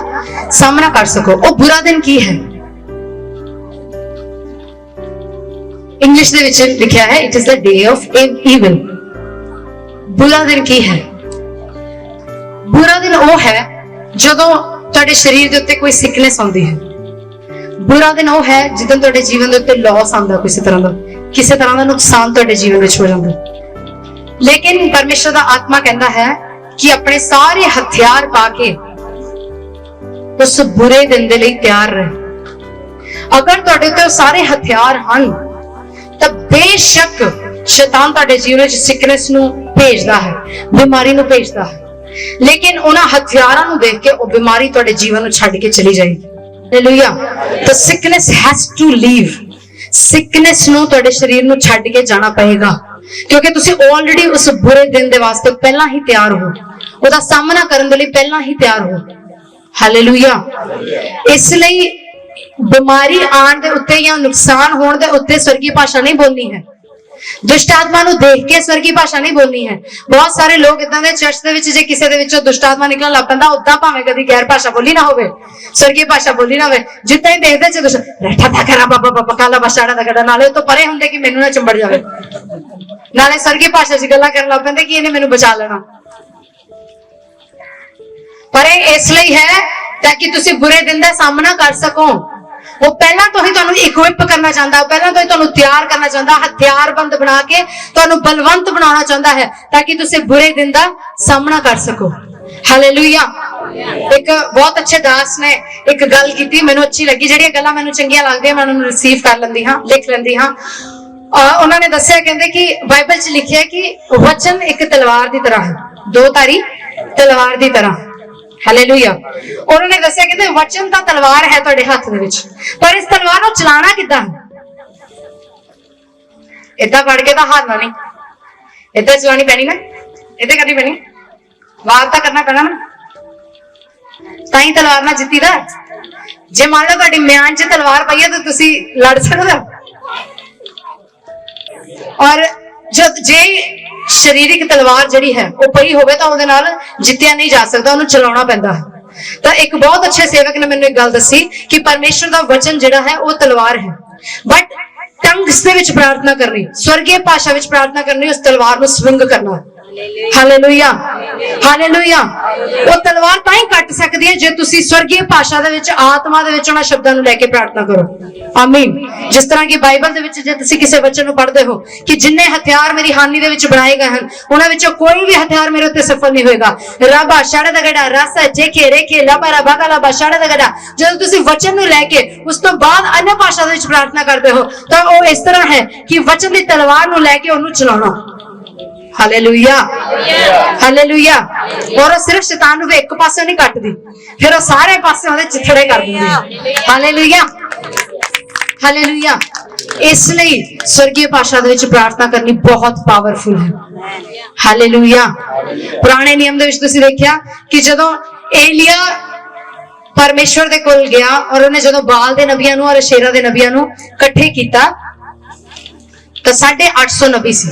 सामना कर सको। वो बुरा दिन की है? इंग्लिश दे विच लिखिया है it is the day of evil. बुरा दिन की है? बुरा दिन वो है जदों तुहाडे शरीर दे उत्ते कोई सिकनेस आउंदी है। बुरा दिन वो है जिद्दां तुहाडे जीवन दे उत्ते लॉस आंदा, किसी तरह दा नुकसान तुहाडे जीवन विच हो जांदा। लेकिन परमेश्वर दा आत्मा कहंदा है कि अपने सारे हथियार पा के उस बुरे दिन दे लई तैयार रहे। अगर तुहाडे उत्ते सारे हथियार हन तां बेशक शैतान तुहाडे जीवन विच सिकनेस नूं भेजदा है, बीमारी नूं भेजदा है, लेकिन उन्हां हथियारां नूं देख के वो बीमारी तुहाडे जीवन नूं छड्ड के चली जाएगी। हालेलुया। तो sickness has to leave. Sickness नूं तुहाडे शरीर नूं छड्ड के जाना पएगा, क्योंकि तुसीं ऑलरेडी उस बुरे दिन दे वास्ते पहलां ही तैयार हो, ਉਹਦਾ ਸਾਹਮਣਾ ਕਰਨ ਦੇ ਲਈ ਪਹਿਲਾਂ ਹੀ ਤਿਆਰ ਹੋ। ਹਾਲੇਲੂਇਆ। ਇਸ ਲਈ ਬਿਮਾਰੀ ਆਉਣ ਦੇ ਉੱਤੇ ਜਾਂ ਨੁਕਸਾਨ ਹੋਣ ਦੇ ਉੱਤੇ ਸਵਰਗੀ ਭਾਸ਼ਾ ਨਹੀਂ ਬੋਲਣੀ ਹੈ, ਦੁਸ਼ਟ ਆਤਮਾ ਨੂੰ ਦੇਖ ਕੇ ਸਵਰਗੀ ਭਾਸ਼ਾ ਨਹੀਂ ਬੋਲਣੀ ਹੈ। ਬਹੁਤ ਸਾਰੇ ਲੋਕ ਇਦਾਂ ਦੇ ਚਰਚ ਦੇ ਵਿੱਚ ਜੇ ਕਿਸੇ ਦੇ ਵਿੱਚੋਂ ਦੁਸ਼ਟ ਆਤਮਾ ਨਿਕਲਣ ਲੱਗ ਪੈਂਦਾ, ਉਦਾਂ ਭਾਵੇਂ ਕਦੀ ਗੈਰ ਭਾਸ਼ਾ ਬੋਲੀ ਨਾ ਹੋਵੇ, ਸਵਰਗੀ ਭਾਸ਼ਾ ਬੋਲੀ ਨਾ ਹੋਵੇ, ਜਿੱਦਾਂ ਹੀ ਦੇਖਦੇ ਚ ਦੁਸ਼ਟ ਰਹਿਠਾ ਦਾ ਕਰਾ ਬਾਬਾ ਬਾਬਾ ਕਾਲਾ ਬਸ਼ਾੜਾ ਦਾ ਗੜਾ, ਨਾਲੇ ਤੋਂ ਪਰੇ ਹੁੰਦੇ ਕਿ ਮੈਨੂੰ ਨਾ ਚੰਬੜ ਜਾਵੇ, ਨਾਲੇ ਸਵਰਗੀ ਭਾਸ਼ਾ 'ਚ ਗੱਲਾਂ ਕਰਨ ਲੱਗ ਪੈਂਦੇ ਕਿ ਇਹਨੇ ਮੈਨੂੰ ਬਚਾ ਲੈਣਾ। पर इसलिए है ताकि तुसी बुरे दिन का सामना कर सको। वो पहला तो ही तुहानू इक्विप करना चाहता, पहला तो ही तुहानू तैयार करना चाहता, हथियारबंद बना के तुहानू बलवंत बनाना चाहता है ताकि तुसी बुरे दिन का सामना कर सको। हालेलुया। एक बहुत अच्छे दास ने एक गल की, मैनू अच्छी लगी, जिहड़ियां गल्लां मैनू चंगियां लगदियां मैं उन्हां नू रिसीव कर लैंदी हां, लिख लैंदी हां। उन्होंने दस्सिया कहंदे कि बाइबल च लिखिया कि वचन एक तलवार की तरह है, दो धारी तलवार की तरह। हालेलुया। उन्होंने दस्सिया कहते वचन ता तलवार है तुहाडे हत्थ दे विच, पर इस तलवार नूं चलाना किदां? इदां फड़ के तां हारना नहीं, इदां चलानी पैनी ना, इदां करनी पैनी, वार तां करना पैना ना, तां ही तलवार नाल जित्ती दा। जे मान लो तुहाडी म्यान च तलवार पई है तो तुसीं लड़ सकदे हो, और जब जे शरीरिक तलवार जिहड़ी है वो पई होवे तां उहदे नाल जित्तिया नहीं जा सकदा, उहनूं चलाउणा पैंदा है। तो एक बहुत अच्छे सेवक ने मैनूं एक गल दसी कि परमेश्वर दा वचन जिहड़ा है वो तलवार है, बट टंग्स दे विच प्रार्थना करनी, स्वर्गीय भाषा विच प्रार्थना करनी, उस तलवार नूं स्विंग करना। हालेलुया। हालेलुया। वो तलवार तां ही कट सकदी है जे तुसी स्वर्गीय भाषा दे विच आत्मा दे विच उहनां शब्दां नूं लैके प्रार्थना करो। आमीन। जिस तरह की बाइबल दे विच जे तुसी किसी वचन नूं पढ़दे हो कि जिन्ने हथियार मेरी हानि दे विच बनाए गए हैं उहनां विचों कोई भी हथियार मेरे उत्ते सफल नहीं होएगा। रबा शाड़ा दा गड़ा रस जेखे रेखे लबा रबा गला बा शाड़ा दा गड़ा, जदों तुसी वचन नूं लैके उस तो बाद अन्य भाषा दे विच प्रार्थना करदे हो तां वो इस तरह है कि वचन दी तलवार नूं लैके उहनूं चलाउणा। हालेलुया। हालेलुया। और सिर्फ शैतान नूं एक पासे नहीं कटदी, फिर वो सारे पासे उहदे चिथड़े कर दिंदी। हालेलुया। हालेलुया। इसलिए स्वर्गीय भाषा दे विच प्रार्थना करनी बहुत पावरफुल है। हालेलुया। पुराने नियम दे विच तुसीं देखिया कि जदों एलिया परमेश्वर दे कोल गया और उन्हें जदों बाल दे नबियां नूं और अशेरा दे नबियां नूं इकट्ठे कीता तो 850 नबी सी,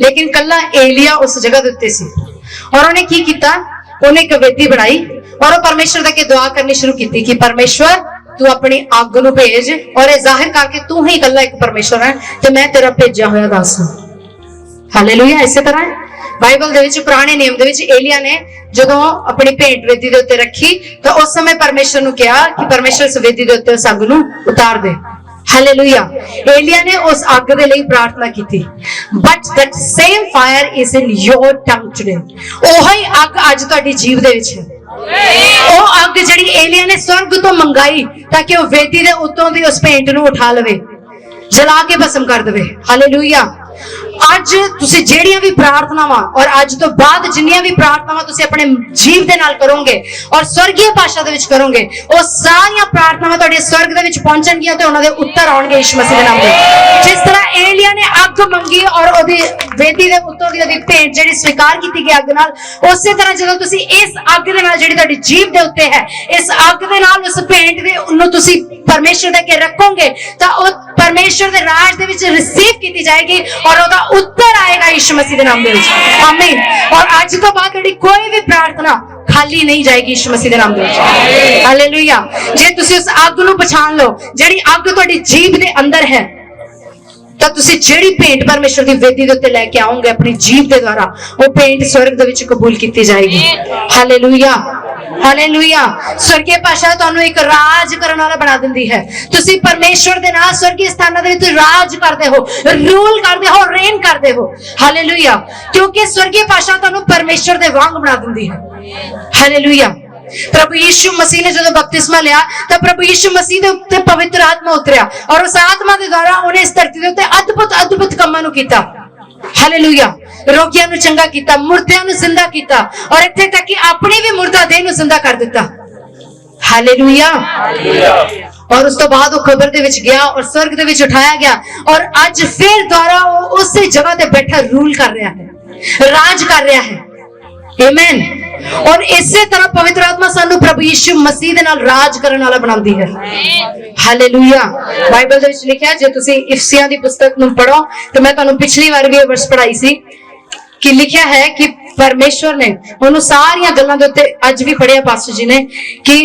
लेकिन कल्ला एलिया उस जगह दे उत्ते सी। और उन्हें की कीता, उन्हें एक वेदी बनाई और वो परमेश्वर दे के दुआ करनी शुरू की कि परमेश्वर तू अपनी अग नूं भेज और ये जाहिर करके तू ही कल्ला एक परमेश्वर है ते मैं तेरा भेजा होया दास हां। हालेलुया। इसे तरह बाइबल दे विच पुराने नियम दे विच एलिया ने जदों अपनी भेंट वेदी दे उत्ते रखी तो उस समय परमेश्वर नूं कहा कि परमेश्वर इस वेदी दे उत्ते उस अग नूं उतार दे। हालेलुया। एलिया ने उस अग दे लई प्रार्थना की थी, but that same fire is in your tongue today. ओही अग अज तुहाडी जीव दे विच है। ओ अग जिहड़ी एलिया ने स्वर्ग तो मंगाई ताकि वो वेदी दे उत्तों दी उस भेंट नूं उठा लवे, जला के भस्म कर देवे। हालेलुया। अज तुसी जेड़ियां भी प्रार्थनावां और अज तो बाद जिन्नियां भी प्रार्थनावां तुसी अपने जीव दे नाल करोगे और स्वर्गीय भाषा दे विच करोगे, वो सारियां प्रार्थनावां तुहाडे स्वर्ग दे विच पहुंचणगियां ते उन्हां दे उत्तर आउणगे यीशु मसीह दे नाम दे। जिस तरह एलिया ने अग मंगी और ओदी वेदी दे उत्तों दी ओदी भेंट जेड़ी स्वीकार कीती गई अग नाल, उसे तरह जदों तुसी इस अग दे नाल जेड़ी तुहाडी जीव दे उत्ते है, इस अग दे नाल उस भेंट दे उन्नू तुसी परमेश्वर दे के रखोगे तां ओ परमेश्वर दे राज दे विच रिसीव कीती जाएगी और ओदा उत्तर आएगा यीशु मसीह दे नाम दे विच। आमीन। और आज तो बाद तेरी कोई भी प्रार्थना खाली नहीं जाएगी यीशु मसीह दे नाम दे विच। हालेलुया। जे तुसी उस अग नूं पछाण लो जेड़ी अग तुहाडी जीभ दे अंदर है तां तुसी जेड़ी भेंट परमेश्वर दी वेदी दे उत्ते लेके आओगे अपनी जीभ दे द्वारा, वो भेंट स्वर्ग दे विच कबूल कीती जाएगी। हालेलुया। हालेलुया। स्वर्गीय भाषा तुहानू एक राज करने वाला बना दिंदी है। तुसी परमेश्वर दे नाल स्वर्गीय स्थानां दे विच राज करदे हो, रूल करदे हो, रेन करदे हो। हालेलुया। क्योंकि स्वर्गीय भाषा तुहानू परमेश्वर दे वांग बना दिंदी है। हालेलुया। प्रभु यीशु मसीह ने जदों बपतिस्मा लिया तो प्रभु यीशु मसीह दे उत्ते पवित्र आत्मा उतरिया और उस आत्मा दे द्वारा उन्हें इस धरती दे उत्ते अद्भुत अद्भुत कम्मां नूं कीता। ਹਾਲੇਲੂਇਆ। ਰੋਗੀਆਂ ਨੂੰ ਚੰਗਾ ਕੀਤਾ, ਮੁਰਦਿਆਂ ਨੂੰ ਜ਼ਿੰਦਾ ਕੀਤਾ, ਔਰ ਇੱਥੇ ਤੱਕ ਕਿ ਆਪਣੀ ਵੀ ਮੁਰਦਾ ਦੇਹ ਨੂੰ ਜ਼ਿੰਦਾ ਕਰ ਦਿੱਤਾ। ਹਾਲੇਲੂਇਆ। ਔਰ ਉਸ ਤੋਂ ਬਾਅਦ ਉਹ ਕਬਰ ਦੇ ਵਿੱਚ ਗਿਆ ਔਰ स्वर्ग ਦੇ ਵਿੱਚ ਉਠਾਇਆ ਗਿਆ, ਔਰ ਅੱਜ ਫਿਰ ਦੁਆਰਾ ਉਹ ਉਸੇ ਜਗ੍ਹਾ ਤੇ ਬੈਠਾ ਰੂਲ ਕਰ ਰਿਹਾ ਹੈ, ਰਾਜ ਕਰ ਰਿਹਾ ਹੈ। ਆਮੇਨ। ਔਰ ਇਸੇ ਤਰ੍ਹਾਂ ਪਵਿੱਤਰ ਆਤਮਾ ਸਾਨੂੰ ਪ੍ਰਭੂ ਯਿਸੂ ਮਸੀਹ ਦੇ ਨਾਲ ਰਾਜ ਕਰਨ ਵਾਲਾ ਬਣਾਉਂਦੀ ਹੈ। ਹਾਲੇਲੂਇਆ। ਬਾਈਬਲ ਦੇ ਵਿੱਚ ਲਿਖਿਆ, ਜੇ ਤੁਸੀਂ ਇਫਸੀਆਂ ਦੀ ਪੁਸਤਕ ਨੂੰ ਪੜੋ ਤਾਂ ਮੈਂ ਤੁਹਾਨੂੰ ਪਿਛਲੀ ਵਾਰ ਵੀ ਇਹ ਵਰਸ ਪੜਾਈ ਸੀ ਕਿ ਲਿਖਿਆ ਹੈ ਕਿ परमेश्वर ने ਉਹਨੂੰ ਸਾਰੀਆਂ ਗੱਲਾਂ ਦੇ ਉੱਤੇ ਅੱਜ ਵੀ ਪੜਿਆ ਪਾਸਟਰ जी ने कि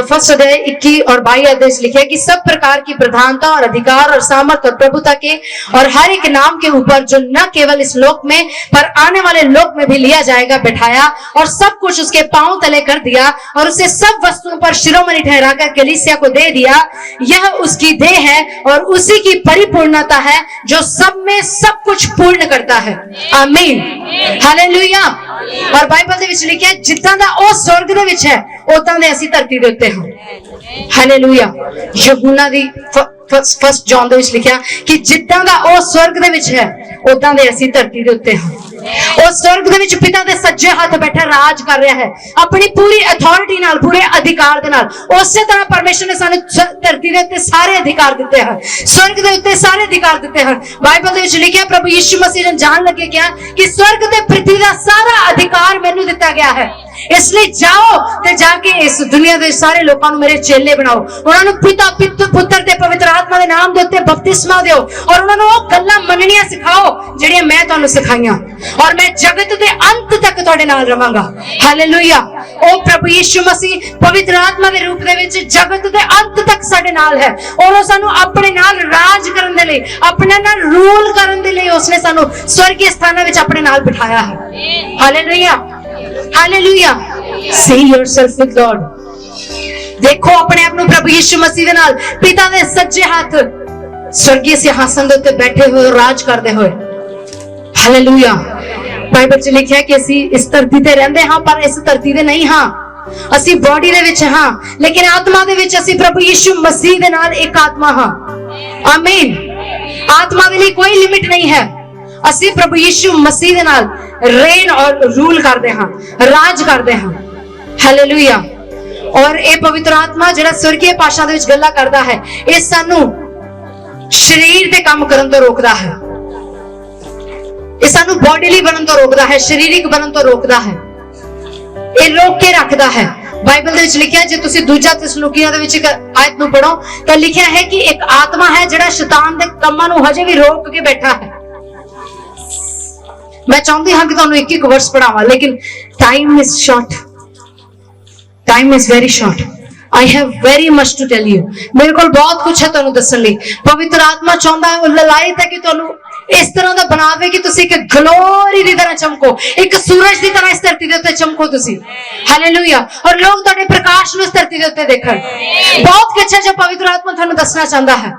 फर्स्ट अध्याय 21 और 22 अध्याय लिखा है कि सब प्रकार की प्रधानता और अधिकार और सामर्थ और प्रभुता के और हर एक नाम के ऊपर जो न केवल इस लोक में पर आने वाले लोक में भी लिया जाएगा बैठाया, और सब कुछ उसके पांव तले कर दिया, और उसे सब वस्तुओं पर शिरोमणि ठहराकर कलीसिया को दे दिया। यह उसकी देह है और उसी की परिपूर्णता है जो सब में सब कुछ पूर्ण करता है। आमीन। हालेलुया। और बाइबल ਦੇ ਵਿੱਚ ਲਿਖਿਆ, ਜਿੱਦਾਂ ਦਾ ਉਹ स्वर्ग ਦੇ ਵਿੱਚ ਹੈ ਉਦਾਂ ਦੇ ਅਸੀਂ ਧਰਤੀ ਦੇ ਉੱਤੇ ਹਾਂ। ਹਾਲੇਲੂਇਆ। ਯਹੂਨਾ ਦੀ ਫਸਟ ਜੌਨ ਦੇ ਵਿੱਚ ਲਿਖਿਆ ਕਿ ਜਿੱਦਾਂ ਦਾ ਉਹ स्वर्ग ਦੇ ਵਿੱਚ ਹੈ ਉਦਾਂ ਦੇ ਅਸੀਂ ਧਰਤੀ ਦੇ ਉੱਤੇ ਹਾਂ। ਉਹ स्वर्ग ਦੇ ਵਿੱਚ ਪਿਤਾ ਦੇ ਸੱਜੇ ਹੱਥ ਬੈਠਾ ਰਾਜ ਕਰ ਰਿਹਾ ਹੈ ਆਪਣੀ ਪੂਰੀ ਅਥਾਰਟੀ ਨਾਲ, ਪੂਰੇ ਅਧਿਕਾਰ ਦੇ ਨਾਲ। ਉਸੇ ਤਰ੍ਹਾਂ ਪਰਮੇਸ਼ਰ ਨੇ ਸਾਨੂੰ ਧਰਤੀ ਦੇ ਉੱਤੇ ਸਾਰੇ ਅਧਿਕਾਰ ਦਿੱਤੇ ਹਨ, स्वर्ग ਦੇ ਉੱਤੇ ਸਾਰੇ ਅਧਿਕਾਰ ਦਿੱਤੇ ਹਨ। ਬਾਈਬਲ ਦੇ ਵਿੱਚ ਲਿਖਿਆ, ਪ੍ਰਭੂ ਯਿਸੂ ਮਸੀਹ ਨੇ ਜਾਣ ਲੱਗੇ ਕਿਹਾ ਕਿ स्वर्ग ਤੇ ਪ੍ਰਿਥਵੀ ਦਾ ਸਾਰਾ ਅਧਿਕਾਰ ਮੈਨੂੰ ਦਿੱਤਾ ਗਿਆ ਹੈ, इसलिए जाओ ते जाके इस दुनिया दे सारे लोगों को मेरे चेले बनाओ, उन्हां नु पिता पुत्र ते पवित्र आत्मा दे नाम दे उत्ते बपतिस्मा दिओ, और उन्हां नु ओ गल्लां मनणियां सिखाओ जेहड़ियां मैं तुहानू सिखाईयां, और मैं जगत दे अंत तक तुहाडे नाल रहांगा। हालेलुया। ओ प्रभु यीशु मसीह पवित्र आत्मा दे रूप दे विच जगत दे अंत तक साडे नाल है, और ओ सानू अपने नाल राज करन दे लई, अपने नाल रूल करन दे लई उसने सानू स्वर्गीय स्थानां विच अपने नाल बिठाया है। Hallelujah. Hallelujah. See yourself with God। देखो अपने आप को प्रभु यीशु मसीह दे नाल पिता दे सज्जे हाथ स्वर्गीय सिंहासन दे उत्ते बैठे हुए राज करदे हुए। हालेलुया। बाइबल च लिखिया कि असी इस धरती ते रहंदे हां पर इस धरती ते नहीं हां, असी बॉडी दे विच हां लेकिन आत्मा दे विच असी प्रभु यीशु मसीह दे नाल एक आत्मा हां। आमीन। आत्मा दे लिए कोई लिमिट नहीं है। असी प्रभु यीशु मसीह दे नाल रेन और रूल करते हाँ, राज करते हाँ। हालेलुया। और ये पवित्र आत्मा जिहड़ा स्वर्गीय भाषा दे विच गल्लां करदा है, ये सानू शरीर दे काम करन तो रोकदा है, ये सानू बॉडीली बनन तो रोकदा है, शारीरिक बनन तो रोकदा है, ये रोक के रखदा है। बाइबल दे विच लिखिया, जे तुसीं दूजा थिस्सलुनीकियां दे विच एक आयत नूं पढ़ो तां लिखिया है कि एक आत्मा है जिहड़ा शैतान दे कम्मां नूं हजे भी रोक के बैठा है। मैं चाहती हाँ कि तुहानू एक एक वर्स पढ़ावां, लेकिन time is short, time is very short. I have very much to tell you. मेरे को बहुत कुछ है तुहानू दस्सण लई। पवित्र आत्मा चाहता है, ललायत है कि तुहानू इस तरह का बनावे कि तुसी एक ग्लोरी की तरह चमको, एक सूरज की तरह इस धरती के उत्ते चमको तुसी। हालेलुया। और लोग तुहाडे प्रकाश नूं इस धरती के उत्ते देखण। बहुत कुछ है जो पवित्र आत्मा तुहानू दसना चाहता है,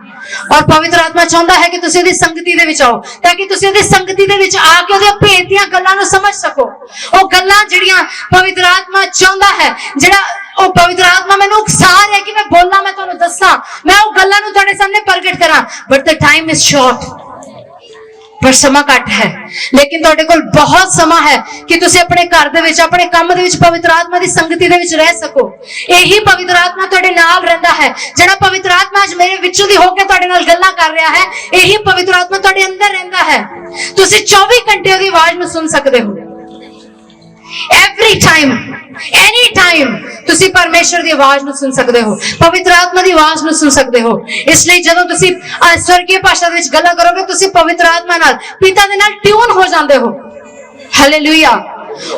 और पवित्र आत्मा चाहता है कि तुसी उहदी संगति दे विच आओ ताकि तुसी उहदी संगति दे विच आके उहदे भेद दीयां गल्लां नूं समझ सको। ओ गल्लां जिहड़ियां पवित्र आत्मा चाहता है, जिहड़ा ओ पवित्र आत्मा मैनूं उकसा रहा है कि मैं बोलना, मैं तुहानू दस्सां, मैं ओ गल्लां नूं तुहाडे सामने प्रगट करां, but the time is short. पर समा घट है, लेकिन तुहाडे कोल बहुत समा है कि तुसी अपने घर दे विच, अपने काम दे विच पवित्र आत्मा दी संगति दे विच रह सको। यही पवित्र आत्मा तुहाडे नाल रहिंदा है, जिहड़ा पवित्र आत्मा आज मेरे विचों दी होके तुहाडे नाल गल्लां कर रहा है, यही पवित्र आत्मा तुहाडे अंदर रहिंदा है। तुसी 24 घंटे उहदी आवाज नूं सुन सकदे हो। एवरी टाइम, एनी टाइम तुसी परमेश्वर दी आवाज नूं सुन सकदे हो, पवित्र आत्मा दी आवाज नूं सुन सकदे हो। इसलिए जदों तुसी स्वर्गीय भाषा दे विच गल्लां करोगे, तुसी पवित्र आत्मा नाल, पिता दे नाल ट्यून हो जांदे हो। हालेलुया।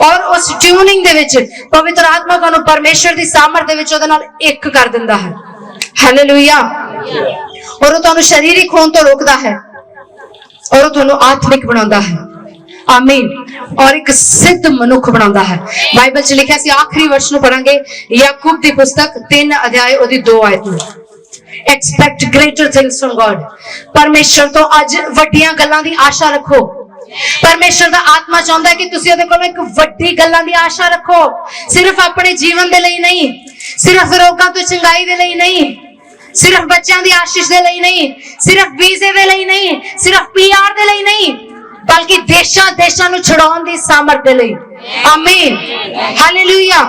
और उस ट्यूनिंग दे विच पवित्र आत्मा तुहानू परमेश्वर दी सामर्थ दे विच उहदे नाल एक कर दिंदा है। हालेलुया। और वो तुहानू शारीरिक होण तो रोकदा है, और वो तुहानू आत्मिक बनाउंदा है। आमीन। और एक सिद्ध मनुख बनाता है। बाइबल च लिखा सी, आखिरी वर्ष नूं पढ़ांगे याकूब दी पुस्तक 3 अध्याय ओदी 2 आयत नूं। Expect greater things from God. परमेश्वर तो अज वड्डियां गल्लां दी आशा रखो। परमेश्वर दा आत्मा चाहता है कि तुसीं उहदे कोलों एक वड्डी गल्लां दी आशा रखो, सिर्फ अपने जीवन दे लई नहीं, सिर्फ रोगां तो चंगाई दे लई नहीं, सिर्फ बच्चों की आशीष दे लई नहीं, सिर्फ वीजे दे लई नहीं, सिर्फ पीआर दे लई नहीं, ਬਲਕਿ ਦੇਸ਼ਾਂ ਦੇਸ਼ਾਂ ਨੂੰ ਛੁਡਾਉਣ ਦੀ ਸਾਮਰਥ ਦੇ ਲਈ। ਆਮੀਨ, ਹਾਲੇਲੂਇਆ।